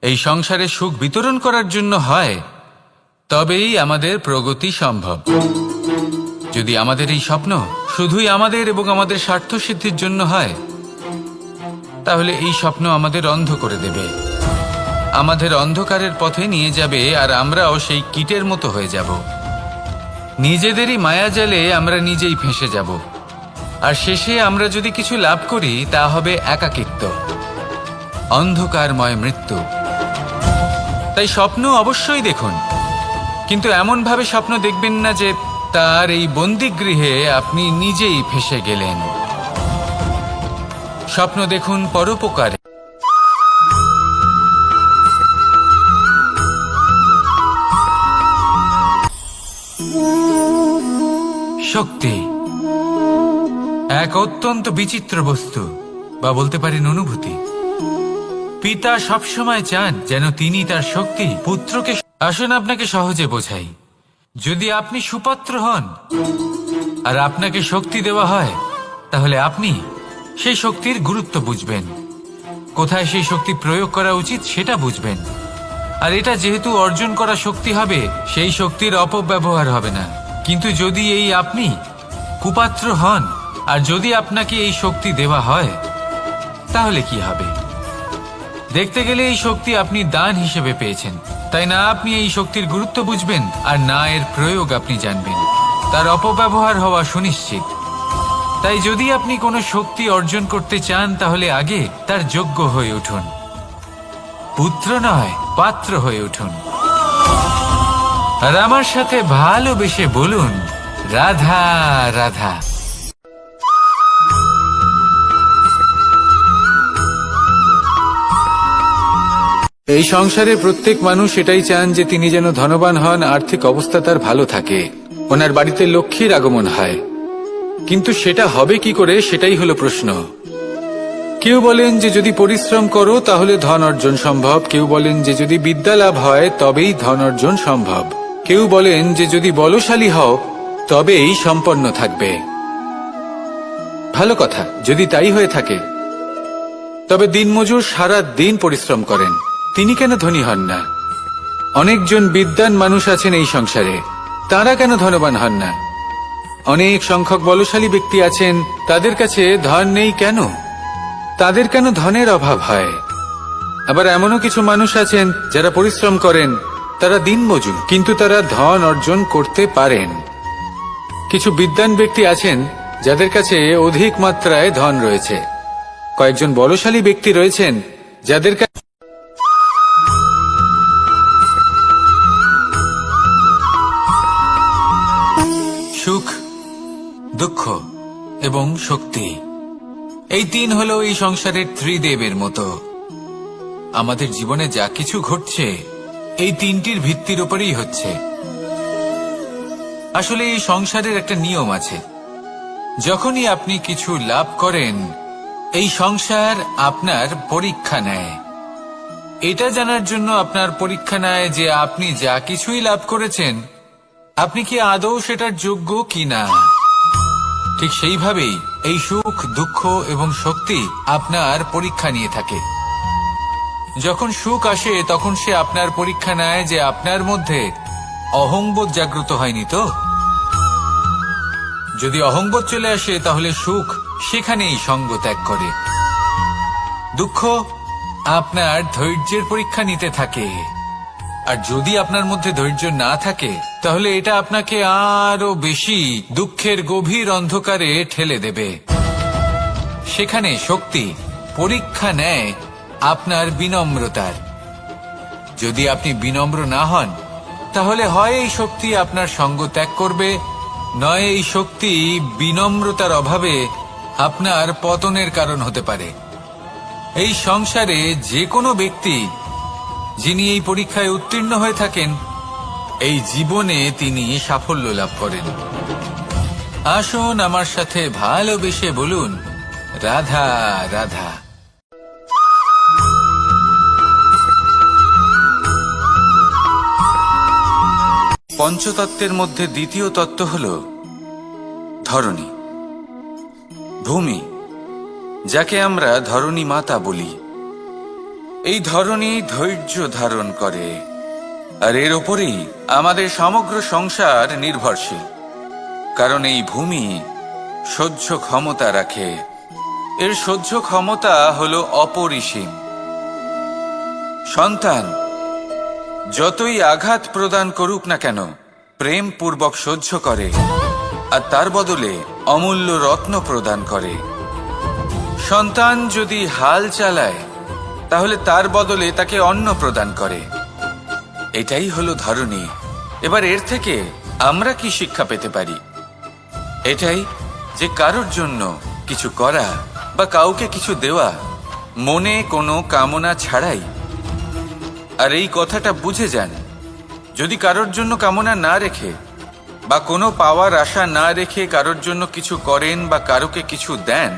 এই সংসারে সুখ বিতরণ করার জন্য হয়, তবেই আমাদের প্রগতি সম্ভব। যদি আমাদের এই স্বপ্ন শুধুই আমাদের এবং আমাদের স্বার্থ সিদ্ধির জন্য হয়, তাহলে এই স্বপ্ন আমাদের অন্ধ করে দেবে, আমাদের অন্ধকারের পথে নিয়ে যাবে, আর আমরাও সেই কীটের মতো হয়ে যাব। নিজেদেরই মায়াজালে আমরা নিজেই ফেঁসে যাব, আর শেষে আমরা যদি কিছু লাভ করি তা হবে একাকিত্ব, অন্ধকারময় মৃত্যু। তাই স্বপ্ন অবশ্যই দেখুন, কিন্তু এমন ভাবে স্বপ্ন দেখবেন না যে তার এই বন্দিগৃহে আপনি নিজেই ফেঁসে গেলেন। স্বপ্ন দেখুন পরোপকারে। শক্তি এক অত্যন্ত বিচিত্র বস্তু, বা বলতে পারেন অনুভূতি। পিতা সবসময় চান যেন তিনি তার শক্তি পুত্রকে। আসুন আপনাকে সহজে বোঝাই। যদি আপনি সুপাত্র হন আর আপনাকে শক্তি দেওয়া হয়, তাহলে আপনি সেই শক্তির গুরুত্ব বুঝবেন, কোথায় সেই শক্তি প্রয়োগ করা উচিত সেটা বুঝবেন। আর এটা যেহেতু অর্জন করা শক্তি হবে, সেই শক্তির অপব্যবহার হবে না। কিন্তু যদি এই আপনি কুপাত্র হন আর যদি আপনাকে এই শক্তি দেওয়া হয়, তাহলে কি হবে? দেখতে গেলে এই শক্তি আপনি দান হিসেবে পেয়েছেন, তাই না আপনি এই শক্তির গুরুত্ব বুঝবেন, আর না এর প্রয়োগ আপনি জানবেন। তার অপব্যবহার হওয়া সুনিশ্চিত। তাই যদি আপনি কোনো শক্তি অর্জন করতে চান, তাহলে আগে তার যোগ্য হয়ে উঠুন। পুত্র নয়, পাত্র হয়ে উঠুন। আর আমার সাথে ভালোবেসে বলুন, রাধা রাধা। এই সংসারে প্রত্যেক মানুষ এটাই চান যে তিনি যেন ধনবান হন, আর্থিক অবস্থা তার ভালো থাকে, ওনার বাড়িতে লক্ষ্মীর আগমন হয়। কিন্তু সেটা হবে কি করে, সেটাই হলো প্রশ্ন। কেউ বলেন যে যদি পরিশ্রম করো তাহলে ধন অর্জন সম্ভব, কেউ বলেন যে যদি বিদ্যা লাভ হয় তবেই ধন অর্জন সম্ভব, কেউ বলেন যে যদি বলশালী হও তবেই সম্পন্ন থাকবে। ভালো কথা, যদি তাই হয়ে থাকে, তবে দিনমজুর সারা দিন পরিশ্রম করেন, তিনি কেন ধনী হন না? অনেকজন বিদ্বান মানুষ আছেন এই সংসারে, তারা কেন ধনবান হন না? অনেক সংখ্যক বলশালী ব্যক্তি আছেন, তাদের কাছে ধন নেই কেন? তাদের কেন ধনের অভাব হয়? আবার এমনও কিছু মানুষ আছেন যারা পরিশ্রম করেন, তারা দিনমজুর, কিন্তু তারা ধন অর্জন করতে পারেন। কিছু বিদ্বান ব্যক্তি আছেন যাদের কাছে অধিক মাত্রায় ধন রয়েছে। কয়েকজন বলশালী ব্যক্তি রয়েছেন যাদের কাছে সুখ, দুঃখ এবং শক্তি, এই তিন হলো এই সংসারের ত্রিদেবের মতো। আমাদের জীবনে যা কিছু ঘটছে এই তিনটির ভিত্তির উপরেই হচ্ছে। আসলে এই সংসারের একটা নিয়ম আছে, যখনই আপনি কিছু লাভ করেন এই সংসার আপনার পরীক্ষা নেয়। এটা জানার জন্য আপনার পরীক্ষা নেয় যে আপনি যা কিছুই লাভ করেছেন আপনি কি আদৌ সেটার যোগ্য কিনা। ঠিক সেইভাবেই এই সুখ, দুঃখ এবং শক্তি আপনার পরীক্ষা নিয়ে থাকে। যখন সুখ আসে তখন সে আপনার পরীক্ষা নেয় যে আপনার মধ্যে অহংবোধ জাগ্রত হয়নি তো। যদি অহংবোধ চলে আসে তাহলে সুখ সেখানেই সঙ্গ ত্যাগ করে। দুঃখ আপনার ধৈর্যের পরীক্ষা নিতে থাকে, আর যদি আপনার মধ্যে ধৈর্য না থাকে তাহলে এটা আপনাকে আরো বেশি দুঃখের গভীর অন্ধকারে ঠেলে দেবে। সেখানে শক্তি পরীক্ষা নেয় আপনার বিনম্রতার। যদি আপনি বিনম্র না হন তাহলে হয় এই শক্তি আপনার সঙ্গ ত্যাগ করবে, নয় এই শক্তি বিনম্রতার অভাবে আপনার পতনের কারণ হতে পারে। এই সংসারে যে কোনো ব্যক্তি যিনি এই পরীক্ষায় উত্তীর্ণ হয়ে থাকেন, এই জীবনে তিনি সাফল্য লাভ করেন। আসুন আমার সাথে ভালোবেসে বলুন, রাধা রাধা। পঞ্চতত্ত্বের মধ্যে দ্বিতীয় তত্ত্ব হল ধরণী, ভূমি, যাকে আমরা ধরণী মাতা বলি। এই ধরণী ধৈর্য ধারণ করে, আর এর ওপরেই আমাদের সমগ্র সংসার নির্ভরশীল। কারণ এই ভূমি সহ্য ক্ষমতা রাখে, এর সহ্য ক্ষমতা হল অপরিসীম। সন্তান যতই আঘাত প্রদান করুক না কেন প্রেম পূর্বক সহ্য করে, আর তার বদলে অমূল্য রত্ন প্রদান করে। সন্তান যদি হাল চালায় তাহলে তার বদলে তাকে অন্ন প্রদান করে। এটাই হলো ধরণী। এবার এর থেকে আমরা কি শিক্ষা পেতে পারি? এটাই যে কারোর জন্য কিছু করা বা কাউকে কিছু দেওয়া মনে কোনো কামনা ছাড়াই। আর এই কথাটা বুঝে যান, যদি কারোর জন্য কামনা না রেখে বা কোনো পাওয়ার আশা না রেখে কারোর জন্য কিছু করেন বা কারোকে কিছু দেন,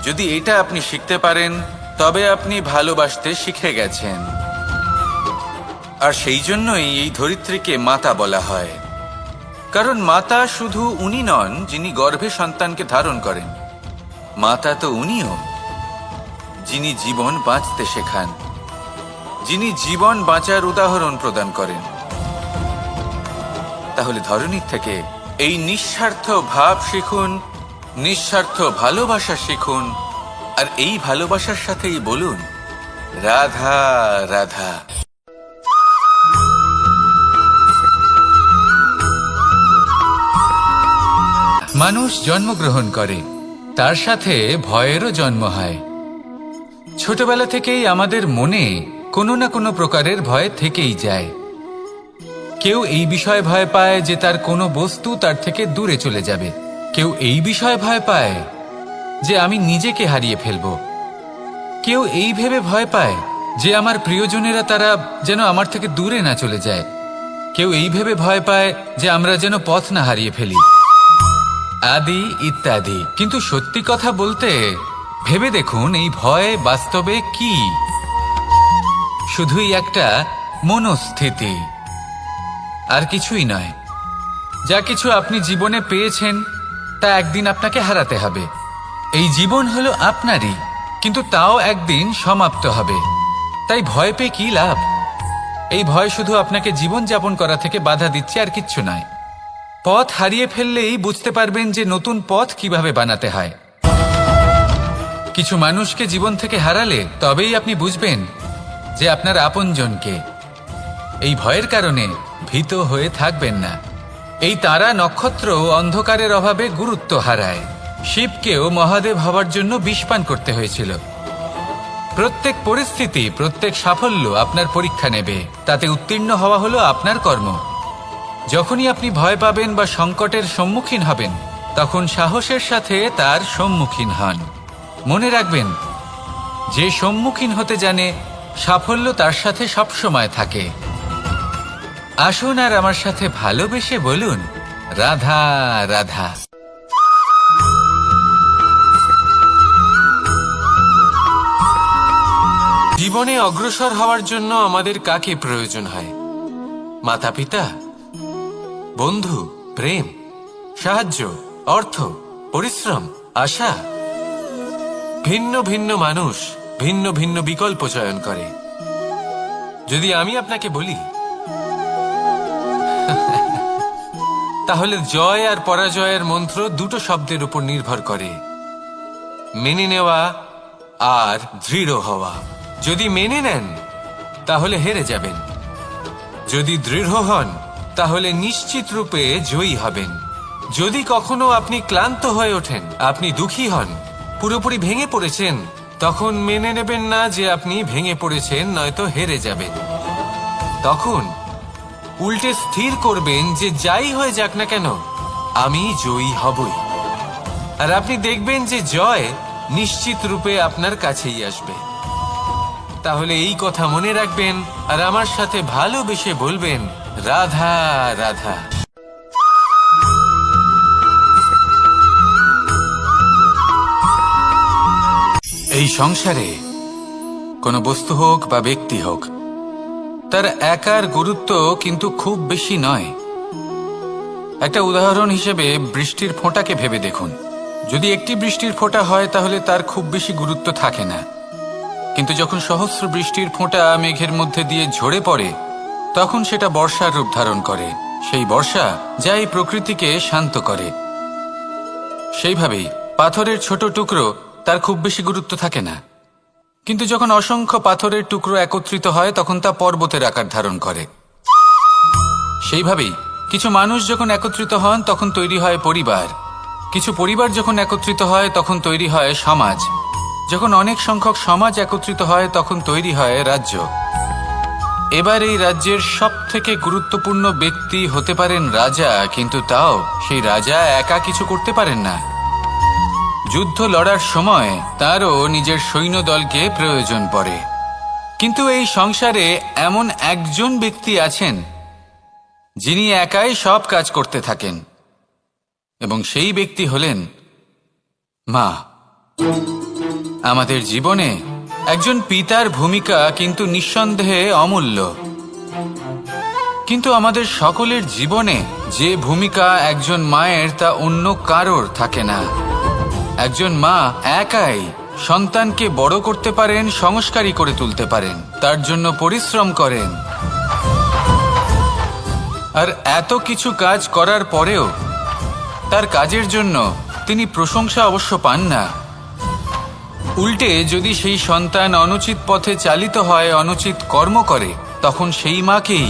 যদি এটা আপনি শিখতে পারেন তবে আপনি ভালোবাসতে শিখে গেছেন। আর সেই জন্যই এই ধরিত্রীকে মাতা বলা হয়। কারণ মাতা শুধু উনি নন যিনি গর্ভে সন্তানকে ধারণ করেন, মাতা তো উনিও যিনি জীবন বাঁচতে শেখান, যিনি জীবন বাঁচার উদাহরণ প্রদান করেন। তাহলে ধরণীর থেকে এই নিঃস্বার্থ ভাব শিখুন, নিঃস্বার্থ ভালোবাসা শিখুন, আর এই ভালোবাসার সাথেই বলুন, রাধা রাধা। মানুষ জন্মগ্রহণ করে, তার সাথে ভয়েরও জন্ম হয়। ছোটবেলা থেকেই আমাদের মনে কোনো না কোনো প্রকারের ভয় থেকেই যায়। কেউ এই বিষয়ে ভয় পায় যে তার কোনো বস্তু তার থেকে দূরে চলে যাবে, কেউ এই বিষয়ে ভয় পায় যে আমি নিজেকে হারিয়ে ফেলব, কেউ এই ভেবে ভয় পায় যে আমার প্রিয়জনেরা তারা যেন আমার থেকে দূরে না চলে যায়, কেউ এই ভেবে ভয় পায় যে আমরা যেন পথ না হারিয়ে ফেলি, আদি ইত্যাদি। কিন্তু সত্যি কথা বলতে ভেবে দেখুন, এই ভয় বাস্তবে কি? শুধুই একটা মনস্থিতি, আর কিছুই নয়। যা কিছু আপনি জীবনে পেয়েছেন তা একদিন আপনাকে হারাতে হবে। এই জীবন হলো আপনারই, কিন্তু তাও একদিন সমাপ্ত হবে। তাই ভয় পেয়ে কি লাভ? এই ভয় শুধু আপনাকে জীবন যাপন করা থেকে বাধা দিচ্ছে, আর কিচ্ছু নয়। পথ হারিয়ে ফেললেই বুঝতে পারবেন যে নতুন পথ কিভাবে বানাতে হয়। কিছু মানুষকে জীবন থেকে হারালে তবেই আপনি বুঝবেন যে আপনার আপনজনকে। এই ভয়ের কারণে ভীত হয়ে থাকবেন না। এই তারা নক্ষত্র অন্ধকারের অভাবে গুরুত্ব হারায়। শিবকেও মহাদেব হওয়ার জন্য বিষপান করতে হয়েছিল। প্রত্যেক পরিস্থিতি, প্রত্যেক সাফল্য আপনার পরীক্ষা নেবে, তাতে উত্তীর্ণ হওয়া হলো আপনার কর্ম। যখনই আপনি ভয় পাবেন বা সংকটের সম্মুখীন হবেন, তখন সাহসের সাথে তার সম্মুখীন হন। মনে রাখবেন, যে সম্মুখীন হতে জানে সাফল্য তার সাথে সবসময় থাকে। আসুন আর আমার সাথে ভালোবেসে বলুন, রাধা রাধা। জীবনে অগ্রসর হওয়ার জন্য আমাদের কাকে প্রয়োজন হয়? মাতা পিতা, বন্ধু, প্রেম, সাহায্য, অর্থ, পরিশ্রম, আশা। ভিন্ন ভিন্ন মানুষ ভিন্ন ভিন্ন বিকল্প চয়ন করে। যদি আমি আপনাকে বলি, তাহলে জয় আর পরাজয়ের মন্ত্র দুটো শব্দের উপর নির্ভর করে, মেনে নেওয়া আর দৃঢ় হওয়া। যদি মেনে নেন তাহলে হেরে যাবেন, যদি দৃঢ় হন তাহলে নিশ্চিত রূপে জয়ী হবেন। যদি কখনো আপনি ক্লান্ত হয়ে ওঠেন, আপনি দুঃখী হন, পুরোপুরি ভেঙে পড়েছেন, তখন মেনে নেবেন না যে আপনি ভেঙে পড়েছেন, নয়তো হেরে যাবেন। তখন উল্টে স্থির করবেন যে যাই হয়ে যাক না কেন, আমি জয়ী হবই। আর আপনি দেখবেন যে জয় নিশ্চিত রূপে আপনার কাছেই আসবে। তাহলে এই কথা মনে রাখবেন আর আমার সাথে ভালোবেসে বলবেন, রাধা রাধা। এই সংসারে কোনো বস্তু হোক বা ব্যক্তি হোক, তার একার গুরুত্ব কিন্তু খুব বেশি নয়। একটা উদাহরণ হিসেবে বৃষ্টির ফোঁটাকে ভেবে দেখুন। যদি একটি বৃষ্টির ফোঁটা হয় তাহলে তার খুব বেশি গুরুত্ব থাকে না, কিন্তু যখন সহস্র বৃষ্টির ফোঁটা মেঘের মধ্যে দিয়ে ঝরে পড়ে, তখন সেটা বর্ষার রূপ ধারণ করে। সেই বর্ষা যা এই প্রকৃতিকে শান্ত করে। সেইভাবেই পাথরের ছোট টুকরো, তার খুব বেশি গুরুত্ব থাকে না, কিন্তু যখন অসংখ্য পাথরের টুকরো একত্রিত হয় তখন তা পর্বতের আকার ধারণ করে। সেইভাবেই কিছু মানুষ যখন একত্রিত হন তখন তৈরি হয় পরিবার, কিছু পরিবার যখন একত্রিত হয় তখন তৈরি হয় সমাজ, যখন অনেক সংখ্যক সমাজ একত্রিত হয় তখন তৈরি হয় রাজ্য। এবার এই রাজ্যের সবথেকে গুরুত্বপূর্ণ ব্যক্তি হতে পারেন রাজা, কিন্তু তাও সেই রাজা একা কিছু করতে পারেন না। যুদ্ধ লড়ার সময় তারও নিজের সৈন্যদলকে প্রয়োজন পড়ে। কিন্তু এই সংসারে এমন একজন ব্যক্তি আছেন যিনি একাই সব কাজ করতে থাকেন, এবং সেই ব্যক্তি হলেন মা। আমাদের জীবনে একজন পিতার ভূমিকা কিন্তু নিঃসন্দেহে অমূল্য, কিন্তু আমাদের সকলের জীবনে যে ভূমিকা একজন মায়ের তা অন্য কারোর থাকে না। একজন মা একাই সন্তানকে বড় করতে পারেন, সংস্কারী করে তুলতে পারেন, তার জন্য পরিশ্রম করেন। আর এত কিছু কাজ করার পরেও তার কাজের জন্য তিনি প্রশংসা অবশ্য পান না। উল্টে যদি সেই সন্তান অনুচিত পথে চালিত হয়, অনুচিত কর্ম করে, তখন সেই মাকেই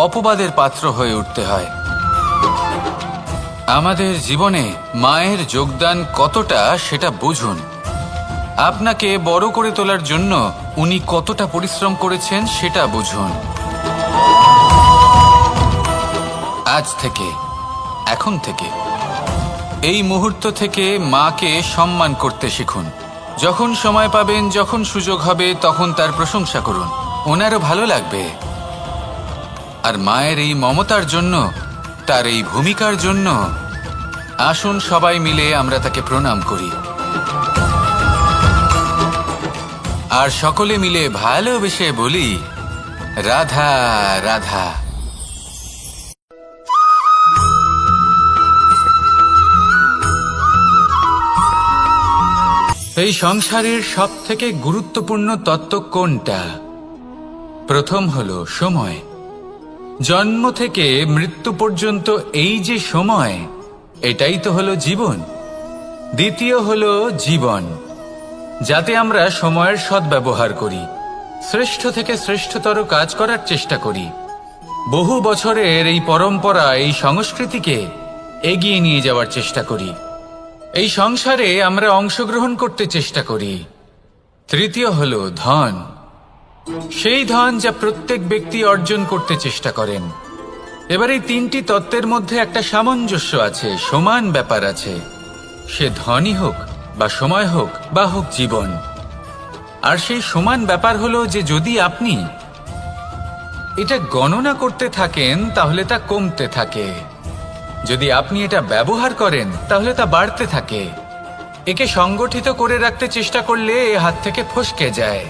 অপবাদের পাত্র হয়ে উঠতে হয়। আমাদের জীবনে মায়ের যোগদান কতটা সেটা বুঝুন। আপনাকে বড় করে তোলার জন্য উনি কতটা পরিশ্রম করেছেন সেটা বুঝুন। আজ থেকে, এখন থেকে, এই মুহূর্ত থেকে মাকে সম্মান করতে শিখুন। যখন সময় পাবেন, যখন সুযোগ হবে, তখন তার প্রশংসা করুন। ওনারও ভালো লাগবে। আর মায়ের এই মমতার জন্য, তার এই ভূমিকার জন্য আসুন সবাই মিলে আমরা তাকে প্রণাম করি। আর সকলে মিলে ভালোবেসে বলি, রাধা রাধা। এই সংসারের সব থেকে গুরুত্বপূর্ণ তত্ত্ব কোনটা? প্রথম হলো সময়। জন্ম থেকে মৃত্যু পর্যন্ত এই যে সময়, এটাই তো হলো জীবন। দ্বিতীয় হলো জীবন, যাতে আমরা সময়ের সদ্ব্যবহার করি, শ্রেষ্ঠ থেকে শ্রেষ্ঠতর কাজ করার চেষ্টা করি। বহু বছরের এই পরম্পরা, এই সংস্কৃতিকে এগিয়ে নিয়ে যাওয়ার চেষ্টা করি। এই সংসারে আমরা অংশগ্রহণ করতে চেষ্টা করি। তৃতীয় হলো ধন, সেই ধন যা প্রত্যেক ব্যক্তি অর্জন করতে চেষ্টা করেন। এবার এই তিনটি তত্ত্বের মধ্যে একটা সামঞ্জস্য আছে, সমান ব্যাপার আছে। সে ধনই হোক বা সময় হোক বা হোক জীবন। আর সেই সমান ব্যাপার হলো যে যদি আপনি এটা গণনা করতে থাকেন তাহলে তা কমতে থাকে, যদি আপনি এটা ব্যবহার করেন তাহলে তা বাড়তে থাকে। একে সংগঠিত করে রাখতে চেষ্টা করলে এ হাত থেকে ফসকে যায়।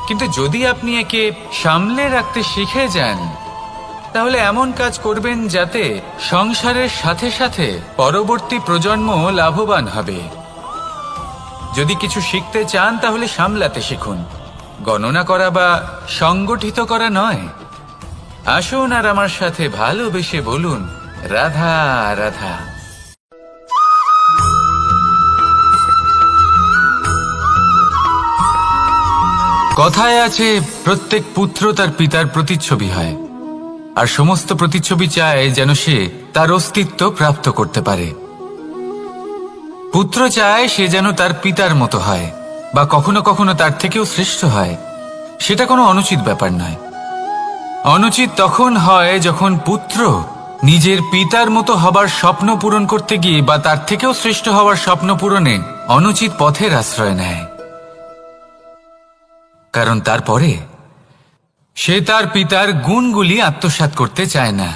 কিন্তু যদি আপনি একে সামলে রাখতে শিখে যান, তাহলে এমন কাজ করবেন যাতে সংসারের সাথে সাথে পরবর্তী প্রজন্ম লাভবান হবে। যদি কিছু শিখতে চান তাহলে সামলাতে শিখুন, গণনা করা বা সংগঠিত করা নয়। আসুন আর আমার সাথে ভালোবেসে বলুন, রাধা রাধা। কথায় আছে, প্রত্যেক পুত্র তার পিতার প্রতিচ্ছবি হয়, আর সমস্ত প্রতিচ্ছবি চায় যেন সে তার অস্তিত্ব প্রাপ্ত করতে পারে। পুত্র চায় সে যেন তার পিতার মতো হয় বা কখনো কখনো তার থেকেও শ্রেষ্ঠ হয়। সেটা কোনো অনুচিত ব্যাপার নয়। অনুচিত তখন হয় যখন পুত্র নিজের পিতার মতো হবার স্বপ্ন পূরণ করতে গিয়ে বা তার থেকেও শ্রেষ্ঠ হওয়ার স্বপ্ন পূরণে অনুচিত পথের আশ্রয় নেয়। কারণ তারপরে সে তার পিতার গুণগুলি আত্মসাৎ করতে চায় না।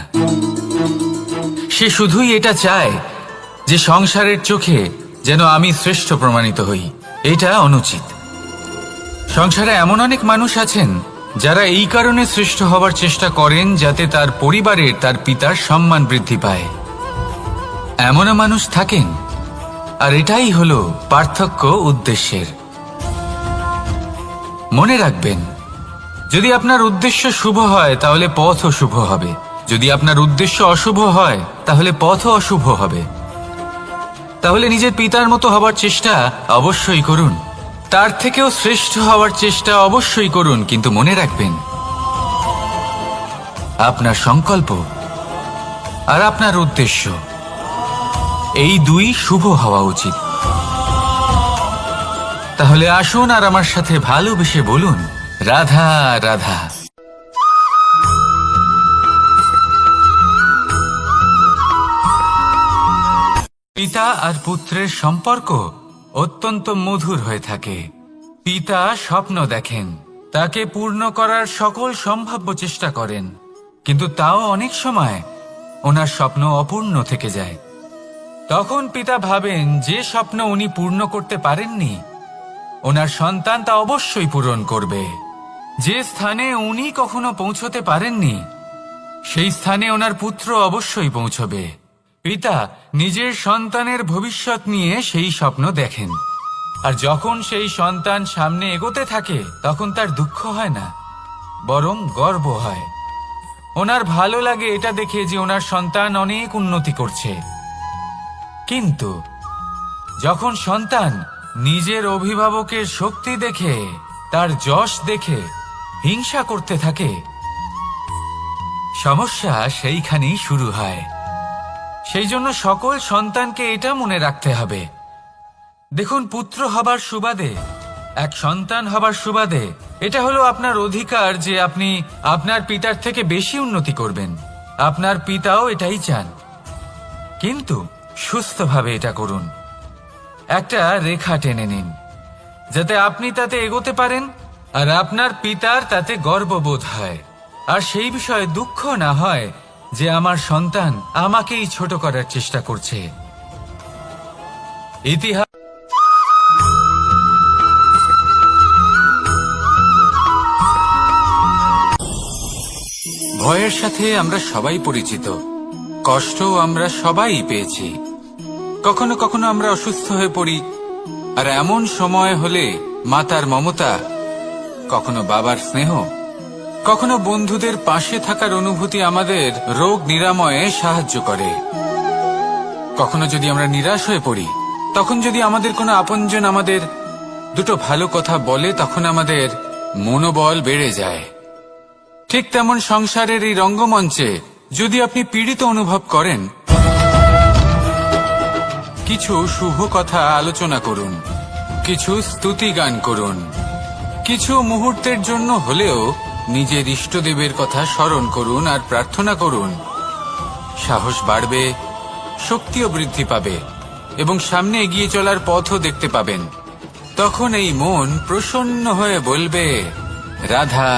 সে শুধুই এটা চায় যে সংসারের চোখে যেন আমি শ্রেষ্ঠ প্রমাণিত হই। এটা অনুচিত। সংসারে এমন অনেক মানুষ আছেন যারা এই কারণে শ্রেষ্ঠ হবার চেষ্টা করেন যাতে তার পরিবারের, তার পিতার সম্মান বৃদ্ধি পায়। এমনও মানুষ থাকেন। আর এটাই হলো পার্থক্য উদ্দেশ্যের। মনে রাখবেন, যদি আপনার উদ্দেশ্য শুভ হয় তাহলে পথও শুভ হবে, যদি আপনার উদ্দেশ্য অশুভ হয় তাহলে পথও অশুভ হবে। তাহলে নিজের পিতার মতো হবার চেষ্টা অবশ্যই করুন, তার থেকেও শ্রেষ্ঠ হওয়ার চেষ্টা অবশ্যই করুন, কিন্তু মনে রাখবেন আপনার সংকল্প আর আপনার উদ্দেশ্য এই দুই শুভ হওয়া উচিত। তাহলে আসুন আর আমার সাথে ভালোবেসে বলুন, রাধা রাধা। পিতা আর পুত্রের সম্পর্ক অত্যন্ত মধুর হয়ে থাকে। পিতা স্বপ্ন দেখেন, তাকে পূর্ণ করার সকল সম্ভাব্য চেষ্টা করেন, কিন্তু তাও অনেক সময় ওনার স্বপ্ন অপূর্ণ থেকে যায়। তখন পিতা ভাবেন যে স্বপ্ন উনি পূর্ণ করতে পারেননি, ওনার সন্তান তা অবশ্যই পূরণ করবে। যে স্থানে উনি কখনো পৌঁছতে পারেননি, সেই স্থানে ওনার পুত্র অবশ্যই পৌঁছবে। পিতা নিজের সন্তানের ভবিষ্যৎ নিয়ে সেই স্বপ্ন দেখেন, আর যখন সেই সন্তান সামনে এগোতে থাকে তখন তার দুঃখ হয় না, বরং গর্ব হয়। ওনার ভালো লাগে এটা দেখে যে ওনার সন্তান অনেক উন্নতি করছে। কিন্তু যখন সন্তান নিজের অভিভাবকের শক্তি দেখে, তার যশ দেখে হিংসা করতে থাকে, সমস্যা সেইখানেই শুরু হয়। সেই জন্য সকল সন্তানকে এটা মনে রাখতে হবে। দেখুন, পুত্র হবার সুবাদে, এক সন্তান হবার সুবাদে এটা হলো আপনার অধিকার যে আপনি আপনার পিতার থেকে বেশি উন্নতি করবেন। আপনার পিতাও এটাই চান, কিন্তু সুস্থভাবে এটা করুন। একটা রেখা টেনে নিন যাতে আপনি তাতে এগোতে পারেন আর আপনার পিতার তাতে গর্ববোধ হয়, আর সেই বিষয়ে দুঃখ না হয় যে আমার সন্তান আমাকেই ছোট করার চেষ্টা করছে। ইতিহাস ভয়ের সাথে আমরা সবাই পরিচিত, কষ্টও আমরা সবাই পেয়েছি। কখনো কখনো আমরা অসুস্থ হয়ে পড়ি, আর এমন সময় হলে মাতার মমতা, কখনো বাবার স্নেহ, কখনো বন্ধুদের পাশে থাকার অনুভূতি আমাদের রোগ নিরাময়ে সাহায্য করে। কখনো যদি আমরা নিরাশ হয়ে পড়ি, তখন যদি আমাদের কোনো আপনজন আমাদের দুটো ভালো কথা বলে, তখন আমাদের মনোবল বেড়ে যায়। ঠিক তেমন সংসারের এই রঙ্গমঞ্চে যদি আপনি পীড়িত অনুভব করেন, কিছু শুভ কথা আলোচনা করুন, কিছু স্তুতি গান করুন, কিছু মুহূর্তের জন্য হলেও নিজের ইষ্টদেবের কথা স্মরণ করুন আর প্রার্থনা করুন। সাহস বাড়বে, শক্তিও বৃদ্ধি পাবে এবং সামনে এগিয়ে চলার পথও দেখতে পাবেন। তখন এই মন প্রসন্ন হয়ে বলবে, রাধা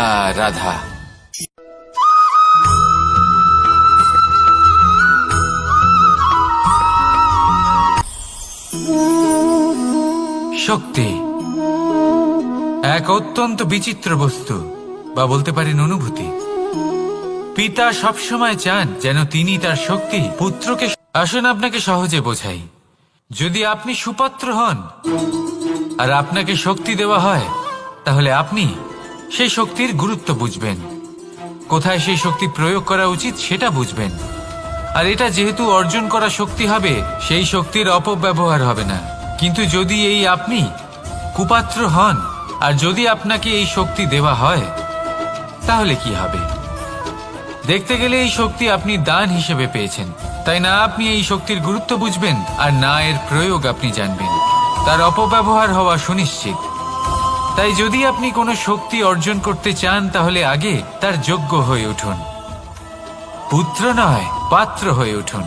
রাধা। শক্তি এক অত্যন্ত বিচিত্র বস্তু, বা বলতে পারেন অনুভূতি। পিতা সবসময় চান যেন তিনি তার শক্তি পুত্রকে। আসুন আপনাকে সহজে বোঝাই। যদি আপনি সুপাত্র হন আর আপনাকে শক্তি দেওয়া হয়, তাহলে আপনি সেই শক্তির গুরুত্ব বুঝবেন, কোথায় সেই শক্তি প্রয়োগ করা উচিত সেটা বুঝবেন। আর এটা যেহেতু অর্জন করা শক্তি হবে, সেই শক্তির অপব্যবহার হবে না। কিন্তু যদি এই আপনি কুপাত্র হন আর যদি আপনাকে এই শক্তি দেওয়া হয়, তাহলে কি হবে? দেখতে গেলে এই শক্তি আপনি দান হিসেবে পেয়েছেন, তাই না আপনি এই শক্তির গুরুত্ব বুঝবেন আর না এর প্রয়োগ আপনি জানবেন। তার অপব্যবহার হওয়া সুনিশ্চিত। তাই যদি আপনি কোনো শক্তি অর্জন করতে চান, তাহলে আগে তার যোগ্য হয়ে উঠুন। পুত্র নয়, পাত্র হয়ে উঠুন।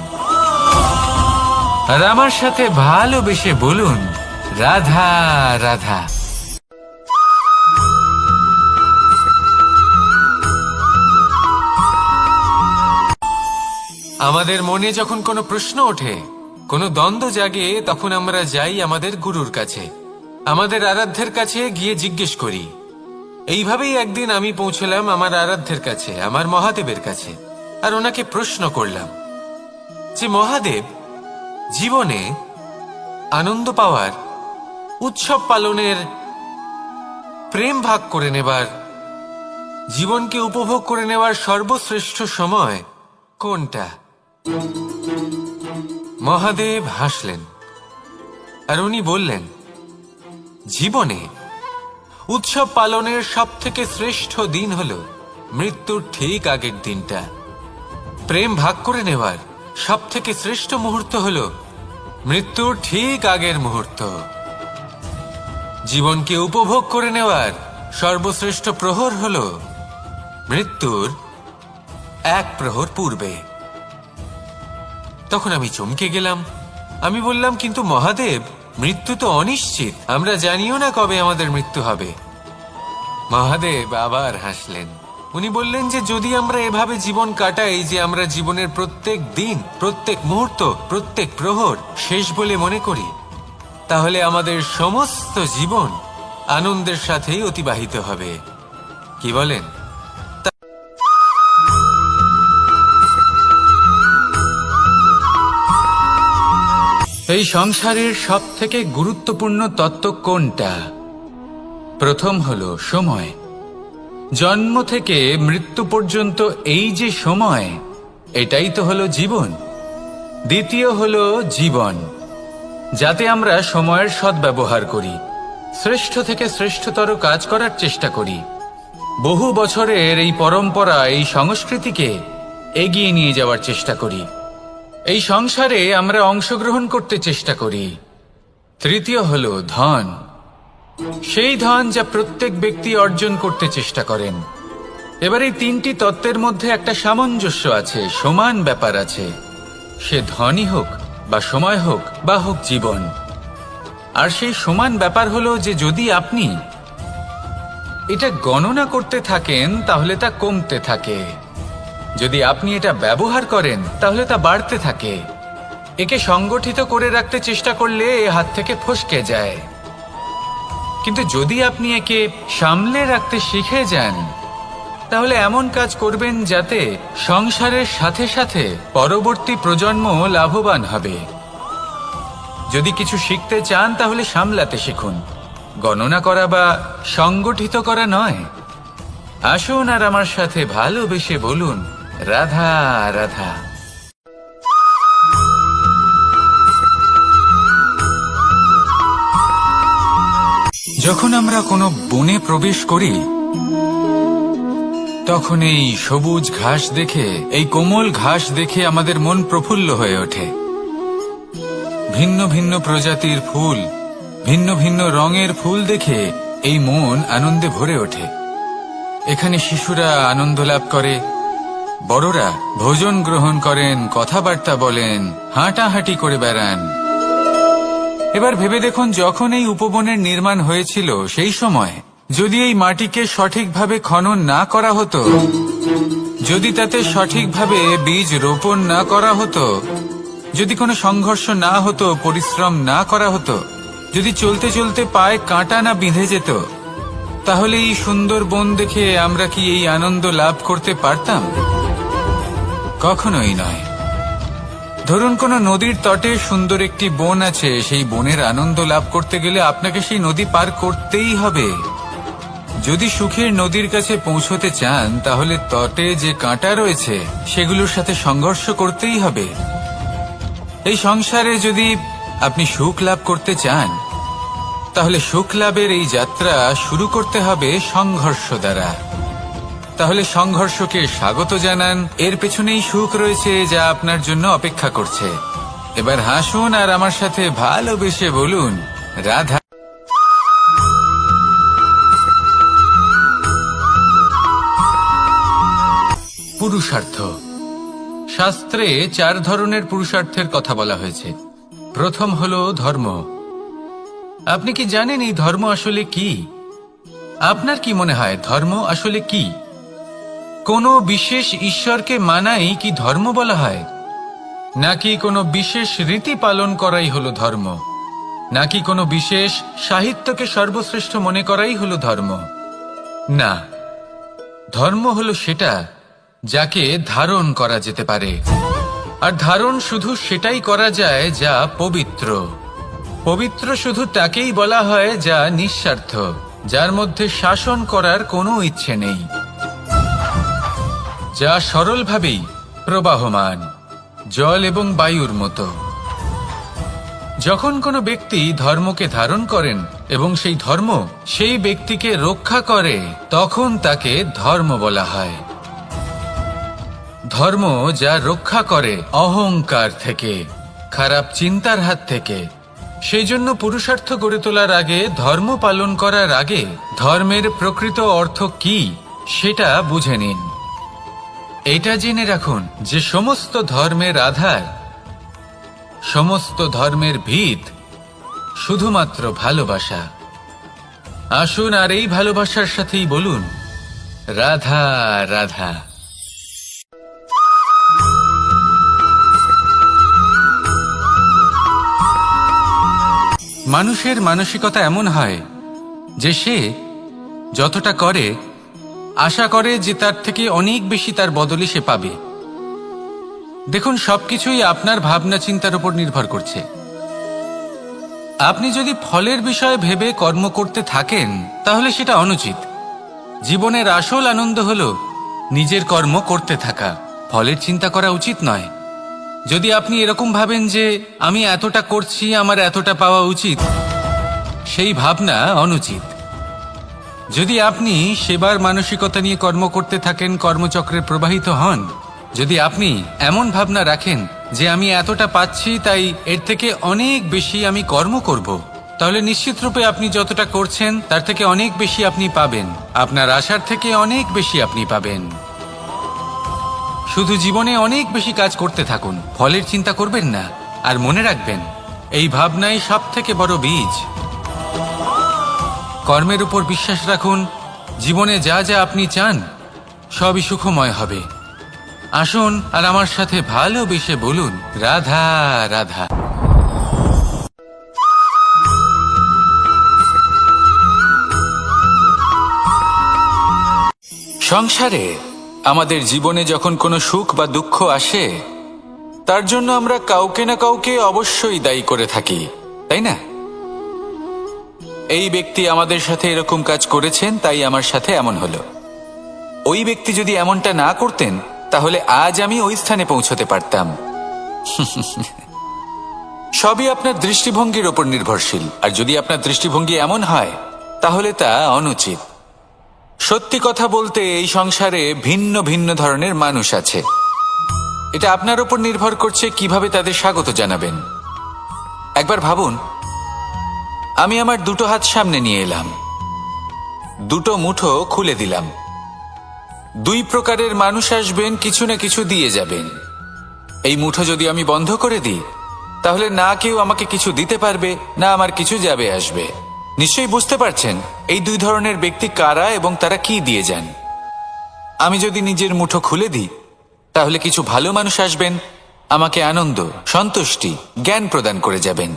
আর আমার সাথে ভালোবেসে বলুন, রাধা রাধা। আমাদের মনে যখন কোনো প্রশ্ন ওঠে, কোনো দ্বন্দ্ব জাগে, তখন আমরা যাই আমাদের গুরুর কাছে, আমাদের আরাধ্যের কাছে গিয়ে জিজ্ঞেস করি। এইভাবেই একদিন আমি পৌঁছলাম আমার আরাধ্যের কাছে, আমার মহাদেবের কাছে, আর ওনাকে প্রশ্ন করলাম যে মহাদেব, জীবনে আনন্দ পাওয়ার, উৎসব পালনের, প্রেম ভাগ করে নেবার, জীবনকে উপভোগ করে নেওয়ার সর্বশ্রেষ্ঠ সময় কোনটা? মহাদেব হাসলেন আর উনি বললেন, জীবনে উৎসব পালনের সবথেকে শ্রেষ্ঠ দিন হলো মৃত্যুর ঠিক আগের দিনটা। প্রেম ভাগ করে নেওয়ার সবথেকে শ্রেষ্ঠ মুহূর্ত হলো মৃত্যুর ঠিক আগের মুহূর্ত। জীবনকে উপভোগ করে নেওয়ার সর্বশ্রেষ্ঠ প্রহর হলো মৃত্যুর এক প্রহর পূর্বে। তখন আমি চমকে গেলাম। আমি বললাম, কিন্তু মহাদেব, মৃত্যু তো অনিশ্চিত, আমরা জানিও না কবে আমাদের মৃত্যু হবে। মহাদেব আবার হাসলেন। উনি বললেন যে যদি আমরা এভাবে জীবন কাটাই যে আমরা জীবনের প্রত্যেক দিন, প্রত্যেক মুহূর্ত, প্রত্যেক প্রহর শেষ বলে মনে করি, তাহলে আমাদের সমস্ত জীবন আনন্দের সাথেই অতিবাহিত হবে। কি বলেন? এই সংসারের সবথেকে গুরুত্বপূর্ণ তত্ত্ব কোনটা? প্রথম হলো সময়। জন্ম থেকে মৃত্যু পর্যন্ত এই যে সময়, এটাই তো হলো জীবন। দ্বিতীয় হলো জীবন, যাতে আমরা সময়ের সদ্ব্যবহার করি, শ্রেষ্ঠ থেকে শ্রেষ্ঠতর কাজ করার চেষ্টা করি। বহু বছরের এই পরম্পরা, এই সংস্কৃতিকে এগিয়ে নিয়ে যাওয়ার চেষ্টা করি। এই সংসারে আমরা অংশগ্রহণ করতে চেষ্টা করি। তৃতীয় হলো ধন, সেই ধন যা প্রত্যেক ব্যক্তি অর্জন করতে চেষ্টা করেন। এবার এই তিনটি তত্ত্বের মধ্যে একটা সামঞ্জস্য আছে, সমান ব্যাপার আছে, সে ধনই হোক বা সময় হোক বা হোক জীবন। আর সেই সমান ব্যাপার হলো যে যদি আপনি এটা গণনা করতে থাকেন তাহলে তা কমতে থাকে, যদি আপনি এটা ব্যবহার করেন তাহলে তা বাড়তে থাকে। একে সংগঠিত করে রাখতে চেষ্টা করলে এ হাত থেকে ফসকে যায়, কিন্তু যদি আপনি একে সামলে রাখতে শিখে যান তাহলে এমন কাজ করবেন যাতে সংসারের সাথে সাথে পরবর্তী প্রজন্ম লাভবান হবে। যদি কিছু শিখতে চান তাহলে সামলাতে শিখুন, গণনা করা বা সংগঠিত করা নয়। আসুন আর আমার সাথে ভালোবেসে বলুন, রাধা রাধা। যখন আমরা কোনো বনে প্রবেশ করি তখন এই সবুজ ঘাস দেখে, এই কোমল ঘাস দেখে আমাদের মন প্রফুল্ল হয়ে ওঠে। ভিন্ন ভিন্ন প্রজাতির ফুল, ভিন্ন ভিন্ন রঙের ফুল দেখে এই মন আনন্দে ভরে ওঠে। এখানে শিশুরা আনন্দ লাভ করে, বড়রা ভোজন গ্রহণ করেন, কথাবার্তা বলেন, হাঁটাহাঁটি করে বেড়ান। এবার ভেবে দেখুন, যখন এই উপবনের নির্মাণ হয়েছিল সেই সময় যদি এই মাটিকে সঠিকভাবে খনন না করা হতো, যদি তাতে সঠিকভাবে বীজ রোপণ না করা হতো, যদি কোনো সংঘর্ষ না হতো, পরিশ্রম না করা হতো, যদি চলতে চলতে পায়ে কাঁটা না বিঁধে যেত, তাহলে এই সুন্দর বন দেখে আমরা কি এই আনন্দ লাভ করতে পারতাম? কখনোই নয়। ধরুন কোনো নদীর তটে সুন্দর একটি বন আছে, সেই বনের আনন্দ লাভ করতে গেলে আপনাকে সেই নদী পার করতেই হবে। যদি সুখের নদীর কাছে পৌঁছতে চান তাহলে তটে যে কাঁটা রয়েছে সেগুলোর সাথে সংঘর্ষ করতেই হবে। এই সংসারে যদি আপনি সুখ লাভ করতে চান তাহলে সুখ লাভের এই যাত্রা শুরু করতে হবে সংঘর্ষ দ্বারা। তাহলে সংঘর্ষকে স্বাগত জানান, এর পেছনেই সুখ রয়েছে যা আপনার জন্য অপেক্ষা করছে। এবার হাসুন আর আমার সাথে ভালোবেসে বলুন, রাধা। পুরুষার্থ। শাস্ত্রে 4 ধরনের পুরুষার্থের কথা বলা হয়েছে। প্রথম হলো ধর্ম। আপনি কি জানেন এই ধর্ম আসলে কি? আপনার কি মনে হয় ধর্ম আসলে কি? কোনো বিশেষ ঈশ্বরকে মানাই কি ধর্ম বলা হয়? নাকি কোনো বিশেষ রীতি পালন করাই হলো ধর্ম? নাকি কোনো বিশেষ সাহিত্যকে সর্বশ্রেষ্ঠ মনে করাই হলো ধর্ম? না, ধর্ম হলো সেটা যাকে ধারণ করা যেতে পারে। আর ধারণ শুধু সেটাই করা যায় যা পবিত্র। পবিত্র শুধু তাকেই বলা হয় যা নিঃস্বার্থ, যার মধ্যে শাসন করার কোনো ইচ্ছে নেই, যা সরলভাবেই প্রবাহমান, জল এবং বায়ুর মতো। যখন কোনো ব্যক্তি ধর্মকে ধারণ করেন এবং সেই ধর্ম সেই ব্যক্তিকে রক্ষা করে, তখন তাকে ধর্ম বলা হয়। ধর্ম যা রক্ষা করে অহংকার থেকে, খারাপ চিন্তার হাত থেকে। সেই জন্য পুরুষার্থ গড়ে তোলার আগে, ধর্ম পালন করার আগে ধর্মের প্রকৃত অর্থ কি সেটা বুঝে নিন। এটা জেনে রাখুন যে সমস্ত ধর্মের আধার, সমস্ত ধর্মের ভিত শুধুমাত্র ভালোবাসা। আসুন আর এই ভালোবাসার সাথেই বলুন, রাধা রাধা। মানুষের মানসিকতা এমন হয় যে সে যতটা করে আশা করে যে তার থেকে অনেক বেশি তার বদলে সে পাবে। দেখুন, সবকিছুই আপনার ভাবনা চিন্তার উপর নির্ভর করছে। আপনি যদি ফলের বিষয়ে ভেবে কর্ম করতে থাকেন তাহলে সেটা অনুচিত। জীবনের আসল আনন্দ হলো নিজের কর্ম করতে থাকা, ফলের চিন্তা করা উচিত নয়। যদি আপনি এরকম ভাবেন যে আমি এতটা করছি, আমার এতটা পাওয়া উচিত, সেই ভাবনা অনুচিত। যদি আপনি সেবার মানসিকতা নিয়ে কর্ম করতে থাকেন, কর্মচক্রে প্রবাহিত হন, যদি আপনি এমন ভাবনা রাখেন যে আমি এতটা পাচ্ছি, তাই এর থেকে অনেক বেশি আমি কর্ম করব, তাহলে নিশ্চিত রূপে আপনি যতটা করছেন তার থেকে অনেক বেশি আপনি পাবেন। আপনার আশার থেকে অনেক বেশি আপনি পাবেন। শুধু জীবনে অনেক বেশি কাজ করতে থাকুন, ফলের চিন্তা করবেন না। আর মনে রাখবেন, এই ভাবনাই সব থেকে বড় বীজ। কর্মের উপর বিশ্বাস রাখুন। জীবনে যা যা আপনি চান সবই সুখময় হবে। আসুন আর আমার সাথে ভালোবেসে বলুন, রাধা রাধা। সংসারে আমাদের জীবনে যখন কোনো সুখ বা দুঃখ আসে, তার জন্য আমরা কাউকে না কাউকে অবশ্যই দায়ী করে থাকি, তাই না? এই ব্যক্তি আমাদের সাথে এরকম কাজ করেছেন, তাই আমার সাথে এমন হলো। ওই ব্যক্তি যদি এমনটা না করতেন, তাহলে আজ আমি ওই স্থানে পৌঁছতে পারতাম। সবই আপনার দৃষ্টিভঙ্গির ওপর নির্ভরশীল। আর যদি আপনার দৃষ্টিভঙ্গি এমন হয়, তাহলে তা অনুচিত। সত্যি কথা বলতে, এই সংসারে ভিন্ন ভিন্ন ধরনের মানুষ আছে। এটা আপনার উপর নির্ভর করছে কিভাবে তাদের স্বাগত জানাবেন। একবার ভাবুন, আমি আমার দুটো হাত সামনে নিয়ে এলাম, দুটো মুঠো খুলে দিলাম। দুই প্রকারের মানুষ আসবেন, কিছু না কিছু দিয়ে যাবেন। এই মুঠো যদি আমি বন্ধ করে দিই, তাহলে না কেউ আমাকে কিছু দিতে পারবে, না আমার কিছু যাবে আসবে। নিশ্চয়ই বুঝতে পারছেন এই দুই ধরনের ব্যক্তি কারা এবং তারা কি দিয়ে যান। আমি যদি নিজের মুঠো খুলে দিই, তাহলে কিছু ভালো মানুষ আসবেন, আমাকে আনন্দ, সন্তুষ্টি, জ্ঞান প্রদান করে যাবেন,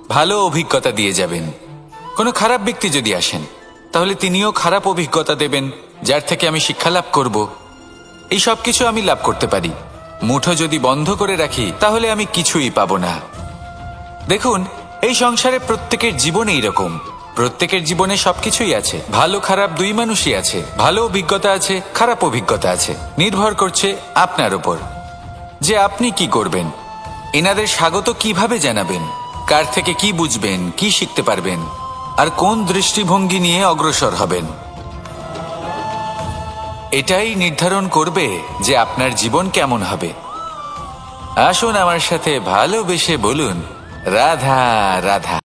ভালো অভিজ্ঞতা দিয়ে যাবেন। কোনো খারাপ ব্যক্তি যদি আসেন, তাহলে তিনিও খারাপ অভিজ্ঞতা দেবেন, যার থেকে আমি শিক্ষা লাভ করব। এই সব কিছু আমি লাভ করতে পারি। মুঠো যদি বন্ধ করে রাখি, তাহলে আমি কিছুই পাবো না। দেখুন, এই সংসারে প্রত্যেকের জীবনে এইরকম। প্রত্যেকের জীবনে সবকিছুই আছে, ভালো খারাপ দুই মানুষই আছে। ভালো অভিজ্ঞতা আছে, খারাপ অভিজ্ঞতা আছে। নির্ভর করছে আপনার উপর যে আপনি কি করবেন। এনাদের স্বাগত কিভাবে জানাবেন, কার থেকে কি বুঝবেন, কি শিখতে পারবেন, আর কোন দৃষ্টিভঙ্গি নিয়ে অগ্রসর হবেন। এটাই নির্ধারণ করবে যে আপনার জীবন কেমন হবে। আসুন আমার সাথে ভালোবেসে বলুন, রাধা রাধা।